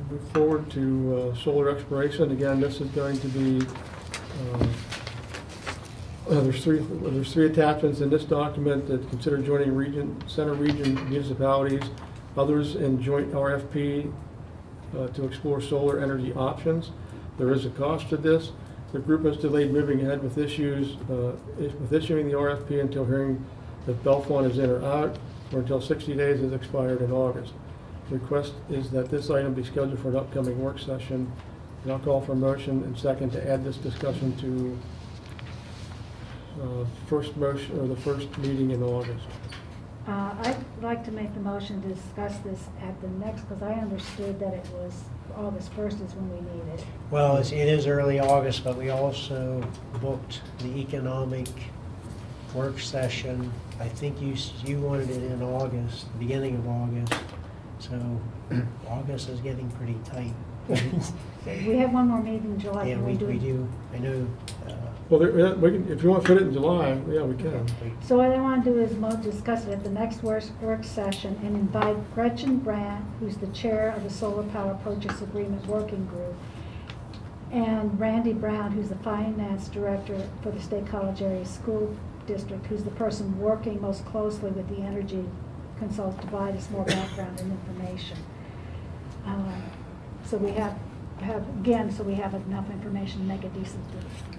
we'll move forward to solar exploration. Again, this is going to be, there's three attachments in this document that consider joining center region municipalities, others in joint RFP to explore solar energy options. There is a cost to this. The group has delayed moving ahead with issuing the RFP until hearing that Bellefonte is in or out, or until 60 days has expired in August. The request is that this item be scheduled for an upcoming work session, and I'll call for a motion and second to add this discussion to first meeting in August. I'd like to make the motion to discuss this at the next, because I understood that it was August 1st is when we need it. Well, it is early August, but we also booked the economic work session. I think you wanted it in August, beginning of August. So August is getting pretty tight. We have one more meeting in July. Yeah, Can we do- do. I know. Well, we can, if you want to fit it in July, yeah, we can. So what I want to do is discuss it at the next work session and invite Gretchen Brandt, who's the chair of the Solar Power Purchase Agreement Working Group, and Randy Brown, who's the finance director for the State College Area School District, who's the person working most closely with the energy consultants to provide us more background and information. So we have enough information to make a decent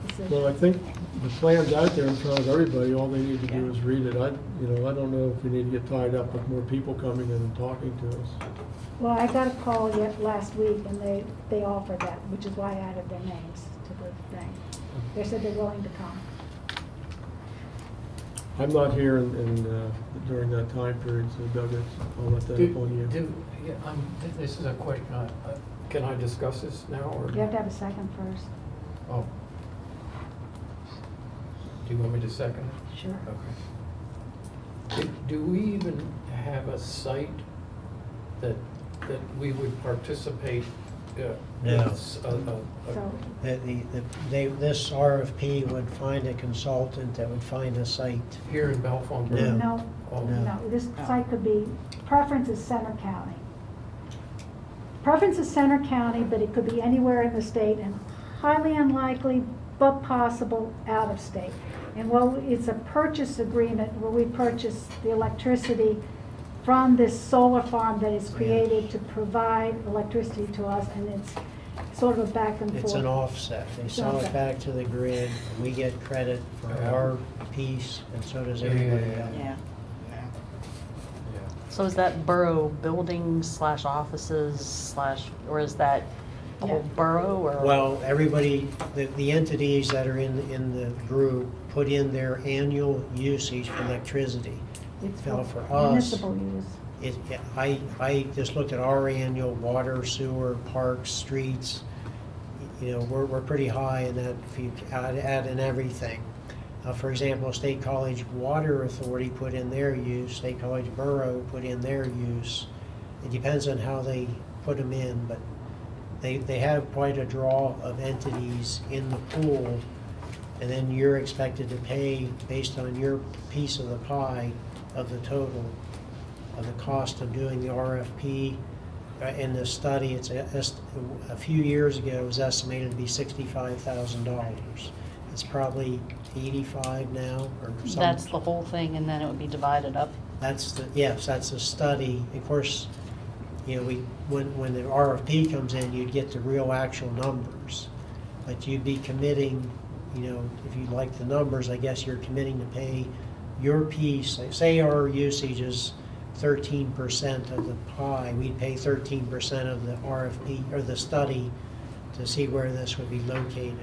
decision. Well, I think the plan's out there in front of everybody. All they need to do is read it. I don't know if we need to get tied up with more people coming in and talking to us. Well, I got a call last week, and they offered that, which is why I added their names to the thing. They said they're willing to come. I'm not here during that time period, so Doug, I'll let that up on you. This is a question, can I discuss this now, or? You have to have a second first. Oh. Do you want me to second it? Sure. Okay. Do we even have a site that we would participate Yeah. No. It's So, This RFP would find a consultant that would find a site. Here in Bellefonte No. no, Oh. no, this site could be, preference is Center County. Preference is Center County, but it could be anywhere in the state, and highly unlikely, but possible, out of state. And well, it's a purchase agreement where we purchase the electricity from this solar farm that is created to provide electricity to us, and it's sort of a back and forth. It's an offset. They sell it back to the grid, and we get credit for our piece, and so does everybody else. Yeah. So is that borough buildings / offices / or is that the whole borough or? Well, everybody, the entities that are in the group put in their annual usage for electricity. It's Now, for municipal use. I just looked at our annual water, sewer, parks, streets. You know, we're pretty high in that, if you add in everything. For example, State College Water Authority put in their use, State College Borough put in their use. It depends on how they put them in, but they have quite a draw of entities in the pool, and then you're expected to pay based on your piece of the pie of the total of the cost of doing the RFP. In the study, a few years ago, it was estimated to be $65,000. It's probably 85 now, or something. That's the whole thing, and then it would be divided up? Yes, that's a study. Of course, you know, when the RFP comes in, you'd get the real actual numbers. But you'd be committing, you know, if you like the numbers, I guess you're committing to pay your piece. Like, say our usage is 13% of the pie, we'd pay 13% of the RFP, or the study, to see where this would be located.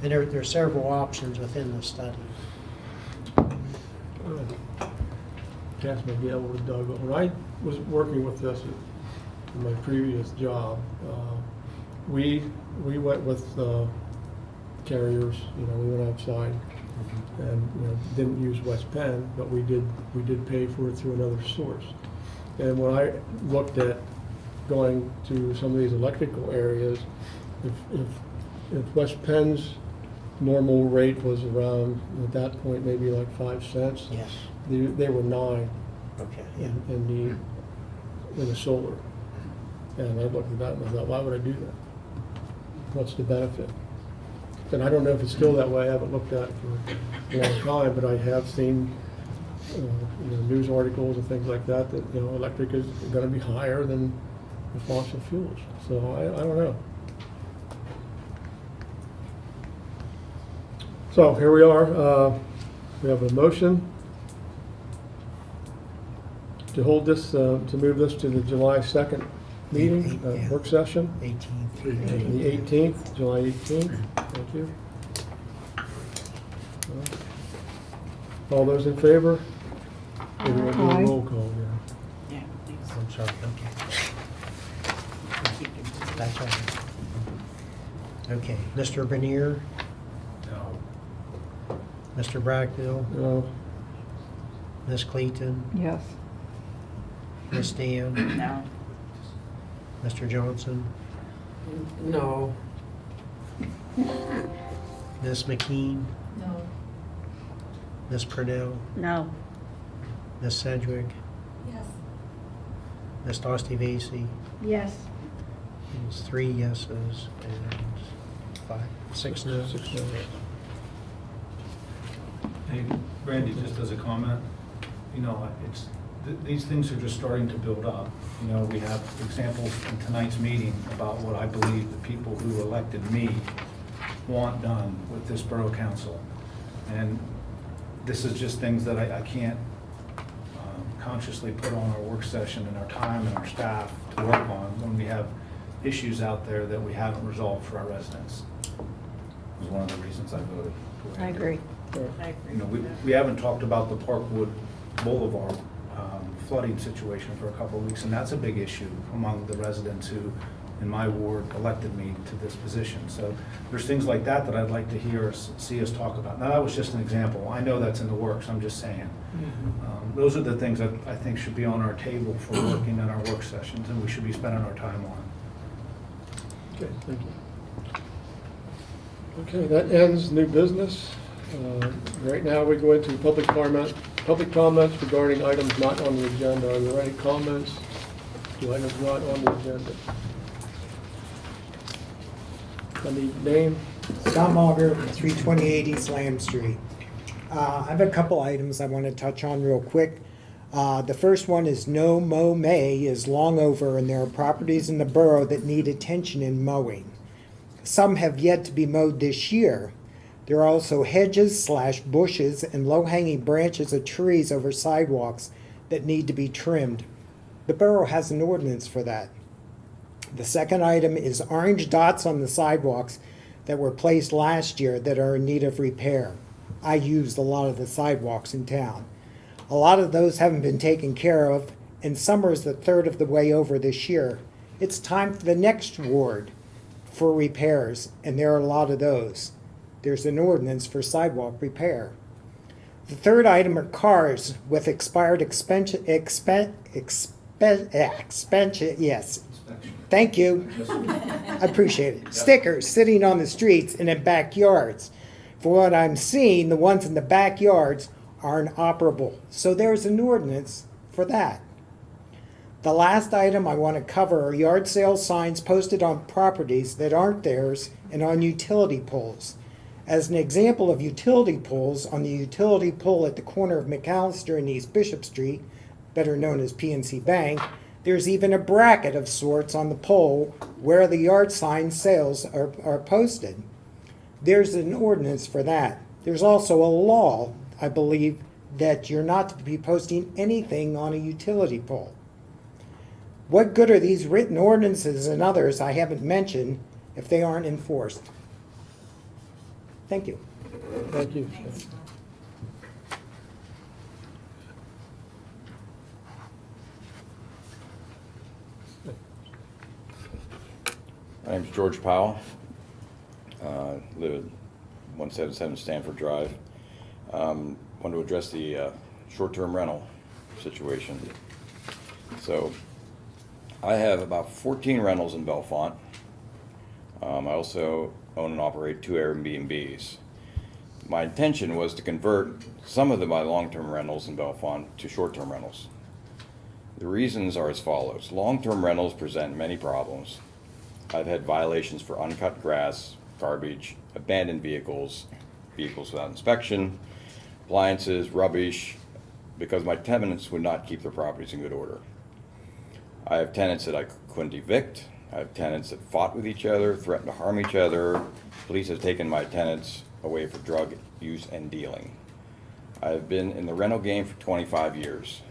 And there are several options within the study. Cast my deal with Doug, but when I was working with this in my previous job, we went with carriers, you know, we went outside and, you know, didn't use West Penn, but we did pay for it through another source. And when I looked at going to some of these electrical areas, if West Penn's normal rate was around, at that point, maybe like 5 cents. Yes. They were 9 Okay, yeah. in the solar. And I looked at that and I thought, why would I do that? What's the benefit? And I don't know if it's still that way. I haven't looked at it for a long time, but I have seen you know, news articles and things like that, you know, electric is going to be higher than the fossil fuels. So I don't know. So here we are. We have a motion to hold this, to move this to the July 2nd meeting, Yeah. work session. 18th. The 18th, July 18th. Thank you. All those in favor? Maybe we'll do a roll call, yeah. Yeah, please. I'm sorry, okay. That's all right. Okay, Mr. Bernier? No. Mr. Brackville? No. Ms. Clayton? Yes. Ms. Dan? No. Mr. Johnson? No. Ms. McKean? No. Ms. Purnell? No. Ms. Sedgwick? Yes. Ms. Dostivasi? Yes. It's 3 yeses and 6 noes. 6 noes. Hey, Randy, just as a comment, you know, these things are just starting to build up. You know, we have examples in tonight's meeting about what I believe the people who elected me want done with this borough council. And this is just things that I can't consciously put on our work session and our time and our staff to work on when we have issues out there that we haven't resolved for our residents. Was one of the reasons I voted for it. I agree. I agree You know, with that. we haven't talked about the Parkwood Boulevard flooding situation for a couple of weeks, and that's a big issue among the residents who, in my ward, elected me to this position. So there's things like that that I'd like to see us talk about. Now, that was just an example. I know that's in the works, I'm just saying. Those are the things that I think should be on our table for working in our work sessions, and we should be spending our time on. Okay, thank you. Okay, that ends new business. Right now, we go into public comments regarding items not on the agenda. Are there any comments to items not on the agenda? I need name. Scott Mauger, 328 East Lamb Street. I have a couple items I want to touch on real quick. The first one is no mow May is long over, and there are properties in the borough that need attention in mowing. Some have yet to be mowed this year. There are also hedges / bushes and low-hanging branches of trees over sidewalks that need to be trimmed. The borough has an ordinance for that. The second item is orange dots on the sidewalks that were placed last year that are in need of repair. I used a lot of the sidewalks in town. A lot of those haven't been taken care of, and summer is a third of the way over this year. It's time for the next ward for repairs, and there are a lot of those. There's an ordinance for sidewalk repair. The third item are cars with expired yes. Thank you. I appreciate it. Stickers sitting on the streets and in backyards. For what I'm seeing, the ones in the backyards are inoperable. So there's an ordinance for that. The last item I want to cover are yard sale signs posted on properties that aren't theirs and on utility poles. As an example of utility poles, on the utility pole at the corner of McAllister and East Bishop Street, better known as PNC Bank, there's even a bracket of sorts on the pole where the yard sign sales are posted. There's an ordinance for that. There's also a law, I believe, that you're not to be posting anything on a utility pole. What good are these written ordinances and others I haven't mentioned if they aren't enforced? Thank you. Thank you. My name's George Powell. Live at 177 Stanford Drive. Want to address the short-term rental situation. So I have about 14 rentals in Bellefonte. I also own and operate 2 Airbnbs. My intention was to convert some of my long-term rentals in Bellefonte to short-term rentals. The reasons are as follows. Long-term rentals present many problems. I've had violations for uncut grass, garbage, abandoned vehicles, vehicles without inspection, appliances, rubbish, because my tenants would not keep their properties in good order. I have tenants that I couldn't evict. I have tenants that fought with each other, threatened to harm each other. Police have taken my tenants away for drug use and dealing. I have been in the rental game for 25 years,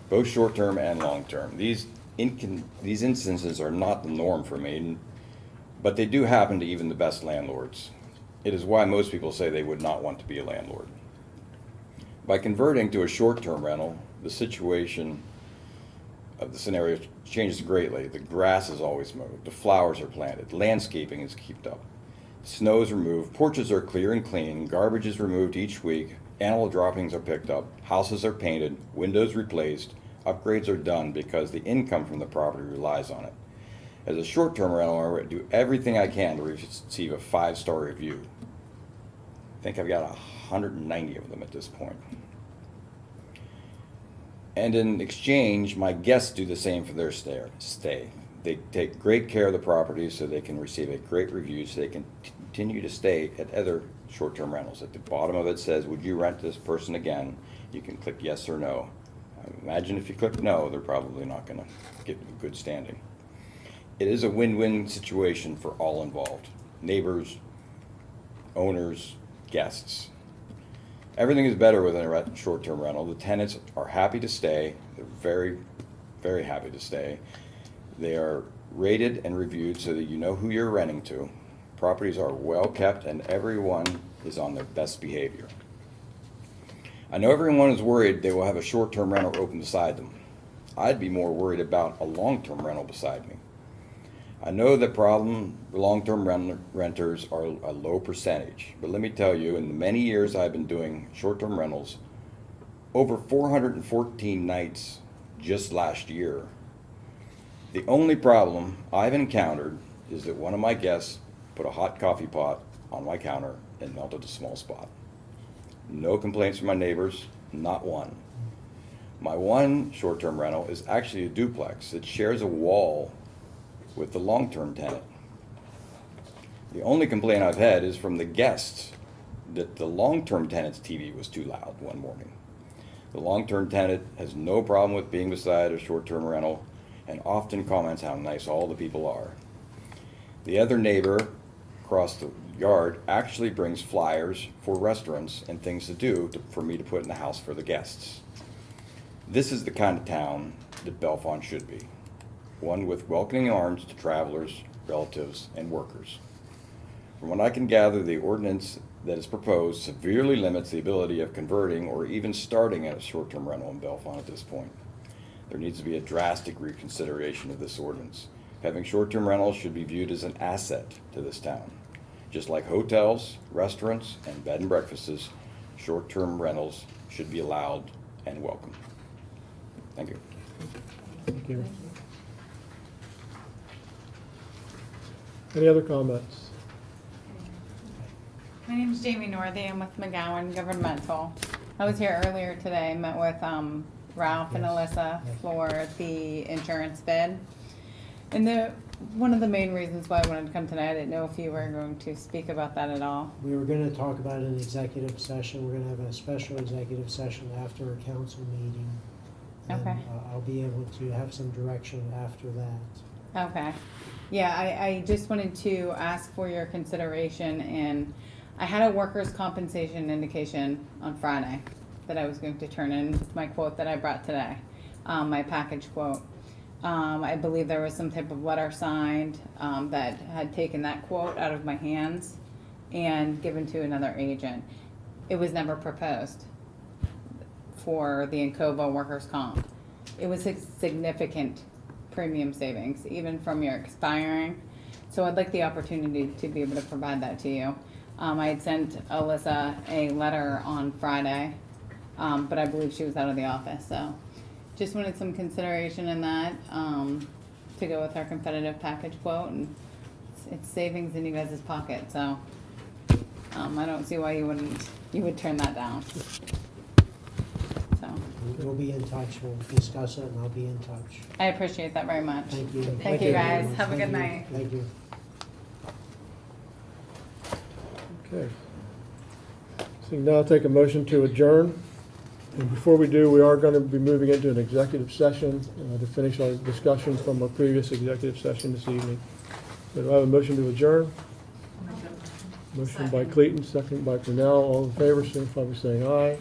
both short-term and long-term. These instances are not the norm for me, but they do happen to even the best landlords. It is why most people say they would not want to be a landlord. By converting to a short-term rental, the situation of the scenario changes greatly. The grass is always mowed, the flowers are planted, landscaping is kept up, snow is removed, porches are clear and clean, garbage is removed each week, animal droppings are picked up, houses are painted, windows replaced, upgrades are done because the income from the property relies on it. As a short-term rental, I do everything I can to receive a 5-star review. I think I've got 190 of them at this point. And in exchange, my guests do the same for their stay. They take great care of the property so they can receive a great review so they can continue to stay at other short-term rentals. At the bottom of it says, would you rent this person again? You can click yes or no. Imagine if you click no, they're probably not going to get good standing. It is a win-win situation for all involved. Neighbors, owners, guests. Everything is better with a short-term rental. The tenants are happy to stay. They're very, very happy to stay. They are rated and reviewed so that you know who you're renting to. Properties are well kept and everyone is on their best behavior. I know everyone is worried they will have a short-term rental open beside them. I'd be more worried about a long-term rental beside me. I know that long-term renters are a low percentage, but let me tell you, in the many years I've been doing short-term rentals, over 414 nights just last year. The only problem I've encountered is that one of my guests put a hot coffee pot on my counter and melted a small spot. No complaints from my neighbors, not one. My one short-term rental is actually a duplex. It shares a wall with the long-term tenant. The only complaint I've had is from the guests that the long-term tenant's TV was too loud one morning. The long-term tenant has no problem with being beside a short-term rental and often comments how nice all the people are. The other neighbor across the yard actually brings flyers for restaurants and things to do for me to put in the house for the guests. This is the kind of town that Bellefonte should be. One with welcoming arms to travelers, relatives, and workers. From what I can gather, the ordinance that is proposed severely limits the ability of converting or even starting a short-term rental in Bellefonte at this point. There needs to be a drastic reconsideration of this ordinance. Having short-term rentals should be viewed as an asset to this town. Just like hotels, restaurants, and bed and breakfasts, short-term rentals should be allowed and welcome. Thank you. Thank you. Any other comments? My name is Jamie Northey. I'm with McGowan Governmental. I was here earlier today, met with Ralph and Alyssa for the insurance bid. And one of the main reasons why I wanted to come tonight, I didn't know if you were going to speak about that at all. We were gonna talk about an executive session. We're gonna have a special executive session after a council meeting. And, Okay. I'll be able to have some direction after that. Okay. Yeah, I just wanted to ask for your consideration, and I had a workers' compensation indication on Friday that I was going to turn in my quote that I brought today, my package quote. I believe there was some type of letter signed that had taken that quote out of my hands and given to another agent. It was never proposed for the Encova workers' comp. It was a significant premium savings, even from your expiring. So I'd like the opportunity to be able to provide that to you. I had sent Alyssa a letter on Friday, but I believe she was out of the office, so just wanted some consideration in that to go with our competitive package quote, and it's savings in you guys' pocket, so I don't see why you would turn that down. So We'll be in touch. We'll discuss it and I'll be in touch. I appreciate that very much. Thank you. Thank you, guys. Have a good night. Thank you. Okay. So now I'll take a motion to adjourn. And before we do, we are going to be moving into an executive session to finish our discussion from our previous executive session this evening. So do I have a motion to adjourn? Motion by Clayton, second by Cornell. All in favor, signify by saying aye.